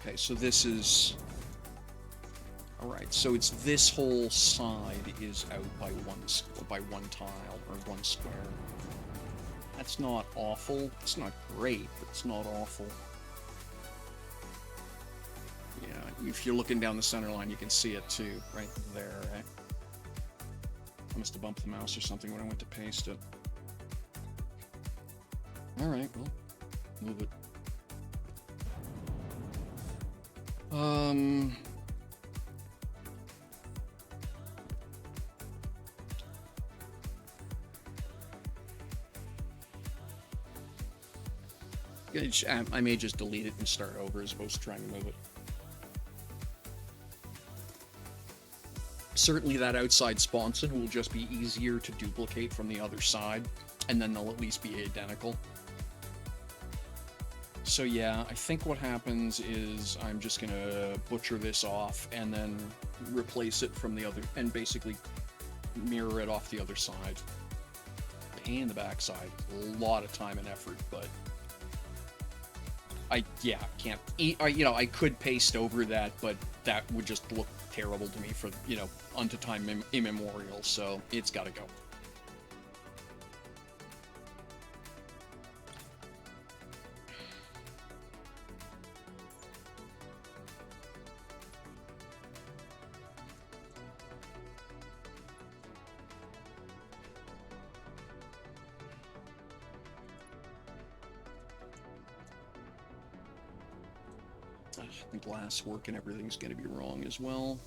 Okay, so this is... Alright, so it's this whole side is out by one tile, or one square. That's not awful. It's not great, but it's not awful. Yeah, if you're looking down the center line, you can see it too, right there, right? I must have bumped the mouse or something when I went to paste it. Alright, well, move it. I may just delete it and start over as opposed to trying to move it. Certainly that outside sponson will just be easier to duplicate from the other side, and then they'll at least be identical. So yeah, I think what happens is I'm just gonna butcher this off and then replace it from the other, and basically mirror it off the other side. Pain in the backside, a lot of time and effort, but I can't. I could paste over that, but that would just look terrible to me for, unto time immemorial, so it's gotta go. The glass work and everything's gonna be wrong as well.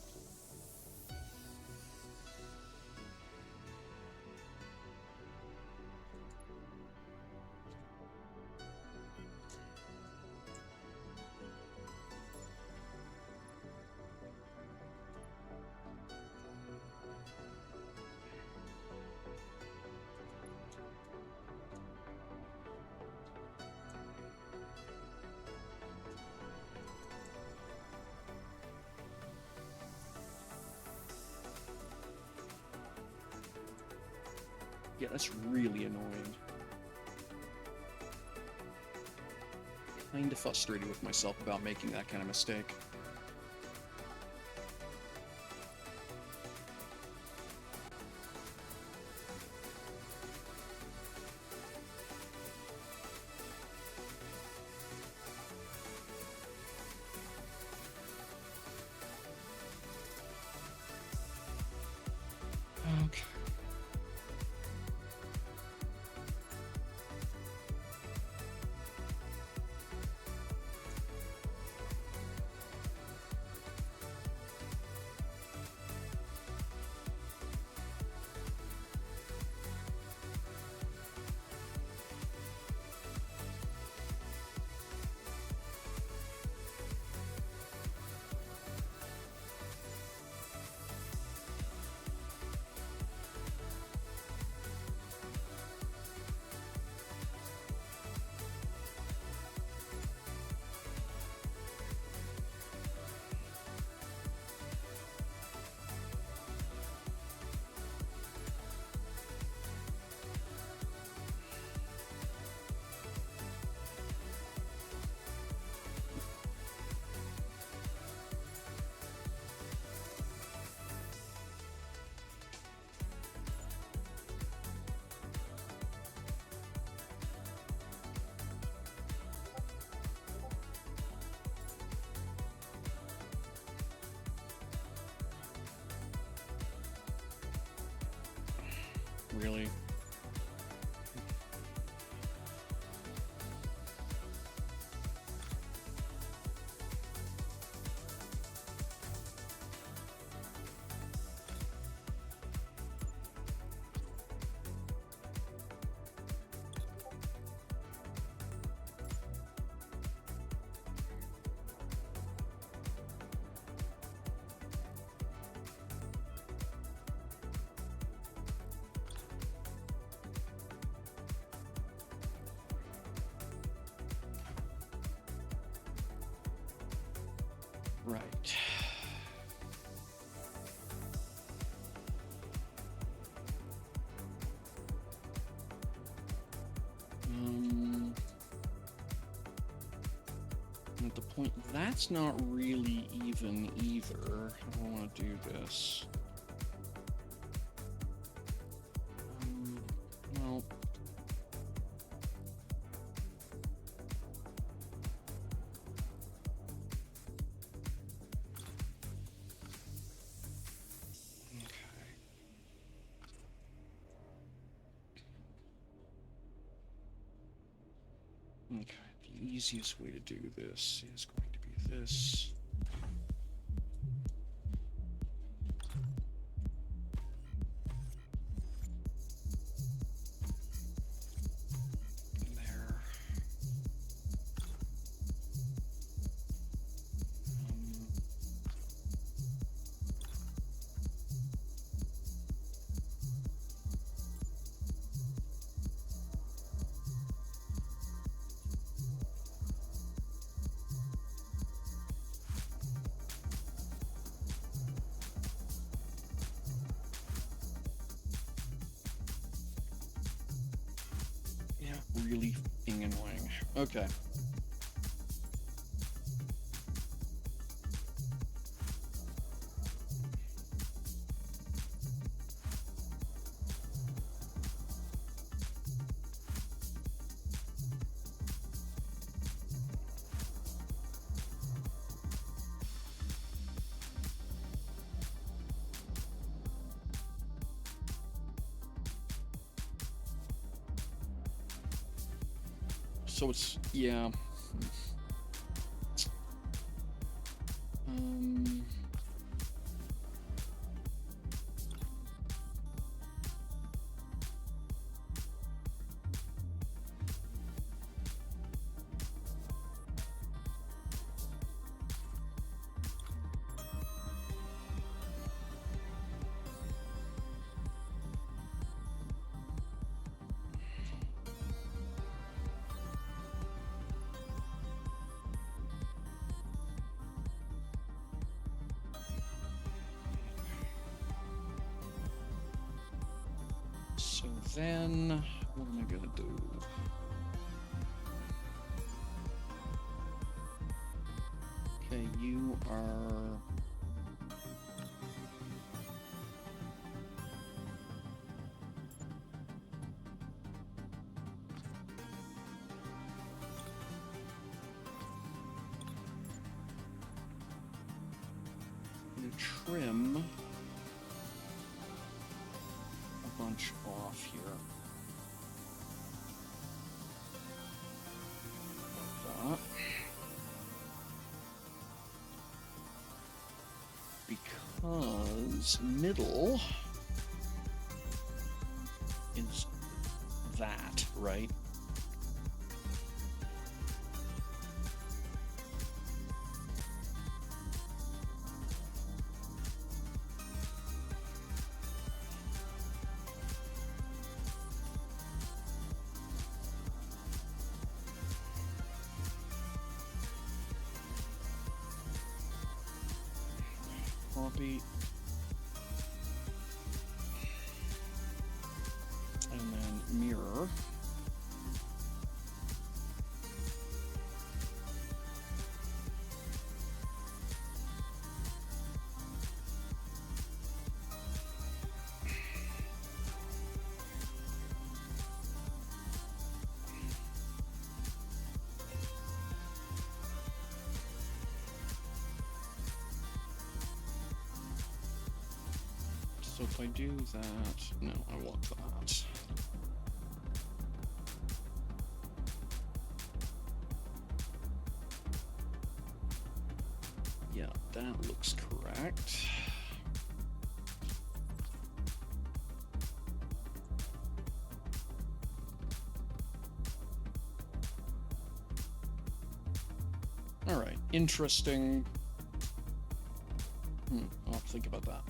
Yeah, that's really annoying. Kinda frustrated with myself about making that kind of mistake. Okay. Really? Right. point, that's not really even either. I don't want to do this. Well. Okay, the easiest way to do this is going to be this. There. Yeah, really f***ing annoying. Okay. So it's, yeah. So then, what am I gonna do? Okay, you are... gonna trim a bunch off here. Like that. Because middle is that, right? Copy. And then mirror. So if I do that, no, I want that. Yeah, that looks correct. All right, interesting. I'll think about that.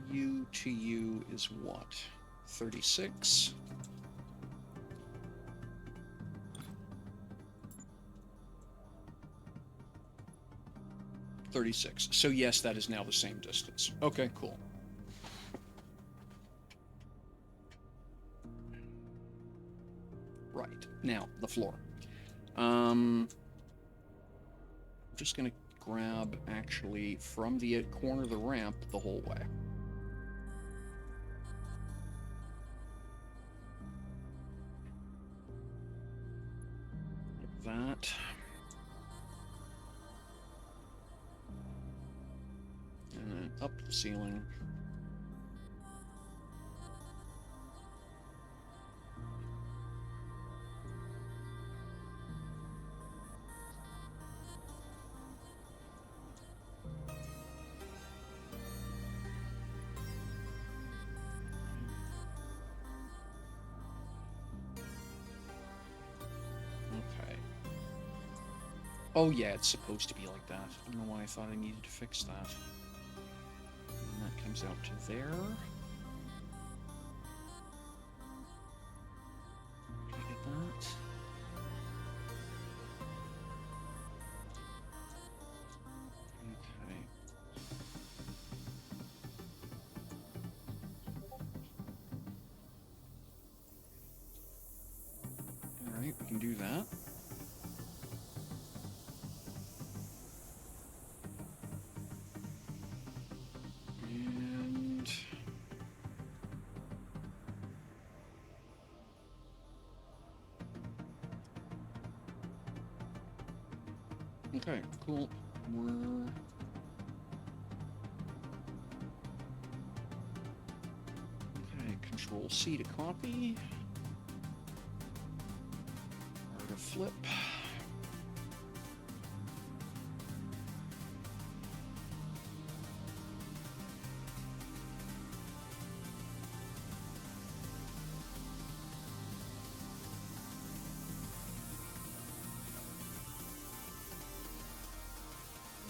U to U is what? 36? 36. So yes, that is now the same distance. Okay, cool. Right. Now, the floor. I'm just gonna grab, actually, from the corner of the ramp, the whole way. Like that. And then up the ceiling. Okay. Oh yeah, it's supposed to be like that. I don't know why I thought I needed to fix that. And that comes out to there. Can I get that? Okay. Alright, we can do that. And okay, cool. We're okay. Control C to copy. Or to flip.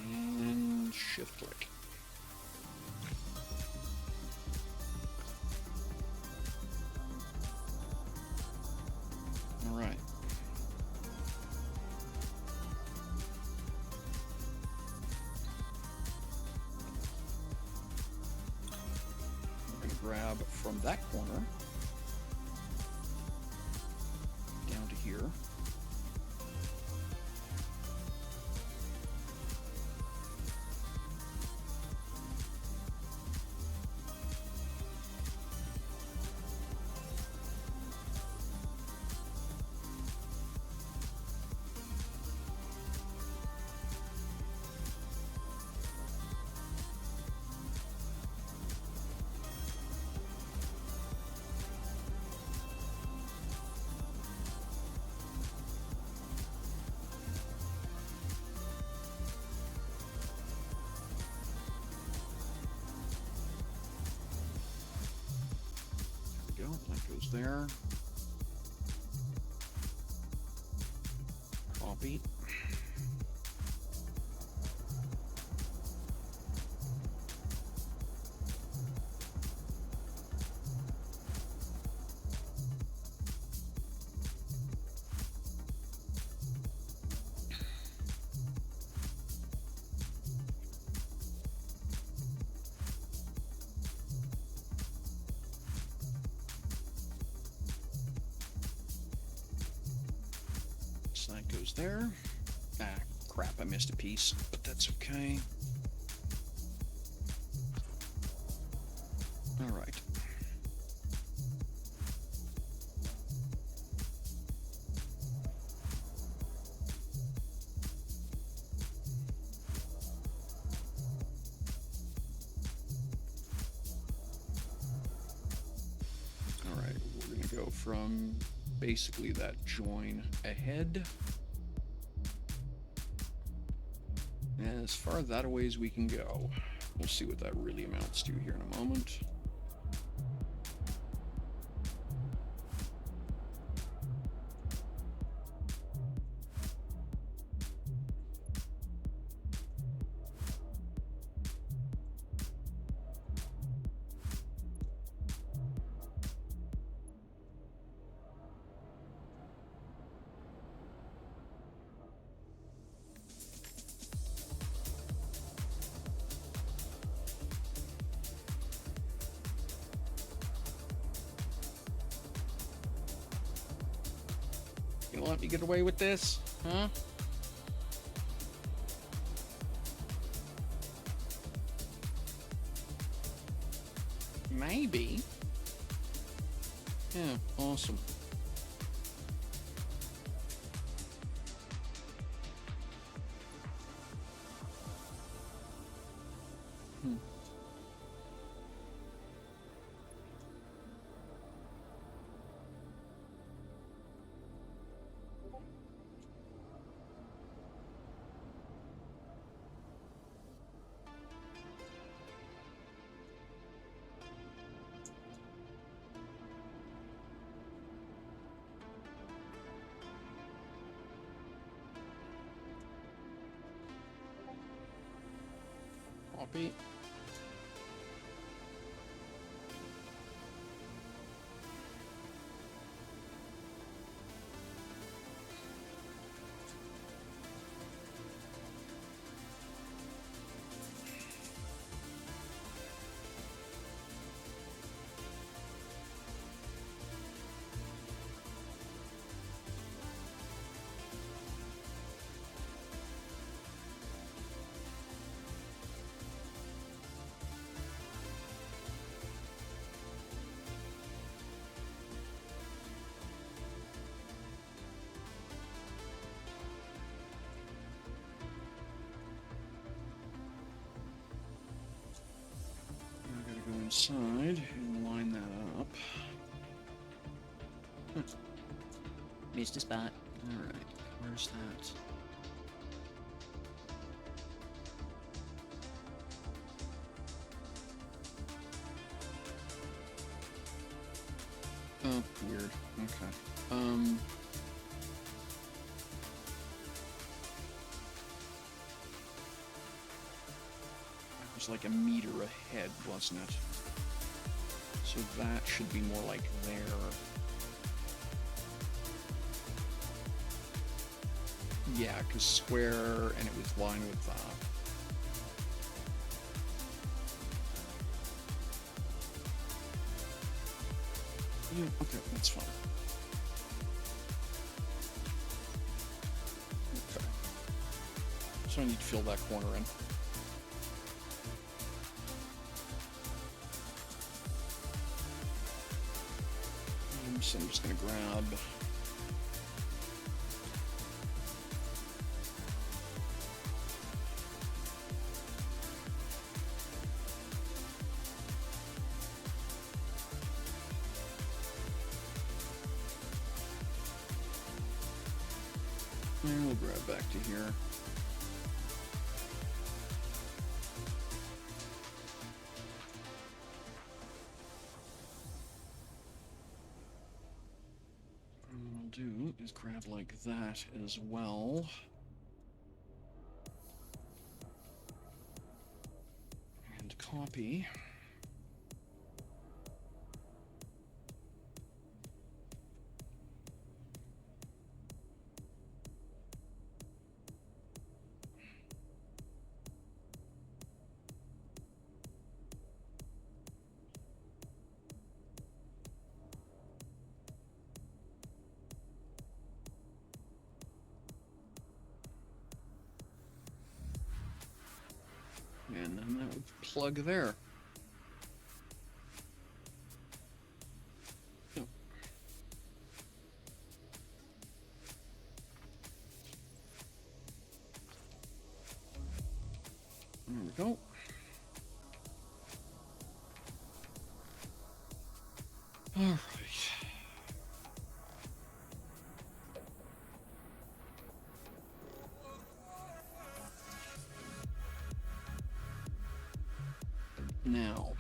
And shift click. All right. We're going to grab from that corner down to here. There we go. That goes there. Copy. So that goes there. Ah, crap, I missed a piece, but that's okay. All right. All right, we're gonna go from basically that join ahead. And as far that a way as we can go. We'll see what that really amounts to here in a moment. You let me get away with this? Huh? Maybe. Yeah, awesome. Copy. I gotta go inside and line that up. Missed a spot. Alright, where's that? Oh, weird. Okay. It was like a meter ahead, wasn't it? So that should be more like there. Yeah, because square, and it was lined with yeah, okay, that's fine. Okay. So I need to fill that corner in. So I'm just gonna grab and we'll grab back to here. Do is grab like that as well. And copy. And then that would plug there. Yep. There we go. All right. Now,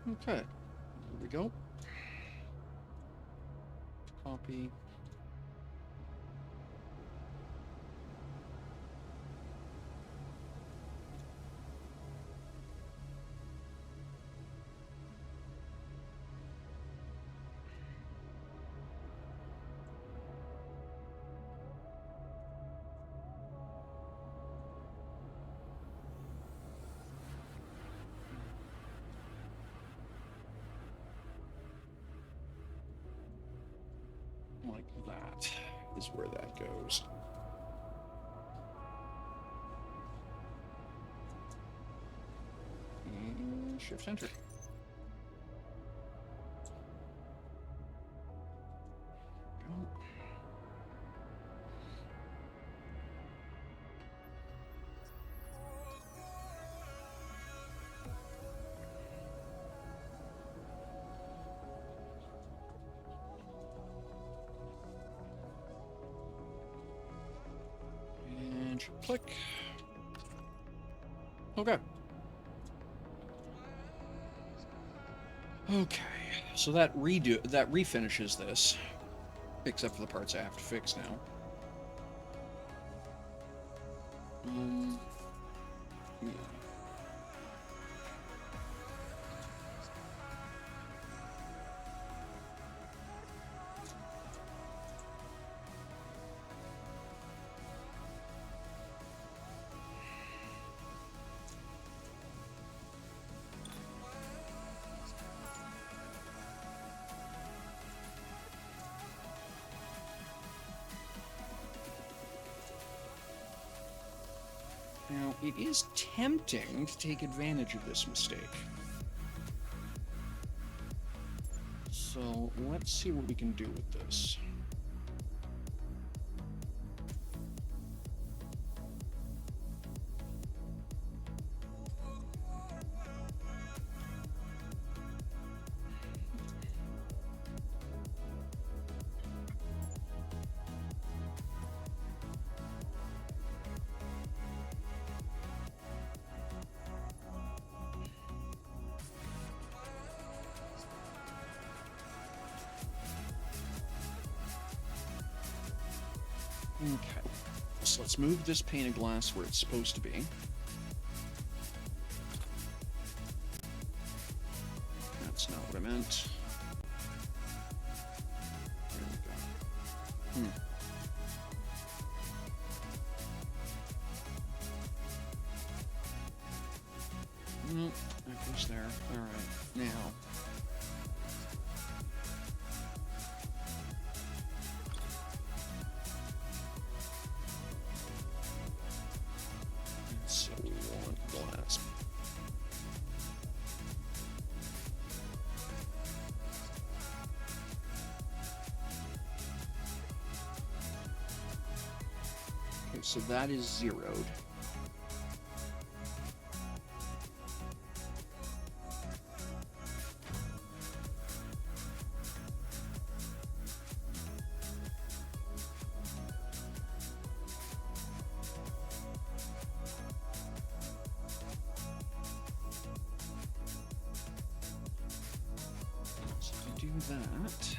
Okay, here we go. Copy. Like that is where that goes. And shift enter. Go. And click. Okay. Okay. So that refinishes this, except for the parts I have to fix now. Yeah. Now, it is tempting to take advantage of this mistake. So, let's see what we can do with this. Okay, so let's move this pane of glass where it's supposed to be. That's not what I meant. There we go. Nope, that goes there. Alright, now. So we want glass. Okay, so that is zeroed. So if I do that.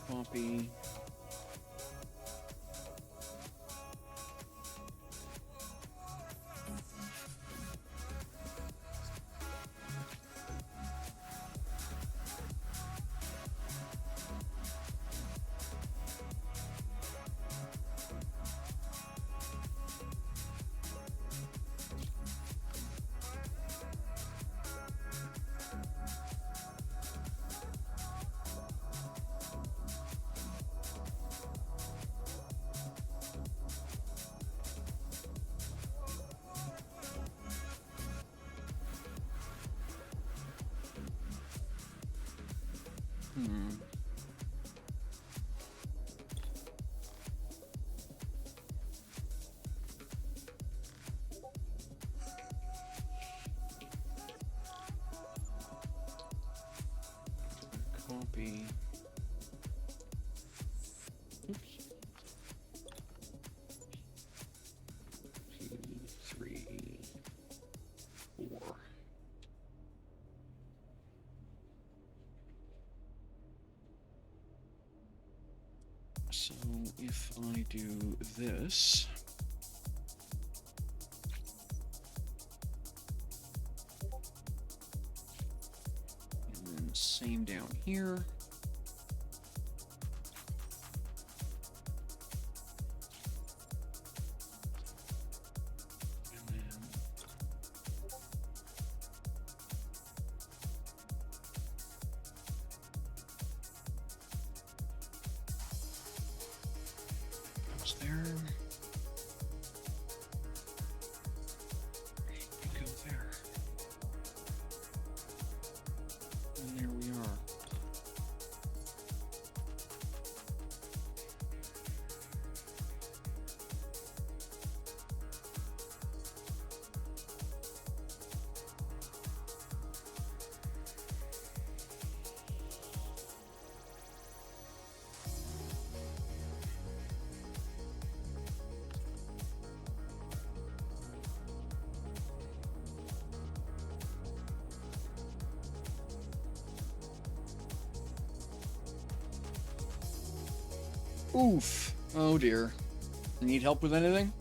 Copy. Copy. Oops. 2, 3, 4. So if I do this, and then same down here. And then goes there. Go there. And there we are. Oof. Oh dear. Need help with anything?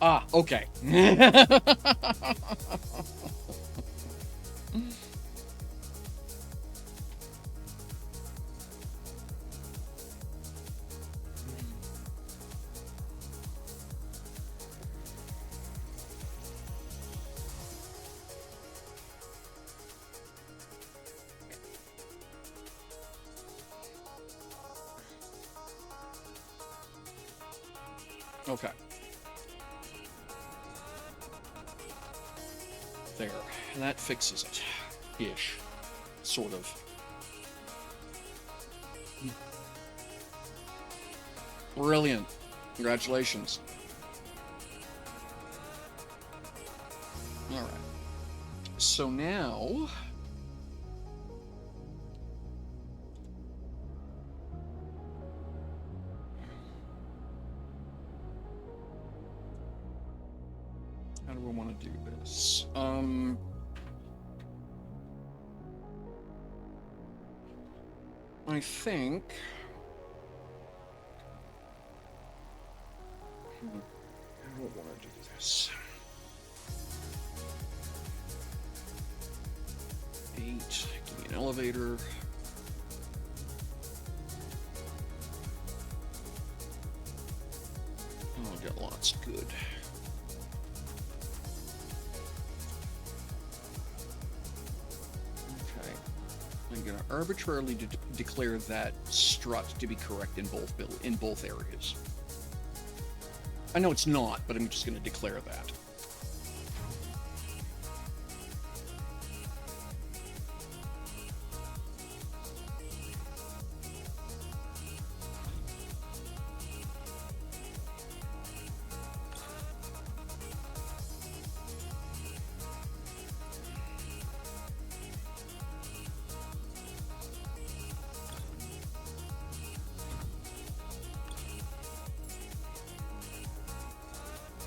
Ah, okay. Okay. There. And that fixes it. Ish. Sort of. Brilliant. Congratulations. Alright. So now... how do we want to do this? I think... how do I want to do this? 8, give me an elevator. Oh, I got lots. Good. Okay. I'm going to arbitrarily declare that strut to be correct in both areas. I know it's not, but I'm just going to declare that.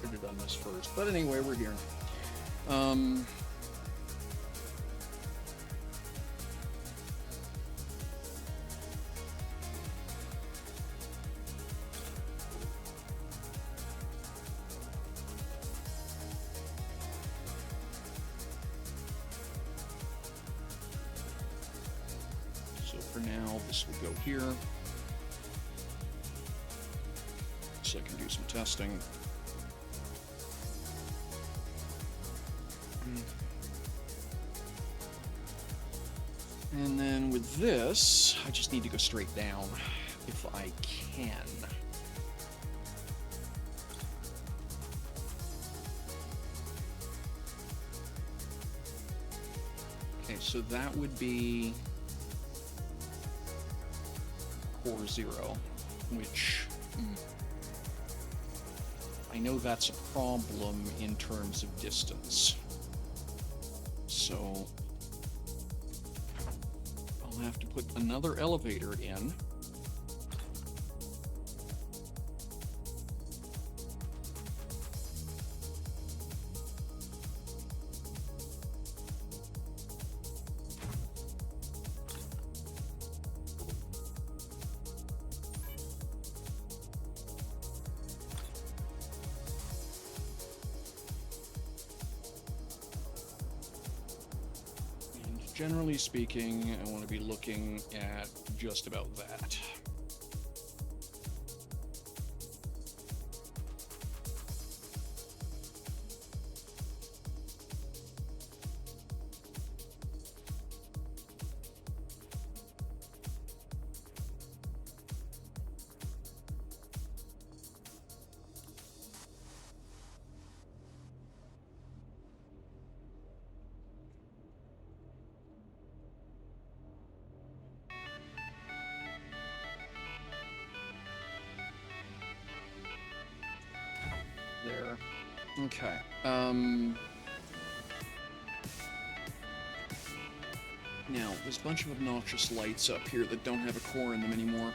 Should have done this first, but anyway, we're here. So for now, this will go here. So I can do some testing. And then with this, I just need to go straight down if I can. Okay, so that would be core 0, which I know that's a problem in terms of distance. So I'll have to put another elevator in. Generally speaking, I want to be looking at just about that. There. Okay. Now, there's a bunch of obnoxious lights up here that don't have a core in them anymore.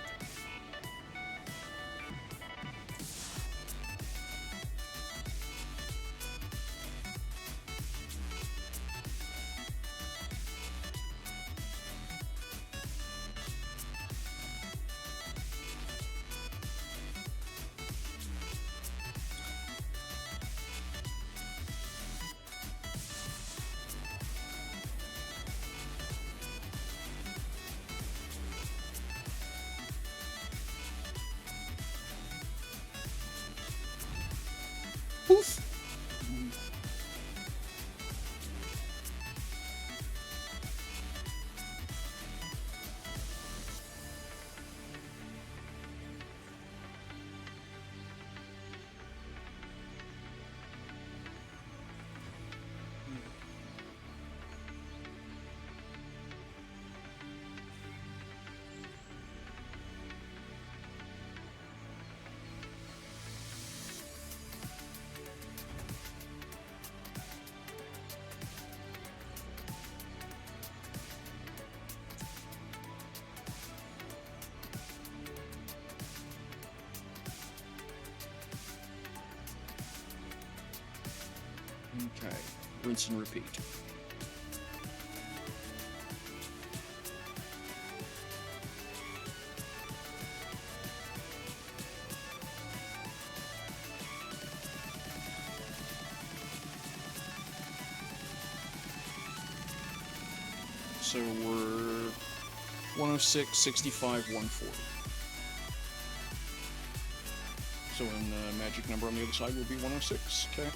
Poof! Okay, rinse and repeat. So we're 106, 65, 140. So in the magic number on the other side will be 106, okay?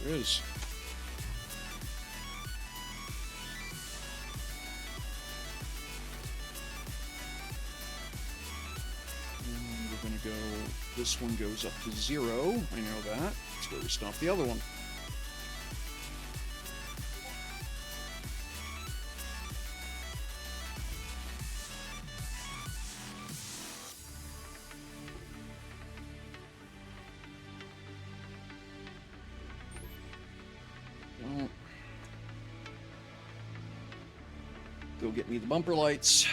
There is. And we're gonna go, this one goes up to 0, I know that. That's where we stop the other one. Well, go get me the bumper lights.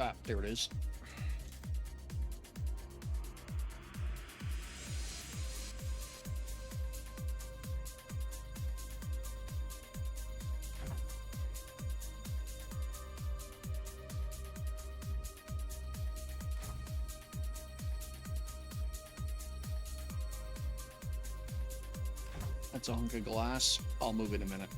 Ah, there it is. That's a hunk of glass. I'll move it in a minute.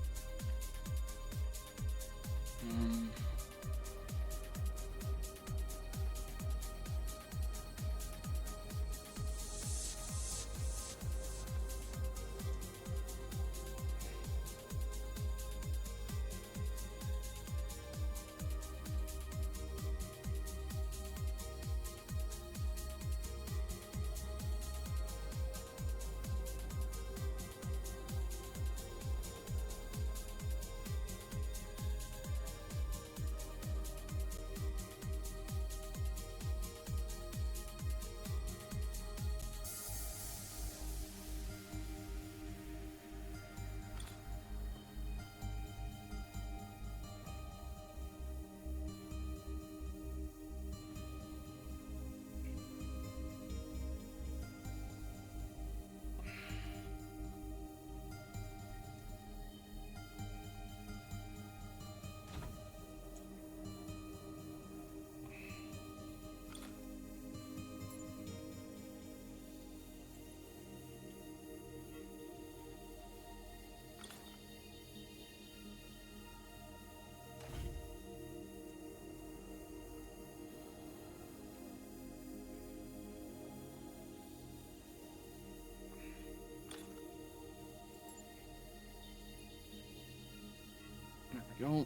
There we go.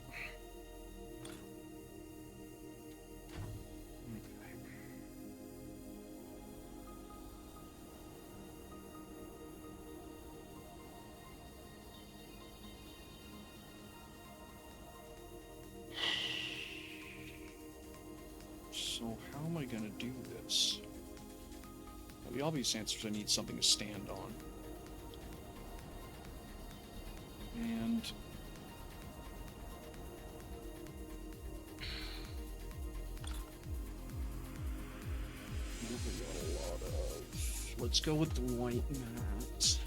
So how am I gonna do this? Well, the obvious answer is I need something to stand on. And we got a lot of. Let's go with the white mat.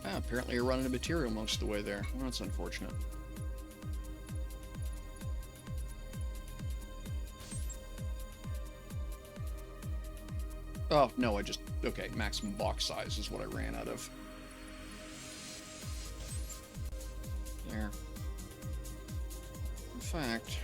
Ah, apparently you're running out of material most of the way there. Well, that's unfortunate. Oh, no, okay, maximum box size is what I ran out of. There. In fact...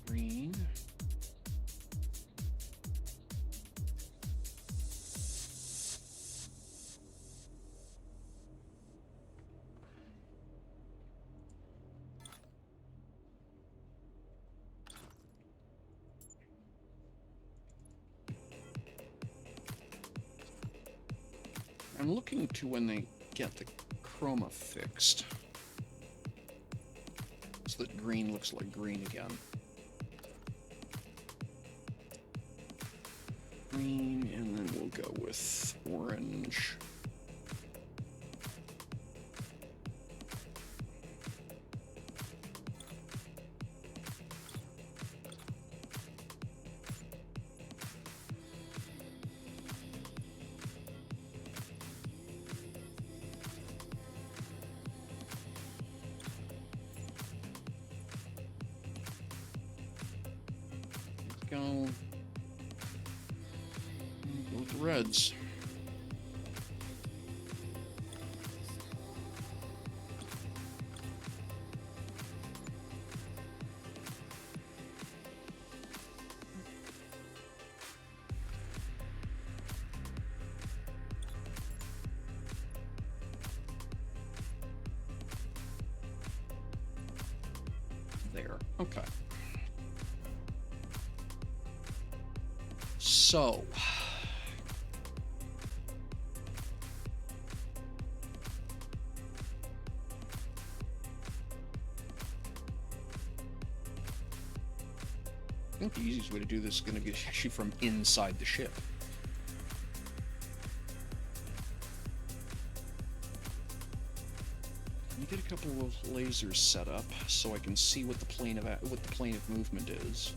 Green. I'm looking to when they get the chroma fixed, so that green looks like green again. Green, and then we'll go with orange. Go. Go with the reds. There. Okay. So, I think the easiest way to do this is going to be actually from inside the ship. Let me get a couple of lasers set up so I can see what the plane of movement is.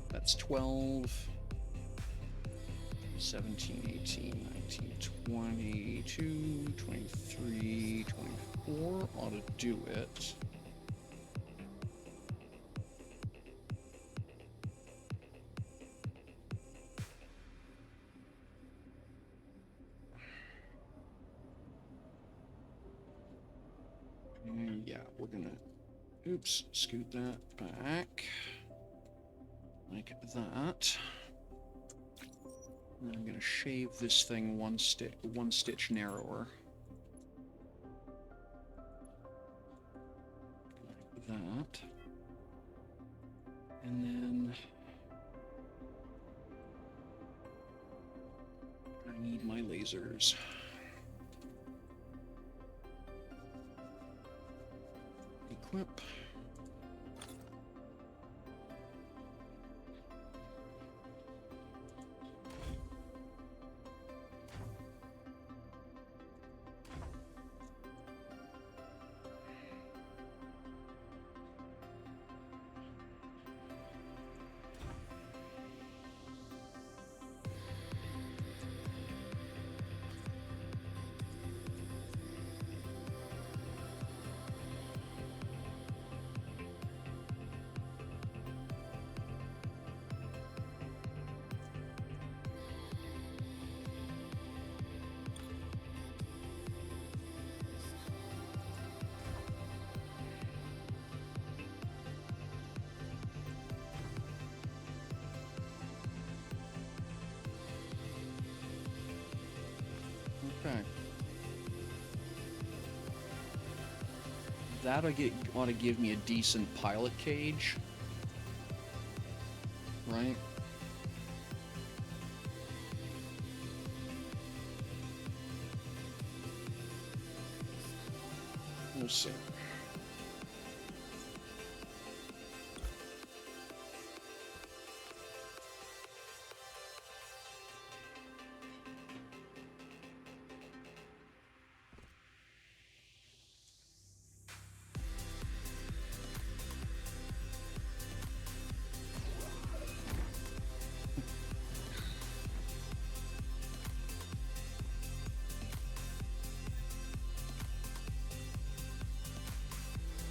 That's 12, 17, 18, 19, 22, 23, 24 ought to do it. And yeah, we're gonna, oops, scoot that back. Like that. And I'm gonna shave this thing one stitch narrower. Like that. And then I need my lasers. Equip. Okay. That ought to give me a decent pilot cage. Right? We'll see.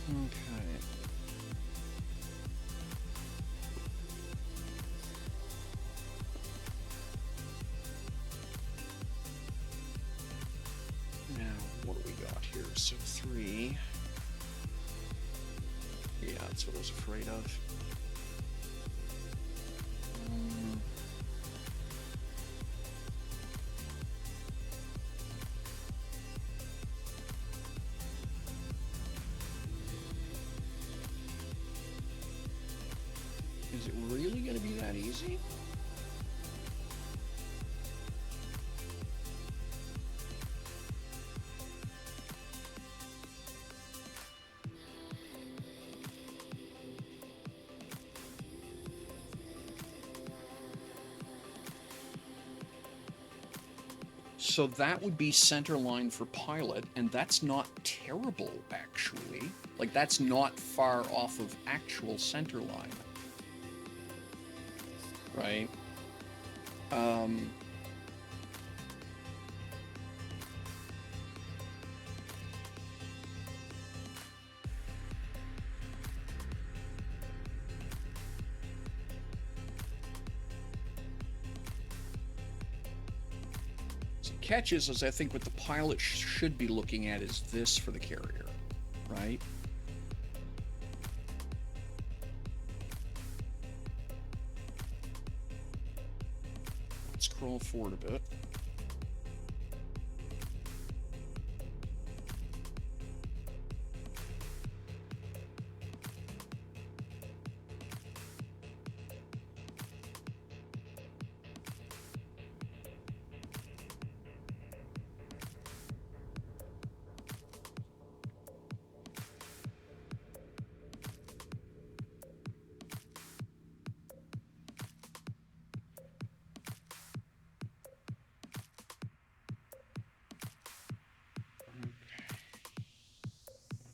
Okay. Now, what do we got here? So 3. Yeah, that's what I was afraid of. Is it really going to be that easy? So that would be center line for pilot, and that's not terrible, actually. Like, that's not far off of actual center line. Right? So catches is, I think, what the pilot should be looking at is this for the carrier, right? Scroll forward a bit.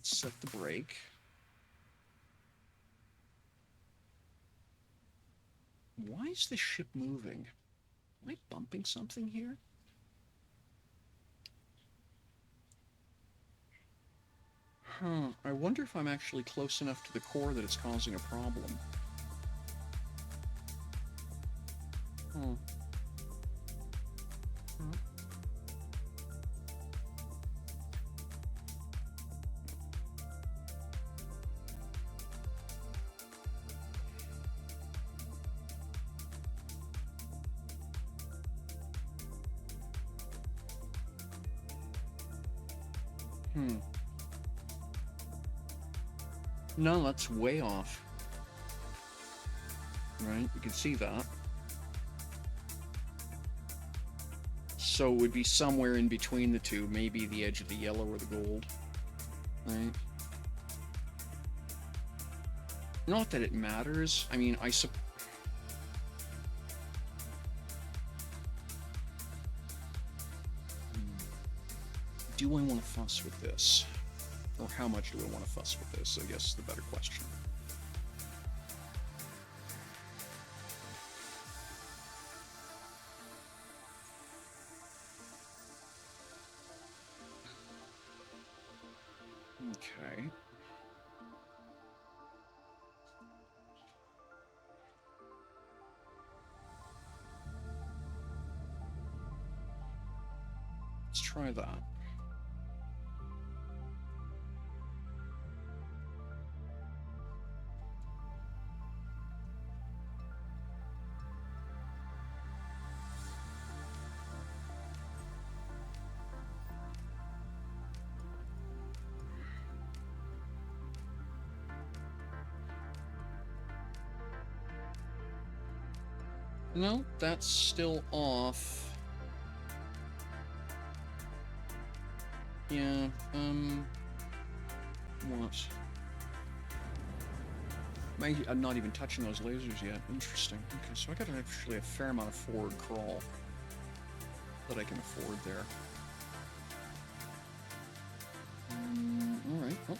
Set the brake. Why is the ship moving? Am I bumping something here? Huh. I wonder if I'm actually close enough to the core that it's causing a problem. Huh. No, that's way off. Right, you can see that. So it would be somewhere in between the two, maybe the edge of the yellow or the gold. Right? Not that it matters. I mean, do I want to fuss with this? Or how much do I want to fuss with this, I guess is the better question. Okay. Let's try that. No, that's still off. Yeah, what? I'm not even touching those lasers yet. Interesting. Okay, so I got actually a fair amount of forward crawl that I can afford there. Alright, well.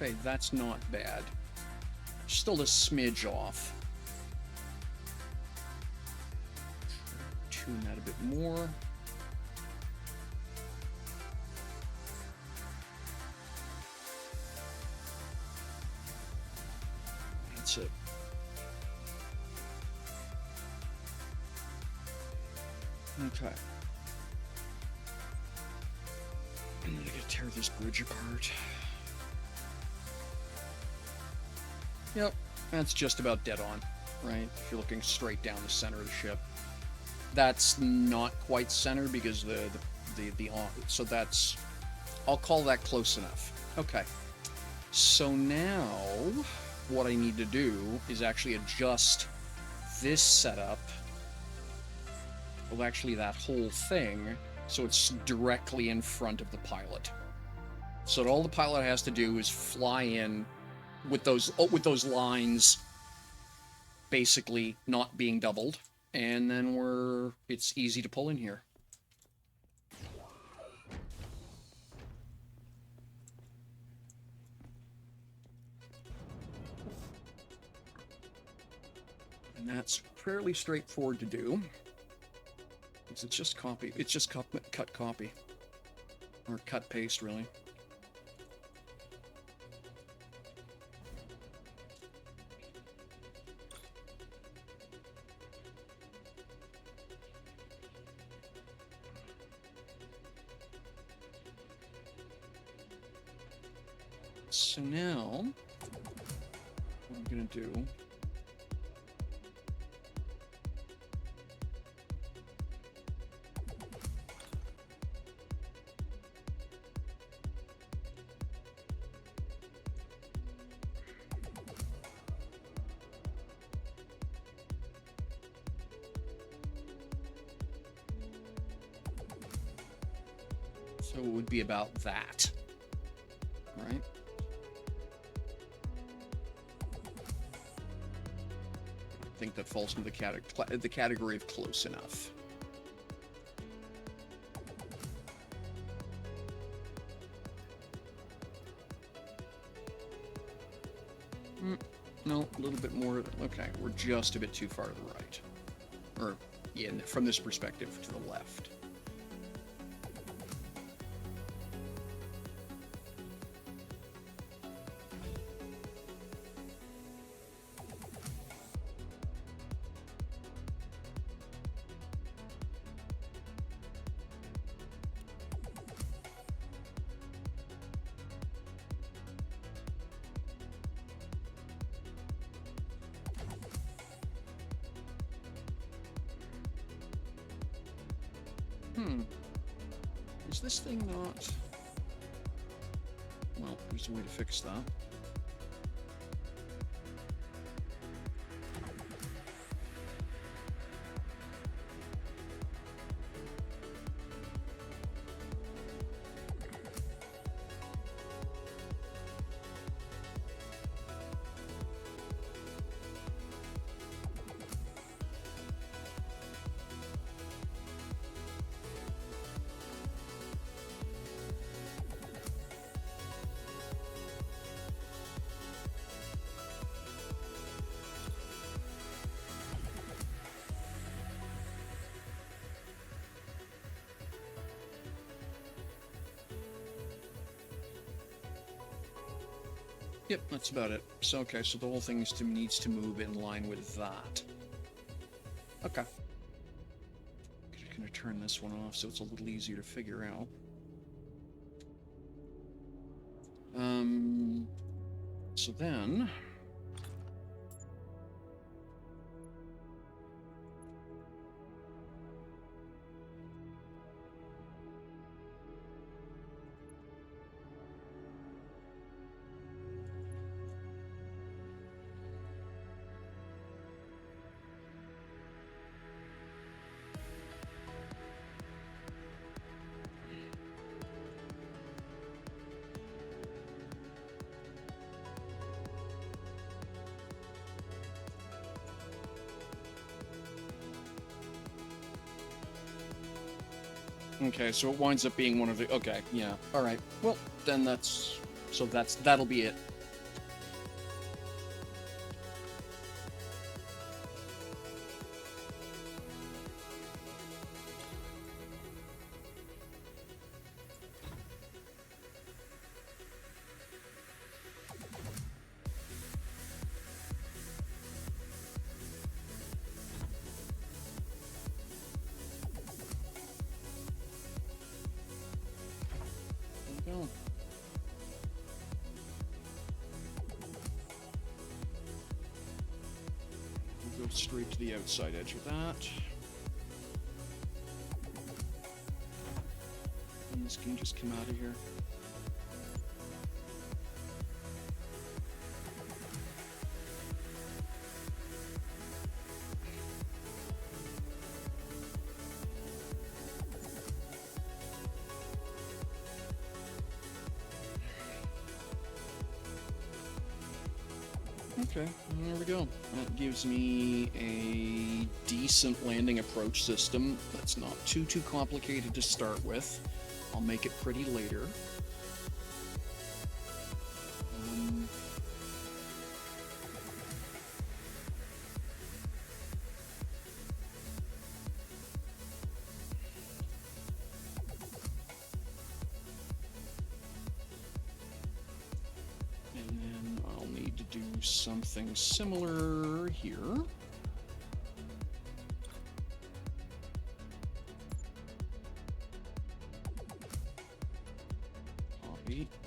Okay, that's not bad. Still a smidge off. Tune that a bit more. That's it. Okay. I'm gonna tear this bridge apart. Yep, that's just about dead on, right? If you're looking straight down the center of the ship. That's not quite center because so that's, I'll call that close enough. Okay. So now what I need to do is actually adjust this setup, well actually that whole thing, so it's directly in front of the pilot. So all the pilot has to do is fly in with those lines basically not being doubled, and then it's easy to pull in here. And that's fairly straightforward to do. It's just copy. It's just cut copy. Or cut paste, really. So now, what I'm gonna do so it would be about that, right? I think that falls into the category of close enough. No, a little bit more. Okay, we're just a bit too far to the right. Or, yeah, from this perspective, to the left. Is this thing not... Well, there's a way to fix that. Yep, that's about it. So, okay, so the whole thing needs to move in line with that. Okay. turn this one off so it's a little easier to figure out. So then... Okay, so it winds up being one of the... Okay, yeah. Alright. Well, then that's... So that'll be it. Go. We'll go straight to the outside edge of that. And this can just come out of here. Okay, there we go. That gives me a decent landing approach system that's not too complicated to start with. I'll make it pretty later. And then I'll need to do something similar here. Copy. That.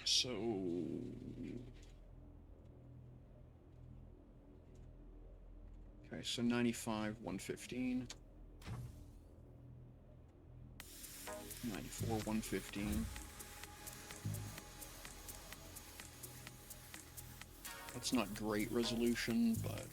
So okay, so 95, 115. 94, 115. That's not great resolution, but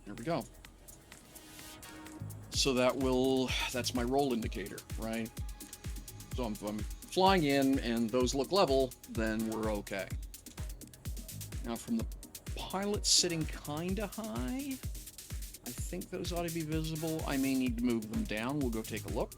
there we go. So that's my roll indicator, right? So if I'm flying in and those look level, then we're okay. Now from the pilot sitting kinda high, I think those ought to be visible. I may need to move them down. We'll go take a look.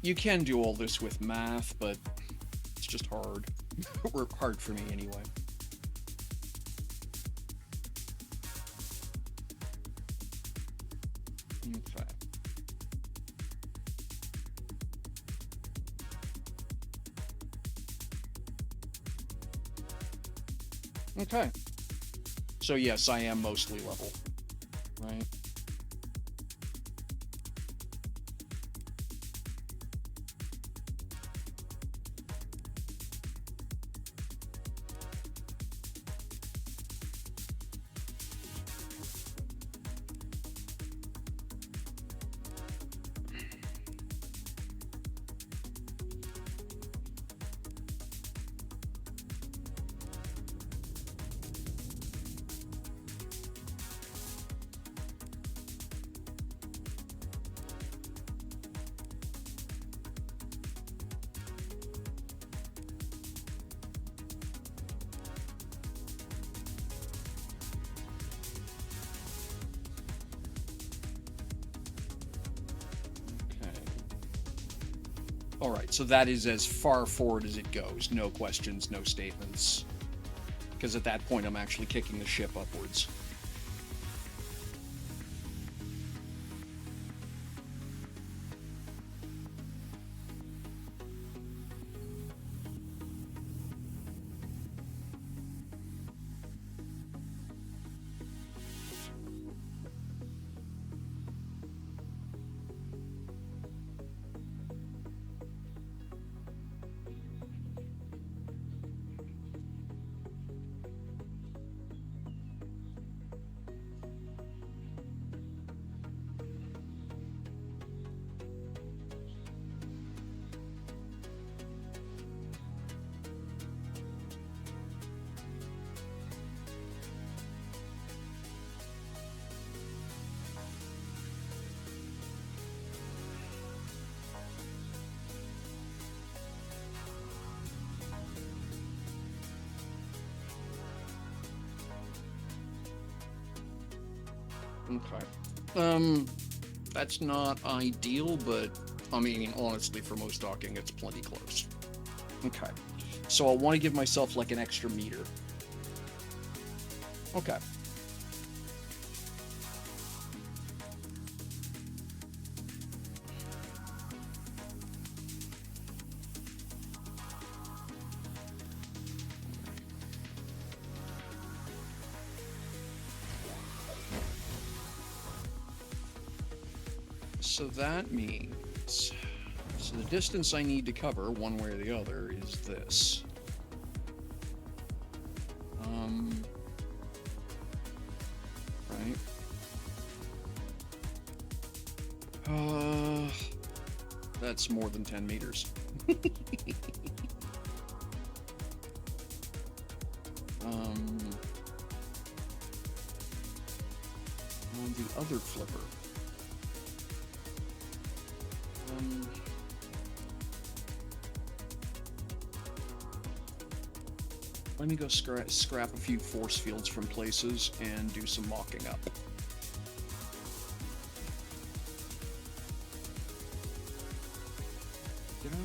You can do all this with math, but it's just hard. Or hard for me anyway. Okay. Okay. So yes, I am mostly level, right? Alright, so that is as far forward as it goes. No questions, no statements. Because at that point, I'm actually kicking the ship upwards. Okay. That's not ideal, but I mean, honestly, for most docking, it's plenty close. Okay. So I want to give myself like an extra meter. Okay. So that means, so the distance I need to cover, one way or the other, is this. Right. That's more than 10 meters. On the other flipper. Let me go scrap a few force fields from places and do some mocking up. Did I?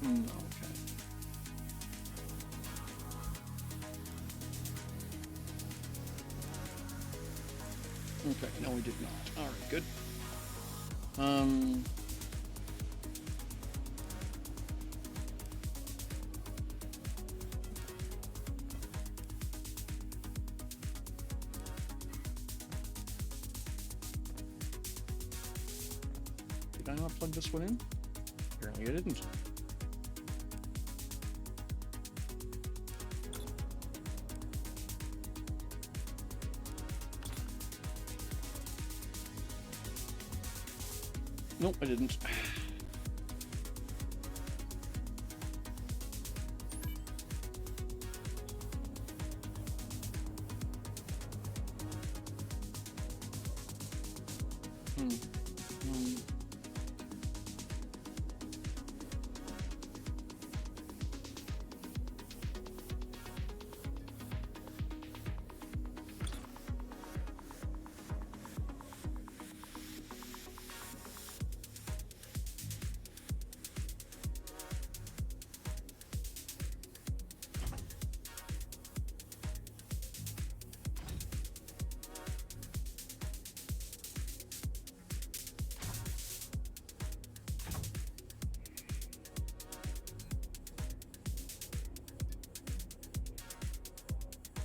Okay. Okay, no, we did not. Alright, good. Did I not plug this one in? Apparently I didn't. Nope, I didn't.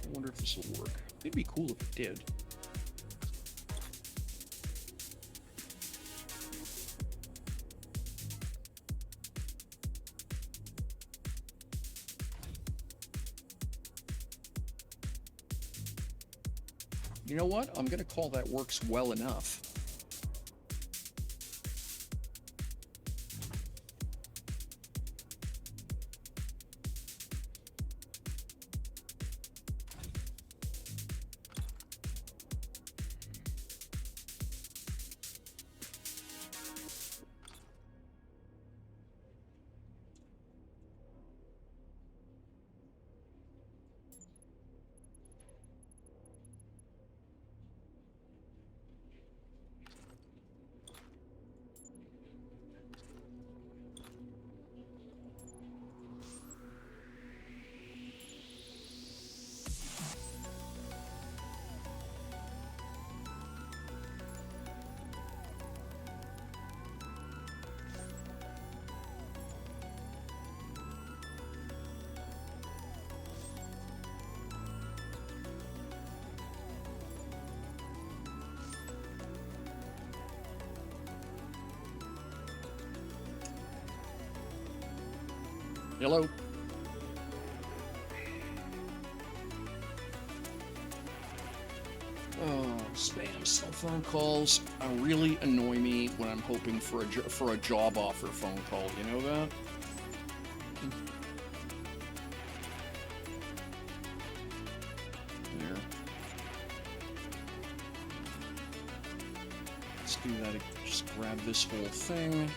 I wonder if this will work. It'd be cool if it did. You know what? I'm gonna call that works well enough. Hello? Oh, spam cell phone calls really annoy me when I'm hoping for a job offer phone call. You know that? There. Let's do that. Just grab this whole thing.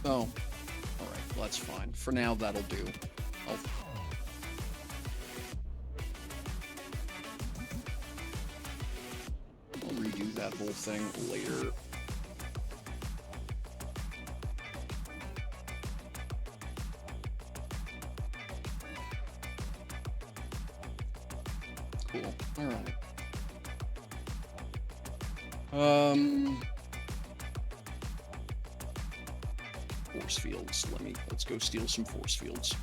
Oh. Alright, well, that's fine. For now, that'll do. I'll redo that whole thing later. Cool. Alright. Force fields. Let's go steal some force fields.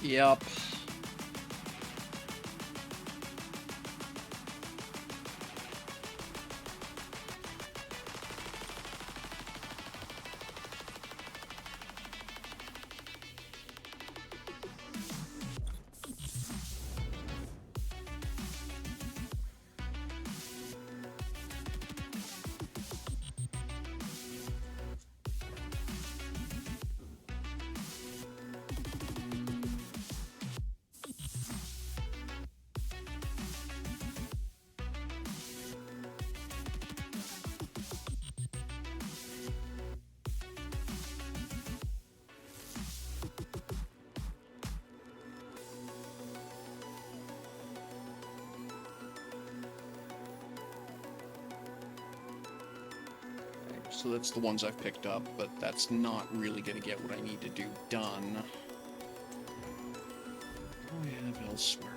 Yep. So that's the ones I've picked up, but that's not really going to get what I need to do done. What do I have elsewhere?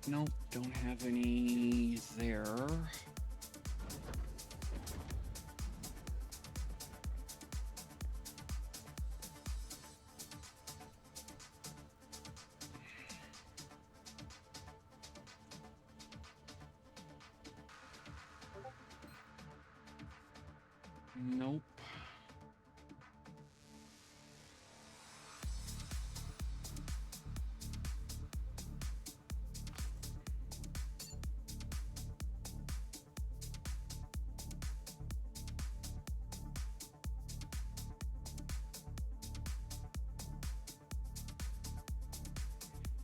Nope, don't have any there. Nope.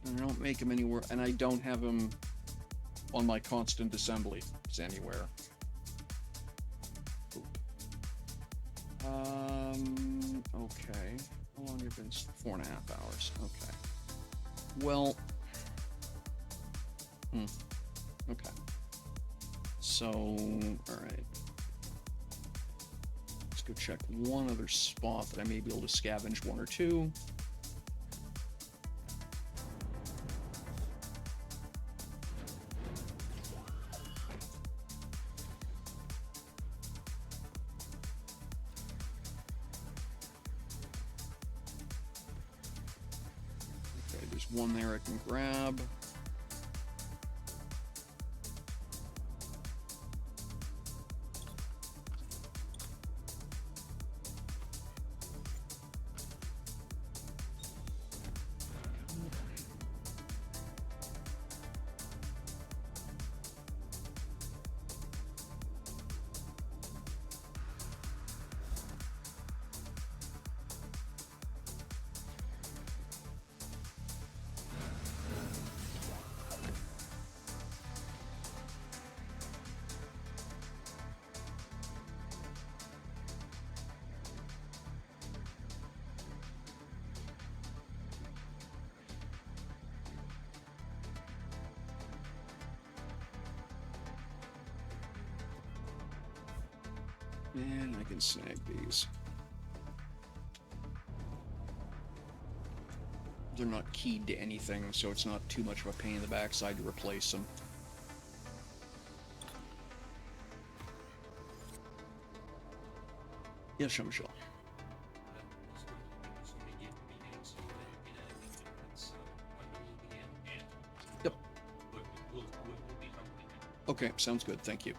I don't make them anywhere, and I don't have them on my constant assemblies anywhere. Oop. Okay. How long have you been? 4.5 hours. Okay. Well. Okay. So, alright. Let's go check one other spot that I may be able to scavenge one or two. There's one there I can grab. And I can snag these. They're not keyed to anything, so it's not too much of a pain in the backside to replace them. Yes, Jean-Michel. Yep. Okay, sounds good. Thank you.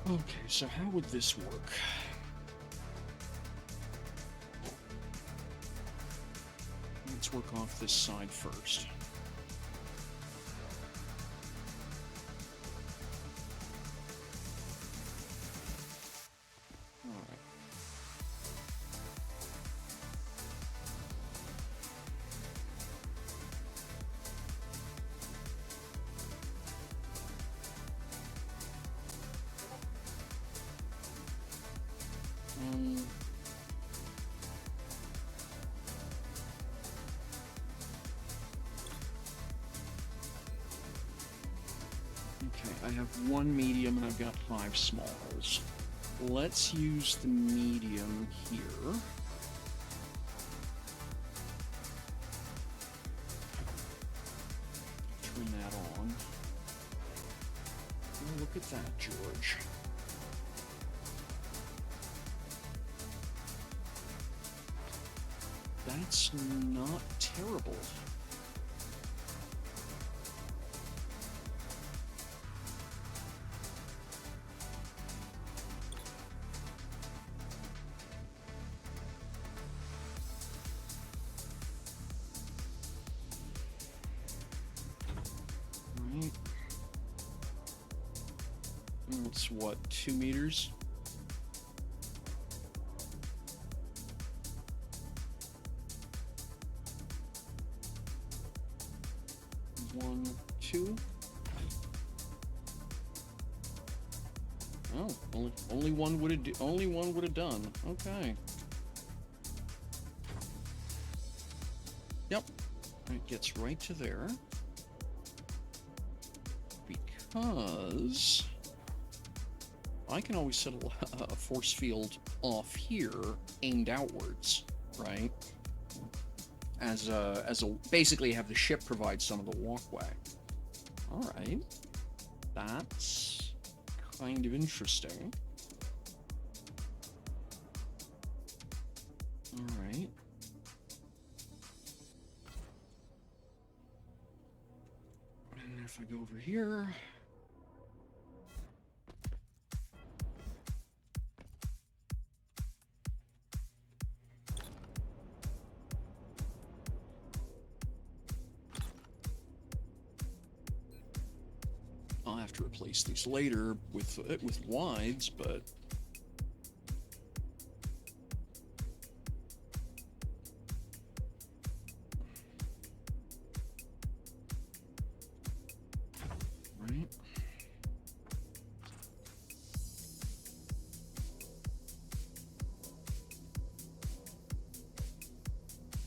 Okay, so how would this work? Let's work off this side first. All right. Okay, I have one medium and I've got 5 smalls. Let's use the medium here. Turn that on. Oh, look at that, George. That's not terrible. Right. It's what, 2 meters? One, two. Oh, only one would have only one would have done. Okay. Yep. It gets right to there. Because I can always set a force field off here aimed outwards, right? as a basically have the ship provide some of the walkway. All right, that's kind of interesting. All right. And if I go over here. I'll have to replace these later with wides, but right.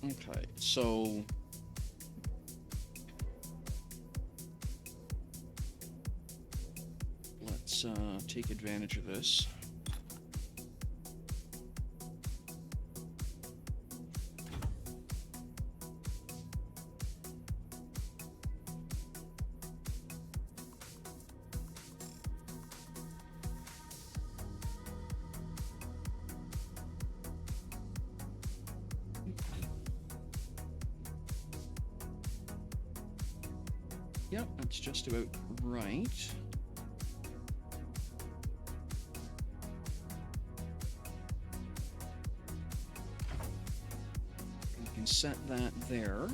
Okay, so let's take advantage of this. Yep, that's just about right. We can set that there.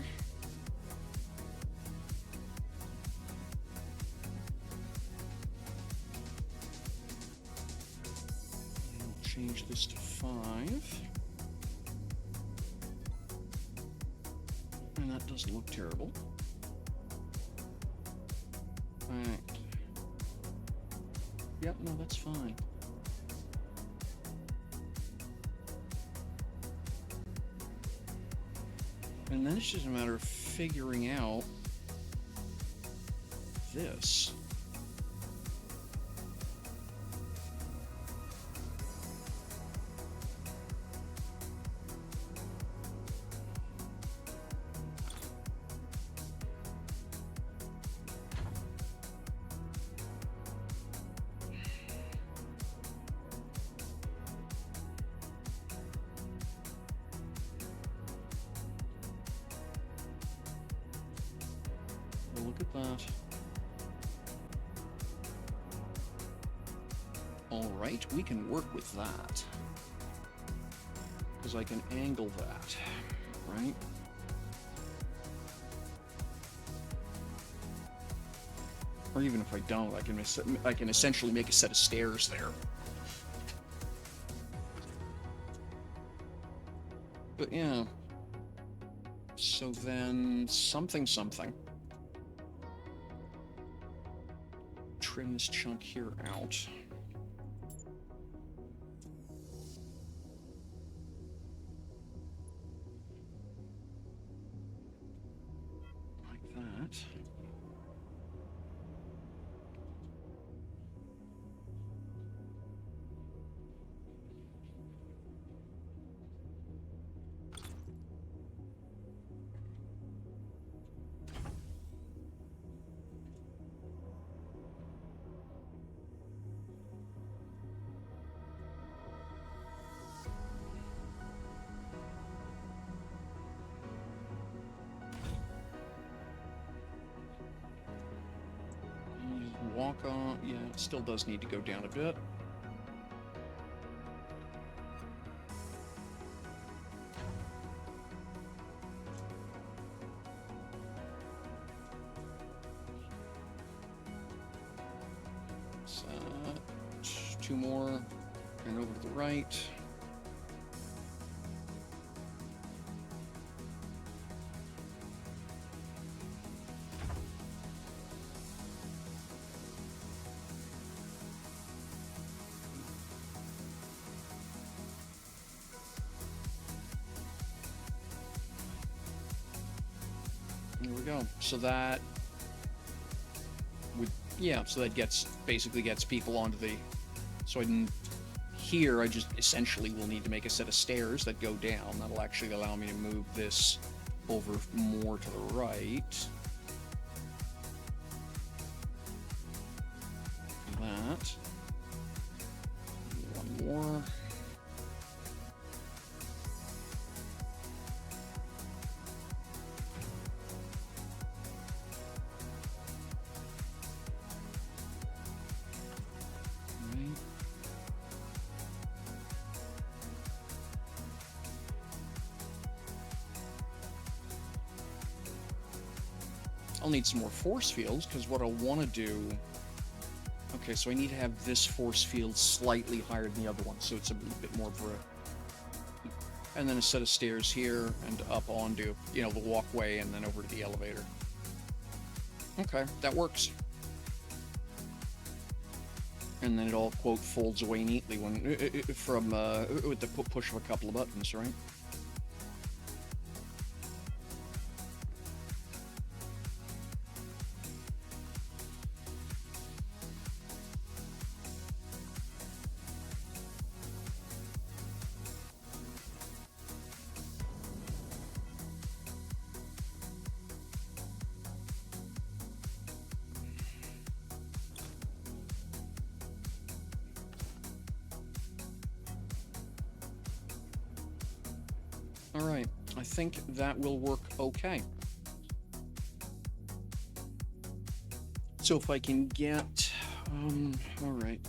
We'll change this to 5. And that doesn't look terrible. Alright. Yep, no, that's fine. And then it's just a matter of figuring out this. Look at that. Alright, we can work with that. Because I can angle that, right? Or even if I don't, I can essentially make a set of stairs there. But yeah. So then something. Trim this chunk here out. Like that. Walk on, yeah, it still does need to go down a bit. So, 2 more, and over to the right. There we go. So that would, yeah, so that basically gets people onto the, so here I just essentially will need to make a set of stairs that go down. That'll actually allow me to move this over more to the right. That. One more. Right. I'll need some more force fields, because what I want to do... Okay, so I need to have this force field slightly higher than the other one, so it's a little bit more of a... And then a set of stairs here, and up onto, you know, the walkway, and then over to the elevator. Okay, that works. And then it all, quote, folds away neatly when from with the push of a couple of buttons, right? All right, I think that will work okay. So if I can get, all right,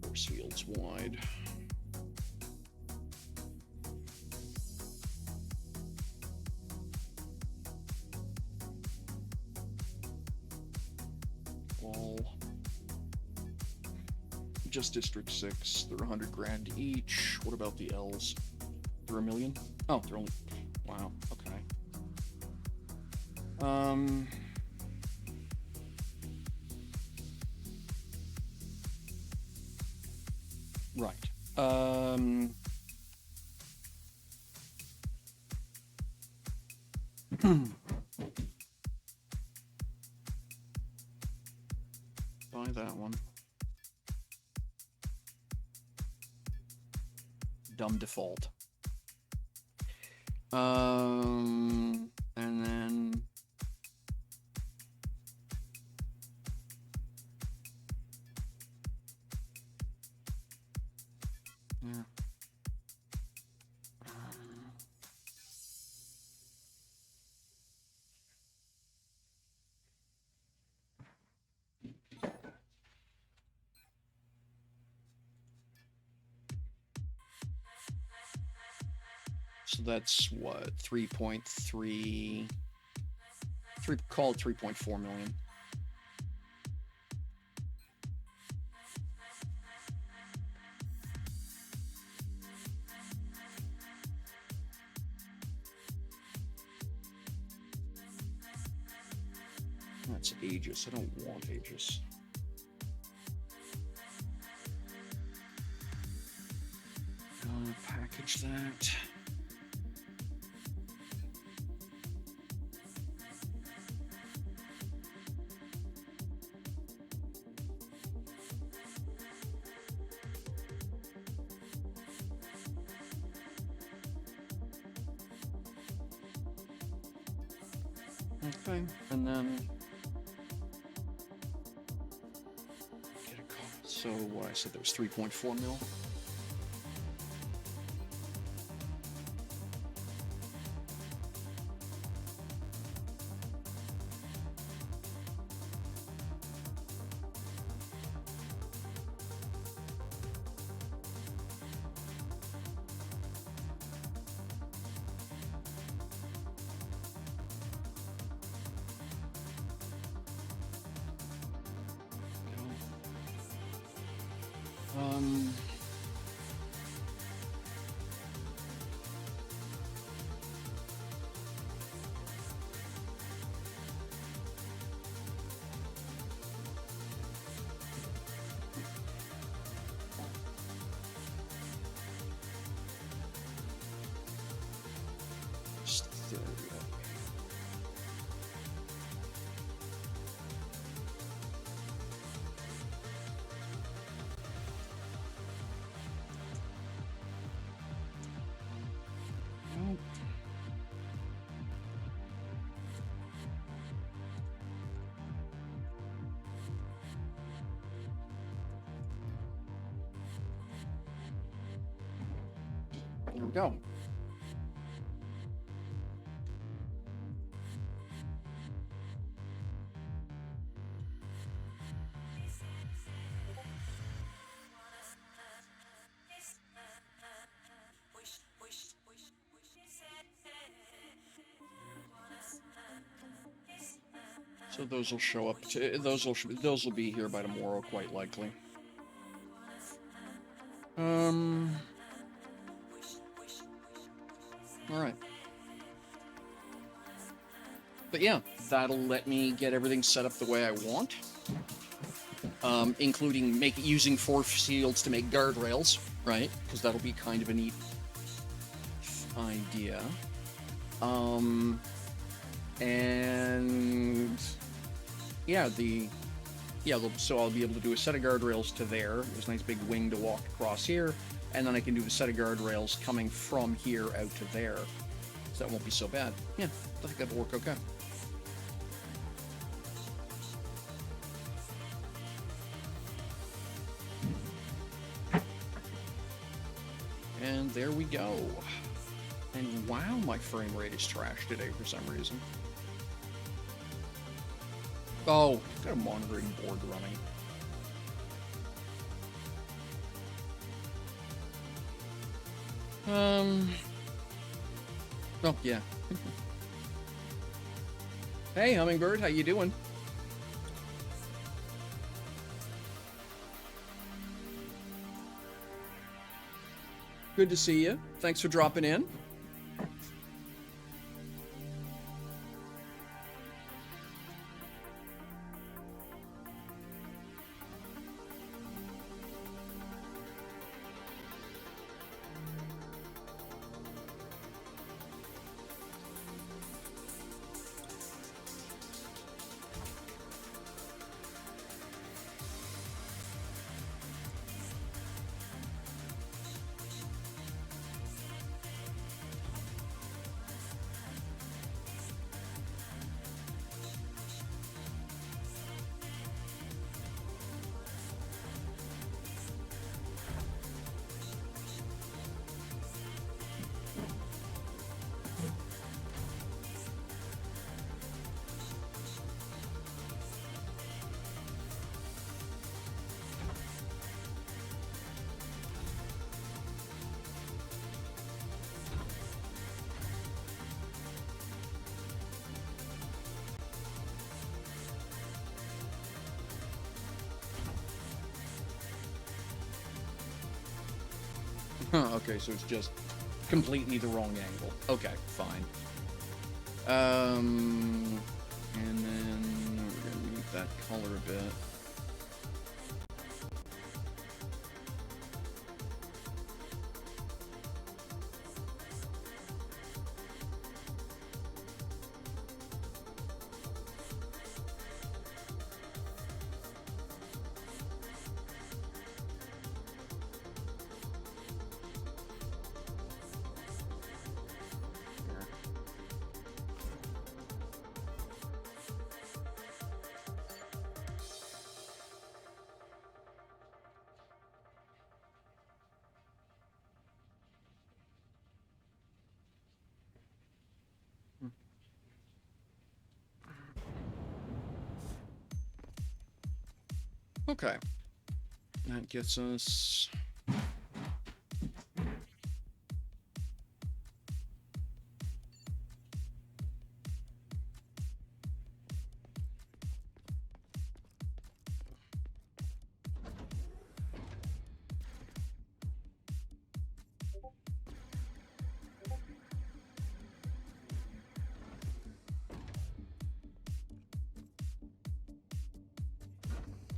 force fields wide. All. Just District 6, they're 100 grand each. What about the L's? They're $1 million? Oh, they're only... Wow, okay. Right. Buy that one. Dumb default. And then yeah. So that's what, 3.3, call it 3.4 million. That's Aegis. I don't want Aegis. Package that. Okay, and then get a call. So what I said there was 3.4 mil. There we go. There we go. So those will show up. Those will be here by tomorrow, quite likely. All right. But yeah, that'll let me get everything set up the way I want, including using force fields to make guardrails, right? Because that'll be kind of a neat idea. And yeah, so I'll be able to do a set of guardrails to there. There's a nice big wing to walk across here, and then I can do the set of guardrails coming from here out to there. So that won't be so bad. Yeah, I think that'll work okay. And there we go. And wow, my frame rate is trash today for some reason. Oh, got a monitoring board running. Oh, yeah. Hey, Hummingbird, how you doing? Good to see you. Thanks for dropping in. Huh, okay, so it's just completely the wrong angle. Okay, fine. And then we're gonna mute that color a bit. Okay. That gets us...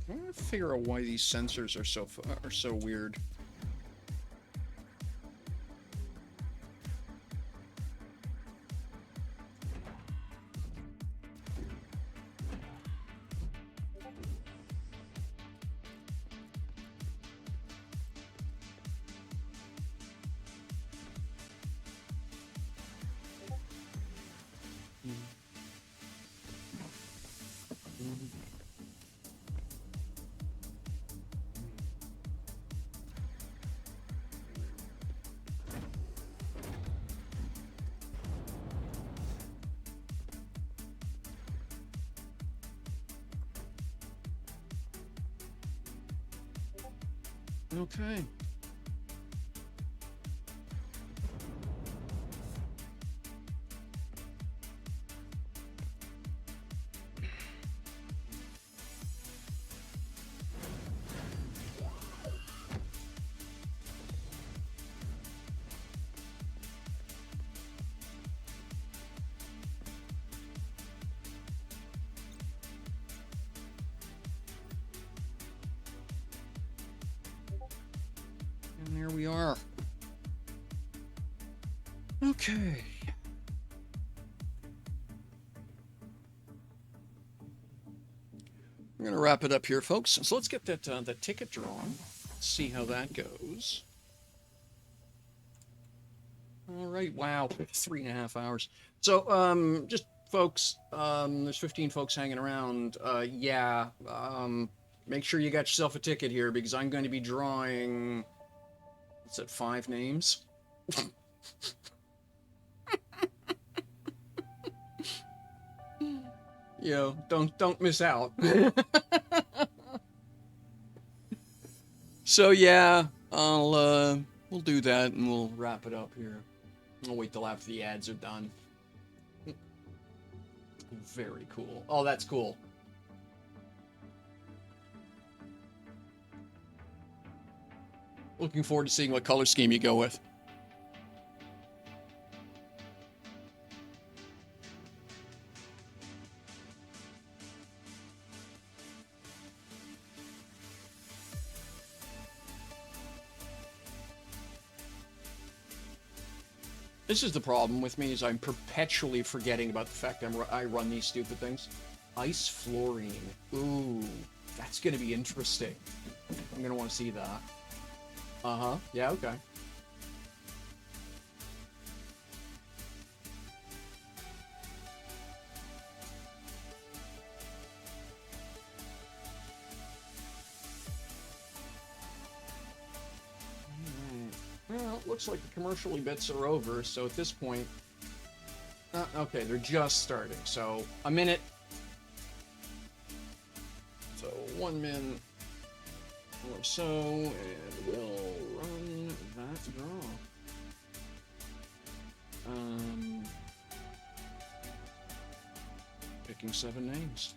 I'm trying to figure out why these sensors are so weird. Okay. And there we are. Okay. We're going to wrap it up here, folks. So let's get that ticket drawn. See how that goes. All right. Wow. 3.5 hours. So, just folks, there's 15 folks hanging around. Yeah. Make sure you got yourself a ticket here because I'm going to be drawing, what's it, 5 names? You know, don't miss out. So yeah, we'll do that and we'll wrap it up here. I'll wait till after the ads are done. Very cool. Oh, that's cool. Looking forward to seeing what color scheme you go with. This is the problem with me, is I'm perpetually forgetting about the fact I run these stupid things. Ice fluorine. Ooh, that's going to be interesting. I'm going to want to see that. Uh-huh. Yeah, okay. Well, it looks like the commercially bits are over, so at this point... okay, they're just starting, so a minute. So 1 minute or so, and we'll run that draw. Picking 7 names.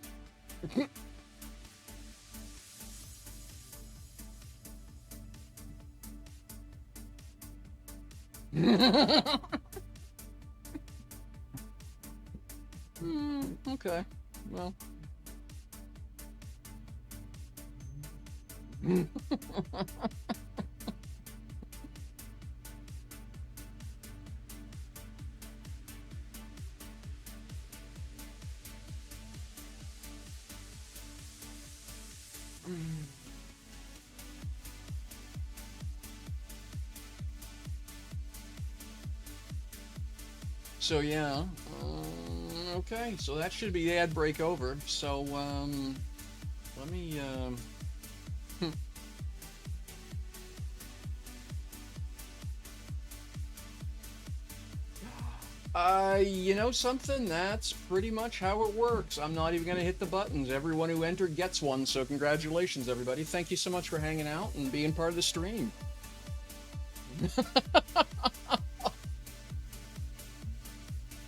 Okay. Well. So yeah, okay, so that should be the ad break over. So let me you know something? That's pretty much how it works. I'm not even going to hit the buttons. Everyone who entered gets one, so congratulations, everybody. Thank you so much for hanging out and being part of the stream.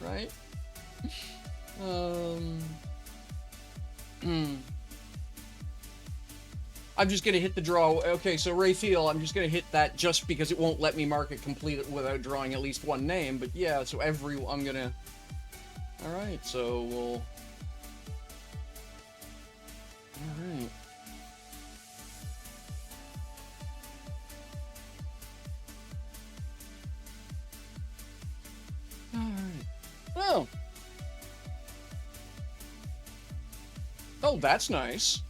Right? I'm just gonna hit the draw. Okay, so Raphael, I'm just gonna hit that just because it won't let me mark it complete without drawing at least one name. But yeah, so I'm gonna. All right, so we'll. All right. All right. Oh. Oh, that's nice.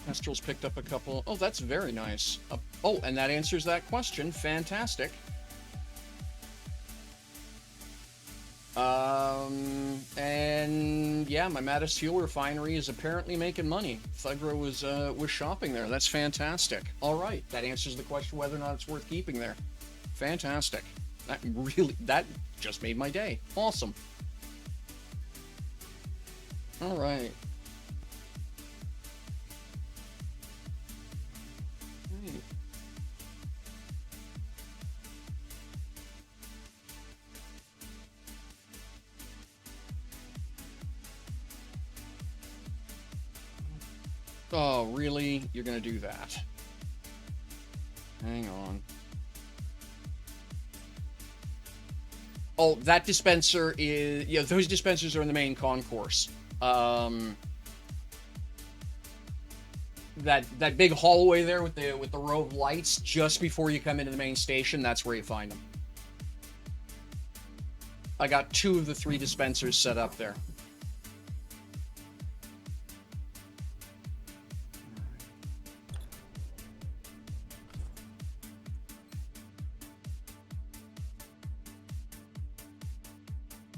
Kestrel's picked up a couple. Oh, that's very nice. Oh, and that answers that question. Fantastic. And yeah, my Mattis Fuel Refinery is apparently making money. Thugra was shopping there. That's fantastic. All right, that answers the question whether or not it's worth keeping there. Fantastic. That just made my day. Awesome. All right. Oh, really? You're gonna do that? Hang on. Oh, that dispenser is... Yeah, those dispensers are in the main concourse. That big hallway there with the row of lights just before you come into the main station, that's where you find them. I got 2 of the 3 dispensers set up there.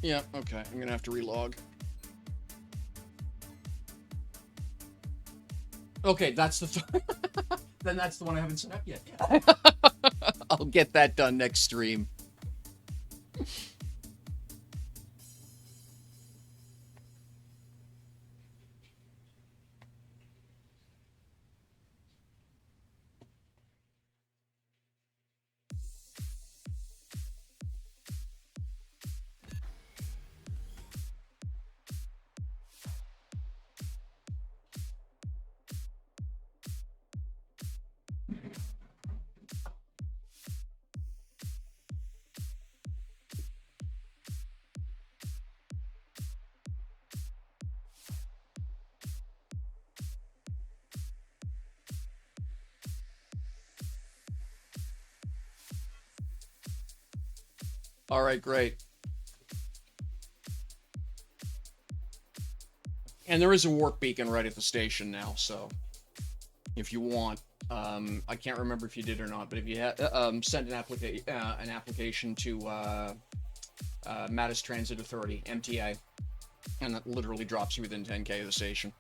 Yeah, okay. I'm gonna have to relog. Okay, that's the... Then that's the one I haven't set up yet. I'll get that done next stream. All right, great. And there is a warp beacon right at the station now, so if you want, I can't remember if you did or not, but if you send an application to Mattis Transit Authority, MTA, and that literally drops you within 10K of the station.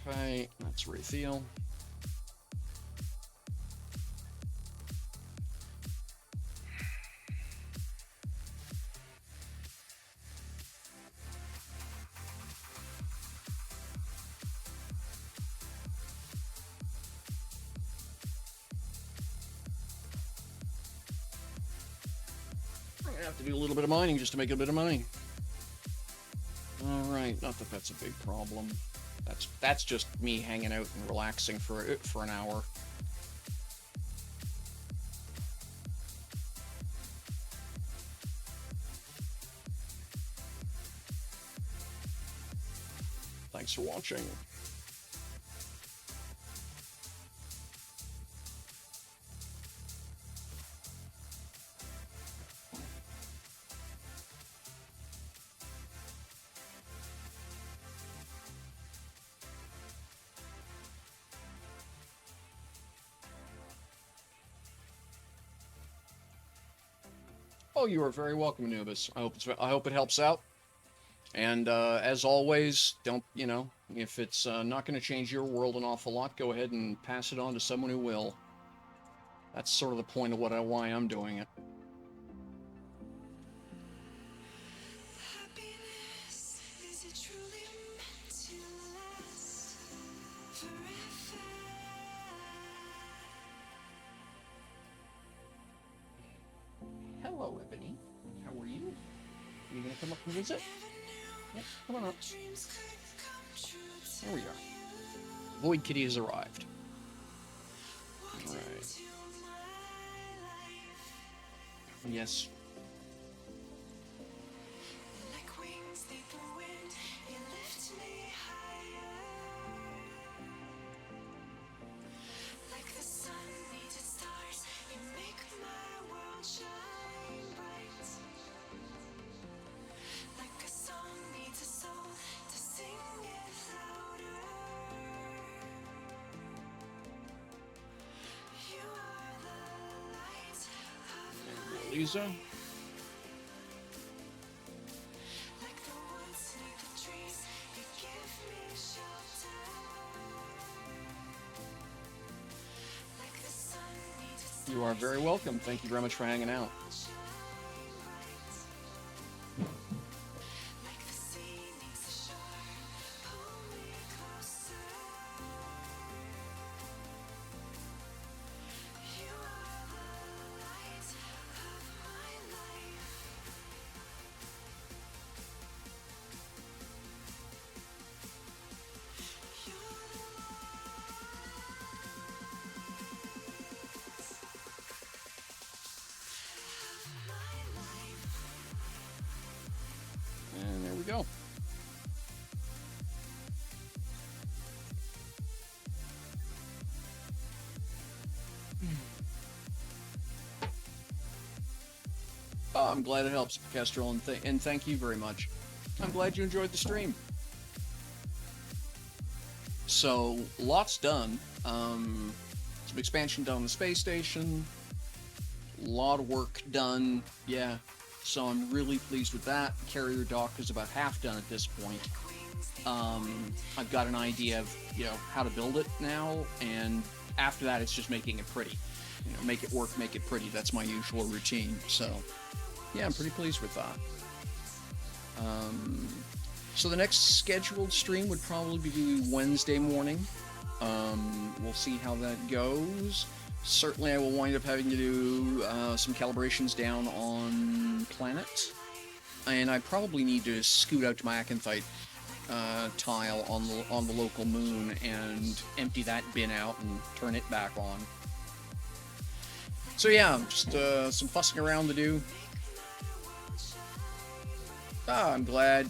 Okay, that's Raytheon. I'm gonna have to do a little bit of mining just to make a bit of money. All right, not that that's a big problem. That's just me hanging out and relaxing for an hour. Thanks for watching. Oh, you are very welcome, Anubis. I hope it helps out. And as always, don't, you know, if it's not going to change your world an awful lot, go ahead and pass it on to someone who will. That's sort of the point of why I'm doing it. Happiness, is it truly meant to last forever? Hello, Ebony. How are you? Are you going to come up and visit? Yep, come on up. Dreams could come true. There we are. Void Kitty has arrived. All right. Into my life Yes. like wings leap the wind, you lift me higher. Like the sun needs its stars, you make my world shine bright. Like a song needs a soul to sing it louder. You are the light of Lisa. like the woods need the trees, you give me shelter. Like the sun needs its You are very welcome. Thank you very much for hanging out. Like the sea needs the shore, pull me closer. You are the light of my life. You're my life. And there we go. Oh, I'm glad it helps, Kestrel, and thank you very much. I'm glad you enjoyed the stream. So, lots done. Some expansion done on the space station. A lot of work done. Yeah. So I'm really pleased with that. Carrier dock is about half done at this point. I've got an idea of, how to build it now, and after that it's just making it pretty. Make it work, make it pretty. That's my usual routine. So, yeah, I'm pretty pleased with that. So the next scheduled stream would probably be Wednesday morning. We'll see how that goes. Certainly I will wind up having to do some calibrations down on Planet. And I probably need to scoot out to my acanthite tile on the local moon and empty that bin out and turn it back on. So yeah, just some fussing around to do. I'm glad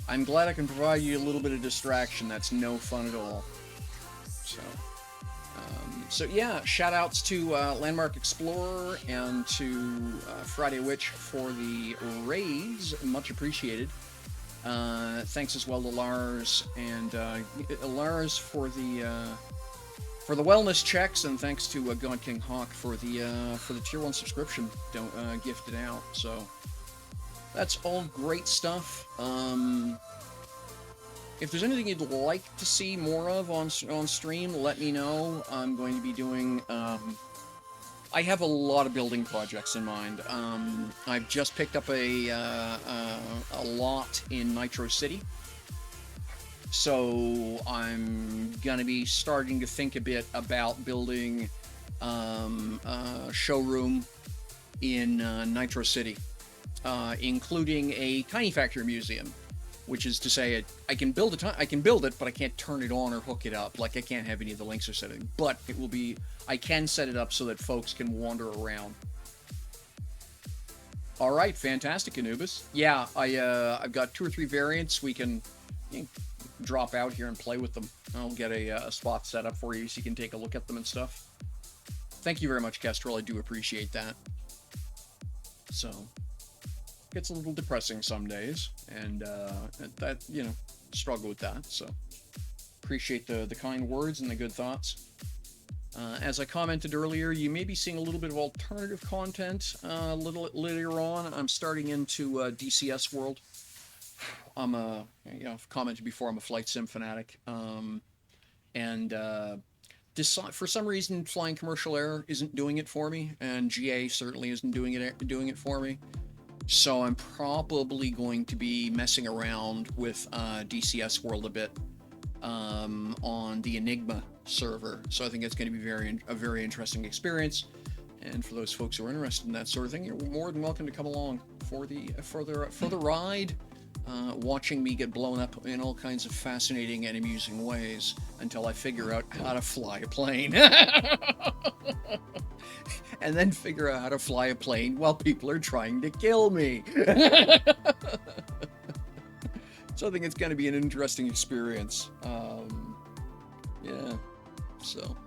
I can provide you a little bit of distraction. That's no fun at all. So yeah, shout outs to Landmark Explorer and to Friday Witch for the raids, much appreciated. Thanks as well to Lars and Lars for the wellness checks, and thanks to God King Hawk for the tier 1 subscription gifted out. So that's all great stuff. If there's anything you'd like to see more of on stream, let me know. I'm going to be doing... I have a lot of building projects in mind. I've just picked up a lot in Nitro City. So I'm going to be starting to think a bit about building a showroom in Nitro City, including a Tiny Factory museum. Which is to say, I can build it, but I can't turn it on or hook it up. Like, I can't have any of the links or setting. But it will be, I can set it up so that folks can wander around. All right, fantastic, Anubis. Yeah, I've got 2 or 3 variants. We can drop out here and play with them. I'll get a spot set up for you so you can take a look at them and stuff. Thank you very much, Kestrel. I do appreciate that. So... gets a little depressing some days, and that, struggle with that, so appreciate the kind words and the good thoughts. As I commented earlier, you may be seeing a little bit of alternative content a little later on. I'm starting into DCS World. I've commented before, I'm a flight sim fanatic, and for some reason, Flying Commercial Air isn't doing it for me, and GA certainly isn't doing it for me. So I'm probably going to be messing around with DCS World a bit on the Enigma server. So I think it's going to be a very interesting experience. And for those folks who are interested in that sort of thing, you're more than welcome to come along for the ride, watching me get blown up in all kinds of fascinating and amusing ways until I figure out how to fly a plane. And then figure out how to fly a plane while people are trying to kill me. So I think it's going to be an interesting experience. Yeah. So,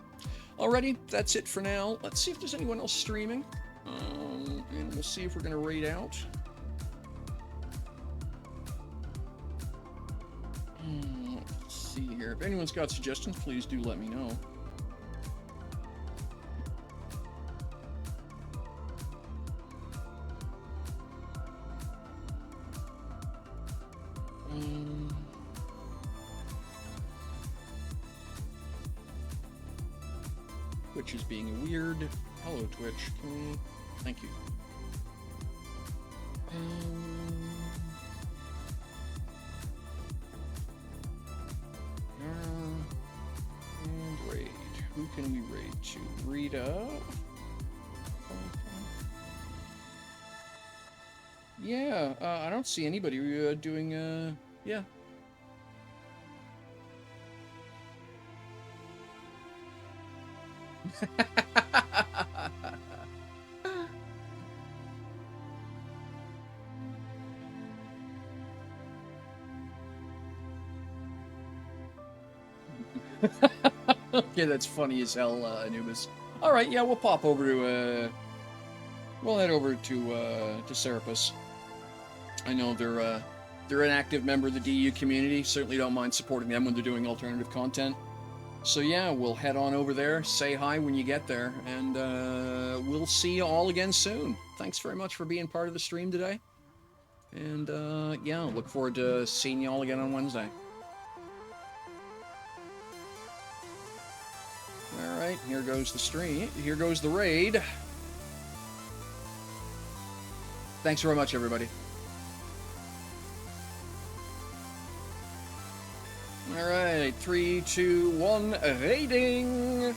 alrighty, that's it for now. Let's see if there's anyone else streaming. And we'll see if we're going to raid out. Let's see here. If anyone's got suggestions, please do let me know. Twitch is being weird. Hello, Twitch. Can we... Thank you. And raid. Who can we raid to? Rita? Yeah, I don't see anybody doing, yeah. Okay, that's funny as hell, Anubis. Alright, yeah, we'll pop over to, we'll head over to Serapis. I know they're an active member of the DU community. Certainly don't mind supporting them when they're doing alternative content. So yeah, we'll head on over there, say hi when you get there, and we'll see you all again soon. Thanks very much for being part of the stream today. And yeah, look forward to seeing you all again on Wednesday. Alright, here goes the stream. Here goes the raid. Thanks very much, everybody. Alright, 3, 2, 1, raiding!